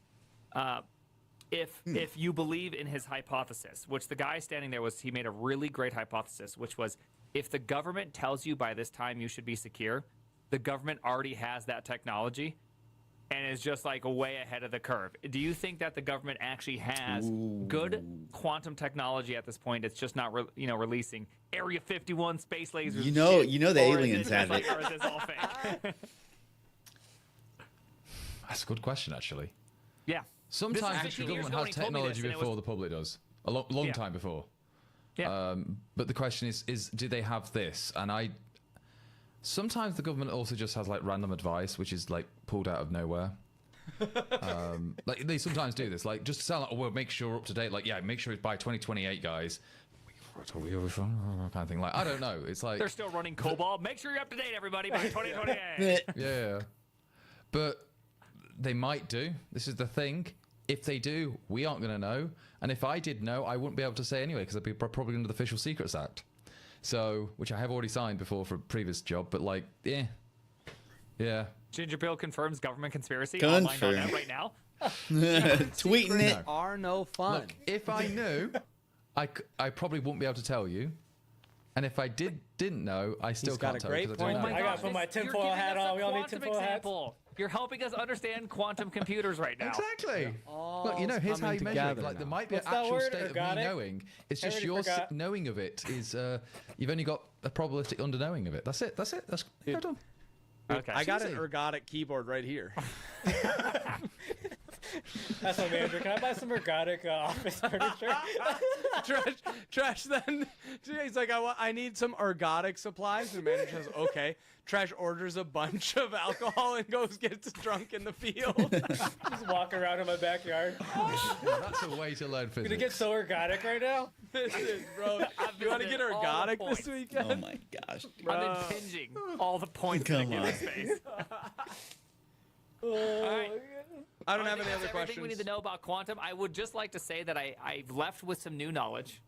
[SPEAKER 9] if you believe in his hypothesis, which the guy standing there he made a really great hypothesis, which was if the government tells you by this time you should be secure, the government already has that technology and is just like way ahead of the curve. Do you think that the government actually has good quantum technology at this point? It's just not, releasing Area 51 space lasers.
[SPEAKER 1] You know the aliens have it.
[SPEAKER 9] Or is this all fake?
[SPEAKER 5] That's a good question, actually.
[SPEAKER 9] Yeah.
[SPEAKER 5] Sometimes the
[SPEAKER 9] 15 years
[SPEAKER 5] government
[SPEAKER 9] ago
[SPEAKER 5] has
[SPEAKER 9] when he told me
[SPEAKER 5] technology
[SPEAKER 9] this, and it
[SPEAKER 5] before
[SPEAKER 9] was-
[SPEAKER 5] the public does. A long time before.
[SPEAKER 9] Yeah.
[SPEAKER 5] But the question is do they have this? And sometimes the government also just has like random advice, which is like pulled out of nowhere. Like they sometimes do this, like just to sound like, well, make sure we're up to date. Like, yeah, make sure it's by 2028, guys. Kind of thing. Like, I don't know. It's like
[SPEAKER 9] They're still running COBOL. Make sure you're up to date, everybody, by 2028.
[SPEAKER 5] yeah. But they might do. This is the thing. If they do, we aren't going to know. And if I did know, I wouldn't be able to say anyway, because I'd be probably under the Official Secrets Act. So, which I have already signed before for a previous job, but like, yeah.
[SPEAKER 9] Ginger Bill confirms government conspiracy.
[SPEAKER 1] Confirmed.
[SPEAKER 9] Online on that right now.
[SPEAKER 1] Tweeting it.
[SPEAKER 2] Are no fun.
[SPEAKER 5] Look, if I knew, I probably wouldn't be able to tell you. And if I didn't know, I still
[SPEAKER 2] He's got
[SPEAKER 5] can't
[SPEAKER 2] a
[SPEAKER 5] tell
[SPEAKER 2] great
[SPEAKER 5] you 'cause I
[SPEAKER 2] point.
[SPEAKER 5] don't
[SPEAKER 2] Oh
[SPEAKER 5] know.
[SPEAKER 2] my
[SPEAKER 3] I gotta put my
[SPEAKER 9] You're
[SPEAKER 3] tinfoil
[SPEAKER 9] giving
[SPEAKER 3] hat
[SPEAKER 9] us a
[SPEAKER 3] on. We all need
[SPEAKER 9] quantum
[SPEAKER 3] tinfoil hats.
[SPEAKER 9] example. You're helping us understand quantum computers right now.
[SPEAKER 5] Exactly.
[SPEAKER 2] All
[SPEAKER 5] Look, here's how
[SPEAKER 2] coming
[SPEAKER 5] you measure it.
[SPEAKER 2] together
[SPEAKER 5] Like, there
[SPEAKER 2] now.
[SPEAKER 5] might be
[SPEAKER 3] What's
[SPEAKER 5] an
[SPEAKER 3] that
[SPEAKER 5] actual
[SPEAKER 3] word?
[SPEAKER 5] state of me
[SPEAKER 3] Ergodic?
[SPEAKER 5] knowing. It's just
[SPEAKER 3] Everybody
[SPEAKER 5] your
[SPEAKER 3] forgot.
[SPEAKER 5] knowing of it is, you've only got a probabilistic underknowing of it. That's it. That's done.
[SPEAKER 9] Okay.
[SPEAKER 2] I got an
[SPEAKER 5] Easy.
[SPEAKER 2] ergodic keyboard right here.
[SPEAKER 3] That's my manager. Can I buy some ergodic office furniture?
[SPEAKER 2] Trash then he's like, I need some ergodic supplies. And the manager says, okay. Trash orders a bunch of alcohol and goes gets drunk in the field.
[SPEAKER 3] Just walk around in my backyard.
[SPEAKER 5] That's a way to learn
[SPEAKER 3] Gonna
[SPEAKER 5] physics.
[SPEAKER 3] get so ergodic right now.
[SPEAKER 2] Bro, you want to get
[SPEAKER 9] all the
[SPEAKER 2] ergodic
[SPEAKER 9] points.
[SPEAKER 2] this weekend?
[SPEAKER 1] Oh my gosh.
[SPEAKER 9] I'm impinging all the points in a
[SPEAKER 1] Come
[SPEAKER 9] given
[SPEAKER 1] on.
[SPEAKER 9] space.
[SPEAKER 3] All
[SPEAKER 9] right.
[SPEAKER 2] I don't
[SPEAKER 9] I
[SPEAKER 2] have
[SPEAKER 9] think
[SPEAKER 2] any other
[SPEAKER 9] that's everything we need
[SPEAKER 2] questions.
[SPEAKER 9] to know about quantum. I would just like to say that I've left with some new knowledge,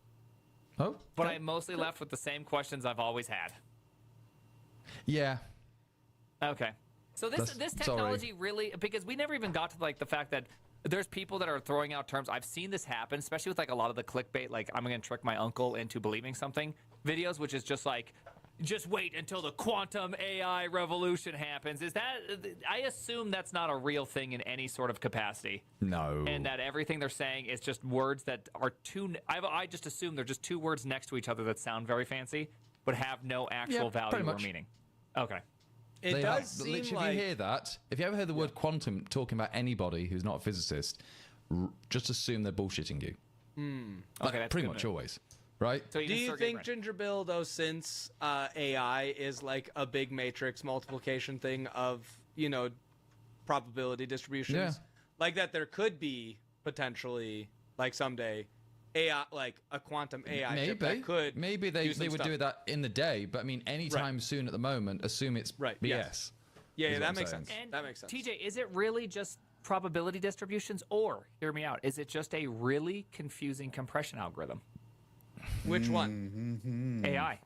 [SPEAKER 5] Oh,
[SPEAKER 9] but I'm mostly left with the same questions I've always had.
[SPEAKER 5] yeah.
[SPEAKER 9] Okay. So this
[SPEAKER 5] That's-
[SPEAKER 9] technology really, because we never even got to like the fact that there's people that are throwing out terms. I've seen this happen, especially with like a lot of the clickbait, like I'm going to trick my uncle into believing something videos, which is just like, just wait until the quantum AI revolution happens. Is that, I assume that's not a real thing in any sort of capacity.
[SPEAKER 5] No.
[SPEAKER 9] And that everything they're saying is just words that are I just assume they're just two words next to each other that sound very fancy, but have no actual value
[SPEAKER 5] pretty
[SPEAKER 9] or
[SPEAKER 5] much.
[SPEAKER 9] meaning. Okay.
[SPEAKER 2] It
[SPEAKER 5] They
[SPEAKER 2] does
[SPEAKER 5] have.
[SPEAKER 2] seem
[SPEAKER 5] Literally,
[SPEAKER 2] like
[SPEAKER 5] if you hear that, if you ever heard the word quantum talking about anybody who's not a physicist, just assume they're bullshitting you. Like,
[SPEAKER 9] Okay, that's
[SPEAKER 5] pretty
[SPEAKER 9] good
[SPEAKER 5] much
[SPEAKER 9] to know.
[SPEAKER 5] always, right?
[SPEAKER 9] So
[SPEAKER 2] Do you
[SPEAKER 9] start
[SPEAKER 2] think
[SPEAKER 9] getting ready.
[SPEAKER 2] Ginger Bill, though, since AI is like a big matrix multiplication thing of, probability distributions,
[SPEAKER 5] Yeah.
[SPEAKER 2] like that there could be potentially, like someday, AI, like a quantum AI chip that could
[SPEAKER 5] Maybe they
[SPEAKER 2] do some
[SPEAKER 5] would
[SPEAKER 2] stuff.
[SPEAKER 5] do that in the day, but I mean, anytime soon at the moment, assume it's
[SPEAKER 2] Right,
[SPEAKER 5] BS.
[SPEAKER 2] yes. Yeah,
[SPEAKER 5] is what
[SPEAKER 2] that
[SPEAKER 5] I'm
[SPEAKER 2] makes
[SPEAKER 5] saying.
[SPEAKER 2] sense.
[SPEAKER 9] And
[SPEAKER 2] That makes sense.
[SPEAKER 9] TJ, is it really just probability distributions, or hear me out? Is it just a really confusing compression algorithm?
[SPEAKER 2] Which one?
[SPEAKER 9] AI.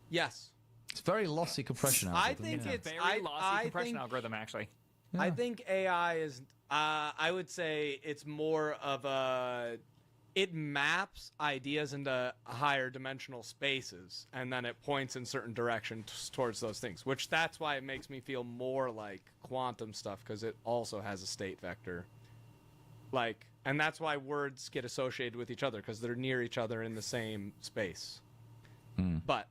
[SPEAKER 2] Yes.
[SPEAKER 5] It's very lossy compression
[SPEAKER 2] I
[SPEAKER 5] algorithm.
[SPEAKER 2] think
[SPEAKER 5] yeah.
[SPEAKER 2] it's
[SPEAKER 9] Very lossy compression
[SPEAKER 2] think,
[SPEAKER 9] algorithm, actually.
[SPEAKER 2] I think AI is. I would say it's more of a. It maps ideas into higher dimensional spaces, and then it points in certain directions towards those things. Which that's why it makes me feel more like quantum stuff, because it also has a state vector. Like, and that's why words get associated with each other, because they're near each other in the same space. But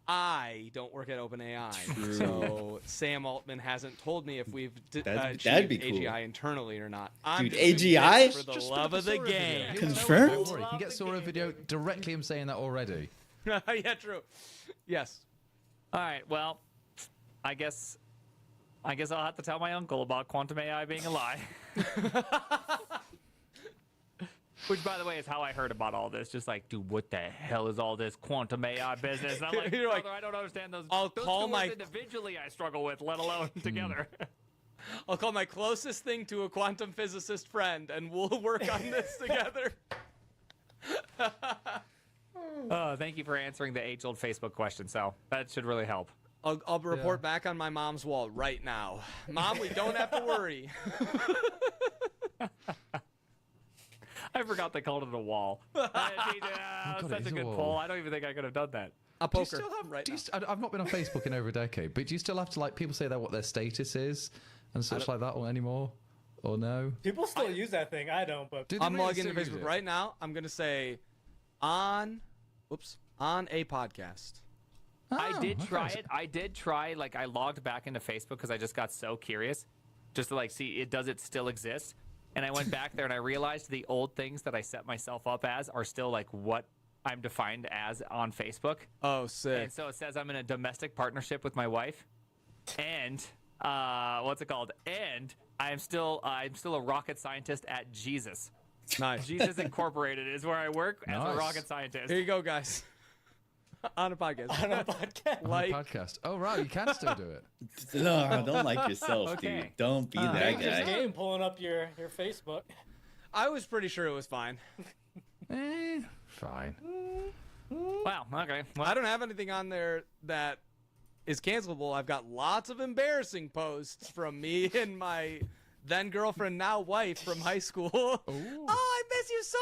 [SPEAKER 2] I don't work at OpenAI, so Sam Altman hasn't told me if we've
[SPEAKER 1] That'd be
[SPEAKER 2] achieved
[SPEAKER 1] cool.
[SPEAKER 2] AGI internally or not. I'm
[SPEAKER 1] Dude,
[SPEAKER 2] doing
[SPEAKER 1] AGI?
[SPEAKER 2] this for the
[SPEAKER 5] Just
[SPEAKER 2] love
[SPEAKER 5] put
[SPEAKER 2] of the
[SPEAKER 5] Sora video.
[SPEAKER 2] game.
[SPEAKER 5] He'll
[SPEAKER 1] Confirmed?
[SPEAKER 5] know it, Don't worry, you can get Sora video directly him saying that already.
[SPEAKER 2] Yeah, true. Yes.
[SPEAKER 9] All right. Well, I guess I'll have to tell my uncle about quantum AI being a lie. Which, by the way, is how I heard about all this. Just like, dude, what the hell is all this quantum AI business? And I'm like,
[SPEAKER 2] You're like,
[SPEAKER 9] brother, I don't understand those.
[SPEAKER 2] I'll
[SPEAKER 9] those
[SPEAKER 2] call
[SPEAKER 9] two
[SPEAKER 2] my-
[SPEAKER 9] words individually. I struggle with, let alone together.
[SPEAKER 2] I'll call my closest thing to a quantum physicist friend, and we'll work on this together.
[SPEAKER 9] Oh, thank you for answering the age-old Facebook question. So that should really help.
[SPEAKER 2] I'll report back on my mom's wall right now. Mom, we don't have to worry.
[SPEAKER 9] I forgot they called it a wall.
[SPEAKER 5] God,
[SPEAKER 9] Such
[SPEAKER 5] it
[SPEAKER 9] a
[SPEAKER 5] is a
[SPEAKER 9] good
[SPEAKER 5] wall.
[SPEAKER 9] poll. I don't even think I could have done that.
[SPEAKER 2] A
[SPEAKER 5] Do you
[SPEAKER 2] poker
[SPEAKER 5] still have,
[SPEAKER 2] right
[SPEAKER 5] do you
[SPEAKER 2] now.
[SPEAKER 5] I've not been on Facebook in over a decade, but do you still have to, like, people say that what their status is and such like that or anymore? Or no?
[SPEAKER 3] People still use that thing. I don't, but
[SPEAKER 5] Do they
[SPEAKER 2] I'm
[SPEAKER 5] really
[SPEAKER 2] logging into
[SPEAKER 5] still use
[SPEAKER 2] Facebook
[SPEAKER 5] it?
[SPEAKER 2] right now. I'm going to say on a podcast.
[SPEAKER 9] I
[SPEAKER 5] Oh,
[SPEAKER 9] did try
[SPEAKER 5] okay.
[SPEAKER 9] it. I did try, like, I logged back into Facebook because I just got so curious just to, like, see does it still exist? And I went back there and I realized the old things that I set myself up as are still, like, what I'm defined as on Facebook.
[SPEAKER 2] Oh, sick.
[SPEAKER 9] And so it says I'm in a domestic partnership with my wife. And, what's it called? And I'm still a rocket scientist at Jesus.
[SPEAKER 2] Nice.
[SPEAKER 9] Jesus Incorporated is where I work as a
[SPEAKER 5] Nice.
[SPEAKER 9] rocket scientist.
[SPEAKER 2] Here you go, guys. On a podcast.
[SPEAKER 3] on a podcast.
[SPEAKER 2] Like,
[SPEAKER 5] Podcast. Oh, right, you can still do it.
[SPEAKER 1] No, don't like yourself,
[SPEAKER 9] Okay.
[SPEAKER 1] dude. Don't be that
[SPEAKER 3] Dangerous
[SPEAKER 1] guy.
[SPEAKER 3] game pulling up your Facebook.
[SPEAKER 2] I was pretty sure it was fine.
[SPEAKER 5] Fine.
[SPEAKER 9] Wow, okay. Well,
[SPEAKER 2] I don't have anything on there that is cancelable. I've got lots of embarrassing posts from me and my then girlfriend, now wife from high school. Oh, I miss you so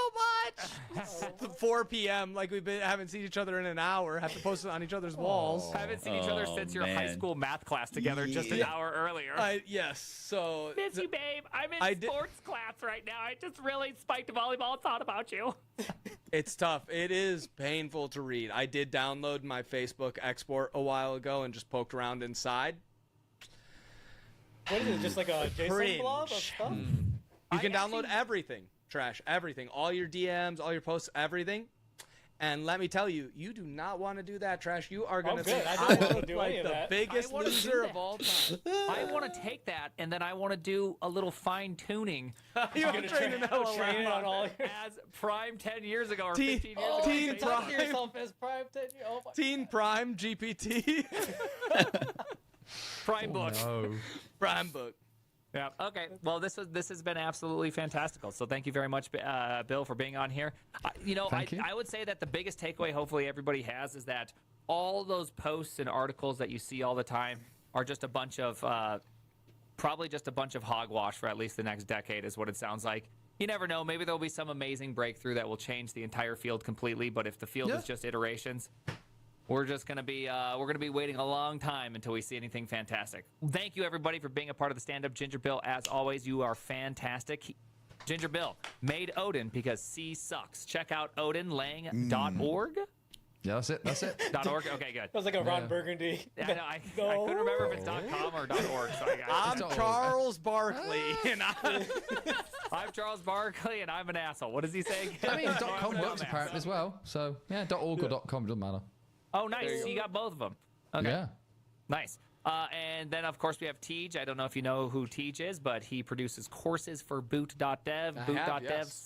[SPEAKER 2] much. 4 p.m. Like haven't seen each other in an hour. Have to post it on each other's walls.
[SPEAKER 9] I haven't seen each other
[SPEAKER 1] Oh,
[SPEAKER 9] since your high
[SPEAKER 1] man.
[SPEAKER 9] school math class together just an
[SPEAKER 1] Yeah.
[SPEAKER 9] hour earlier.
[SPEAKER 2] Yes. So
[SPEAKER 9] Miss you, babe. I'm in
[SPEAKER 2] I did-
[SPEAKER 9] sports class right now. I just really spiked volleyball and thought about you.
[SPEAKER 2] it's tough. It is painful to read. I did download my Facebook export a while ago and just poked around inside.
[SPEAKER 3] What is it? Just like a JSON blob of
[SPEAKER 2] Cringe.
[SPEAKER 3] stuff?
[SPEAKER 2] You can
[SPEAKER 9] I
[SPEAKER 2] download
[SPEAKER 9] actually-
[SPEAKER 2] everything, Trash, everything, all your DMs, all your posts, everything. And let me tell you, you do not want to do that, Trash. You are going to
[SPEAKER 3] good.
[SPEAKER 2] think
[SPEAKER 3] I
[SPEAKER 2] I
[SPEAKER 3] don't wanna
[SPEAKER 2] look
[SPEAKER 3] do
[SPEAKER 2] like
[SPEAKER 3] any of
[SPEAKER 2] the
[SPEAKER 3] that.
[SPEAKER 2] biggest
[SPEAKER 9] I wanna do
[SPEAKER 2] loser
[SPEAKER 9] that.
[SPEAKER 2] of all time.
[SPEAKER 9] I want to take that and then I want to do a little fine tuning
[SPEAKER 2] You're
[SPEAKER 3] gonna
[SPEAKER 2] training the hell
[SPEAKER 3] train it
[SPEAKER 2] out
[SPEAKER 3] on all your
[SPEAKER 9] as Prime 10 years ago or
[SPEAKER 2] Teen-
[SPEAKER 9] 15 years
[SPEAKER 3] Oh,
[SPEAKER 9] ago.
[SPEAKER 2] Teen
[SPEAKER 3] you talk to
[SPEAKER 2] Prime.
[SPEAKER 3] yourself as Prime 10. Oh my
[SPEAKER 2] Teen Prime GPT.
[SPEAKER 9] Prime book.
[SPEAKER 5] No.
[SPEAKER 2] Prime book.
[SPEAKER 9] Yeah. Okay. Well, this has been absolutely fantastical. So thank you very much, Bill, for being on here.
[SPEAKER 5] Thank you.
[SPEAKER 9] I would say that the biggest takeaway, hopefully everybody has, is that all those posts and articles that you see all the time are just a bunch of, probably just a bunch of hogwash for at least the next decade, is what it sounds like. You never know. Maybe there'll be some amazing breakthrough that will change the entire field completely. But if the field
[SPEAKER 5] Yeah.
[SPEAKER 9] is just iterations, we're just gonna be waiting a long time until we see anything fantastic. Thank you everybody for being a part of the stand-up, Ginger Bill. As always, you are fantastic. Ginger Bill made Odin because C sucks. Check out odinlang.org.
[SPEAKER 5] Yeah, that's it. That's it.
[SPEAKER 9] .org. Okay, good.
[SPEAKER 3] That was like a Ron Burgundy.
[SPEAKER 9] Yeah, I couldn't remember if it's .com or .org. So
[SPEAKER 2] I'm
[SPEAKER 5] It's
[SPEAKER 2] Charles Barkley, and
[SPEAKER 9] I'm Charles Barkley, and I'm an asshole. What does he say?
[SPEAKER 5] I mean, .com
[SPEAKER 9] I'm
[SPEAKER 5] works
[SPEAKER 9] an
[SPEAKER 5] apparently
[SPEAKER 9] asshole.
[SPEAKER 5] as well. So, yeah, .org or .com, doesn't matter.
[SPEAKER 9] Oh, nice. You got both of them. Okay.
[SPEAKER 5] Yeah.
[SPEAKER 9] Nice. And then, of course, we have Tej. I don't know if you know who Tej is, but he produces courses for boot.dev,
[SPEAKER 2] yes.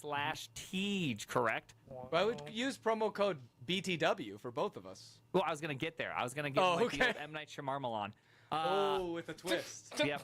[SPEAKER 9] boot.dev/Tej, correct?
[SPEAKER 2] I would use promo code BTW for both of us.
[SPEAKER 9] Well, I was going to get there. I was going to get
[SPEAKER 2] Oh,
[SPEAKER 9] like the
[SPEAKER 2] okay.
[SPEAKER 9] old M. Night Shyamalan.
[SPEAKER 2] With a twist.
[SPEAKER 9] Yep.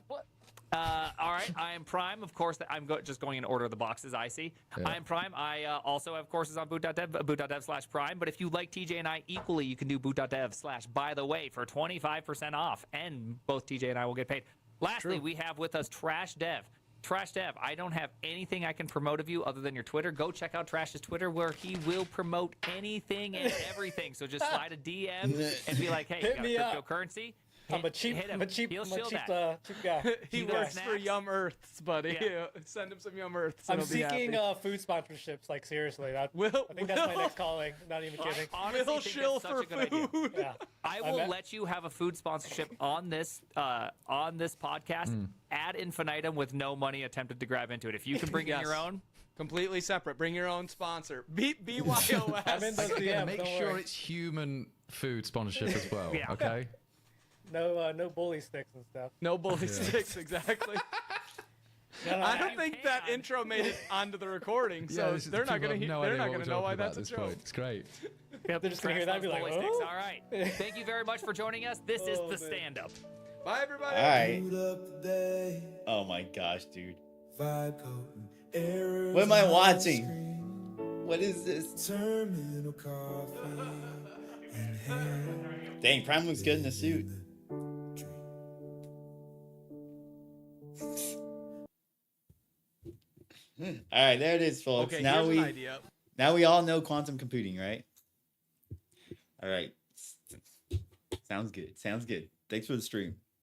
[SPEAKER 9] All right, I am Prime. Of course, just going in order of the boxes I see.
[SPEAKER 5] Yeah.
[SPEAKER 9] I am Prime. I also have courses on boot.dev, boot.dev/Prime. But if you like TJ and I equally, you can do boot.dev/by-the-way for 25% off, and both TJ and I will get paid. Lastly, we have with us Trash Dev. Trash Dev, I don't have anything I can promote of you other than your Twitter. Go check out Trash's Twitter, where he will promote anything and everything. So just slide a DM and be like, hey,
[SPEAKER 3] Hit
[SPEAKER 9] you
[SPEAKER 3] me
[SPEAKER 9] got
[SPEAKER 3] up.
[SPEAKER 9] cryptocurrency?
[SPEAKER 3] I'm a cheap,
[SPEAKER 9] hit him.
[SPEAKER 3] I'm a cheap,
[SPEAKER 9] He'll
[SPEAKER 3] I'm a
[SPEAKER 9] shield
[SPEAKER 3] cheap,
[SPEAKER 9] that.
[SPEAKER 3] cheap guy.
[SPEAKER 2] He
[SPEAKER 9] got
[SPEAKER 2] works for
[SPEAKER 9] snacks?
[SPEAKER 2] Yum Earths, buddy.
[SPEAKER 9] Yeah.
[SPEAKER 2] Send him some Yum Earths.
[SPEAKER 3] I'm
[SPEAKER 2] and he'll be
[SPEAKER 3] seeking
[SPEAKER 2] happy.
[SPEAKER 3] food sponsorships. Like seriously, I
[SPEAKER 2] Will-
[SPEAKER 3] think that's my
[SPEAKER 2] Will-
[SPEAKER 3] next calling. Not even kidding.
[SPEAKER 9] I honestly
[SPEAKER 2] Will
[SPEAKER 9] think
[SPEAKER 2] shill
[SPEAKER 9] that's such
[SPEAKER 2] for
[SPEAKER 9] a good idea.
[SPEAKER 2] food.
[SPEAKER 3] Yeah.
[SPEAKER 9] I will
[SPEAKER 3] met-
[SPEAKER 9] let you have a food sponsorship on this podcast ad infinitum with no money attempted to grab into it. If you can bring in
[SPEAKER 2] Yes.
[SPEAKER 9] your own,
[SPEAKER 2] Completely separate. Bring your own sponsor. BYOS.
[SPEAKER 3] I'm in those DMs.
[SPEAKER 5] Make
[SPEAKER 3] don't
[SPEAKER 5] sure
[SPEAKER 3] worry.
[SPEAKER 5] it's human food sponsorship as well.
[SPEAKER 9] Yeah.
[SPEAKER 5] Okay.
[SPEAKER 3] No bully sticks and stuff.
[SPEAKER 2] No bully sticks, exactly.
[SPEAKER 3] No,
[SPEAKER 2] I
[SPEAKER 9] you
[SPEAKER 2] don't think that
[SPEAKER 9] can.
[SPEAKER 2] intro made it onto the recording, so
[SPEAKER 5] this is-
[SPEAKER 2] they're not
[SPEAKER 5] people
[SPEAKER 2] gonna
[SPEAKER 5] have no
[SPEAKER 2] they're
[SPEAKER 5] idea
[SPEAKER 2] not
[SPEAKER 5] what
[SPEAKER 2] gonna
[SPEAKER 5] we're
[SPEAKER 2] know why
[SPEAKER 5] talking about
[SPEAKER 2] that's a
[SPEAKER 5] at this
[SPEAKER 2] joke.
[SPEAKER 5] point. It's great.
[SPEAKER 3] They're just gonna hear that and be like,
[SPEAKER 9] Bully sticks.
[SPEAKER 3] oh.
[SPEAKER 9] All right. Thank you very much for joining us. This is
[SPEAKER 3] Oh,
[SPEAKER 9] the
[SPEAKER 3] man.
[SPEAKER 9] stand up.
[SPEAKER 2] Bye, everybody.
[SPEAKER 1] All right. Oh my gosh, dude. What am I watching? What is this?
[SPEAKER 10] Terminal coffee and ham.
[SPEAKER 1] Dang, Prime looks good in a suit. All right, there it is, folks.
[SPEAKER 2] Okay,
[SPEAKER 1] now
[SPEAKER 2] here's an idea.
[SPEAKER 1] now we all know quantum computing, right? All right. Sounds good. Sounds good. Thanks for the stream.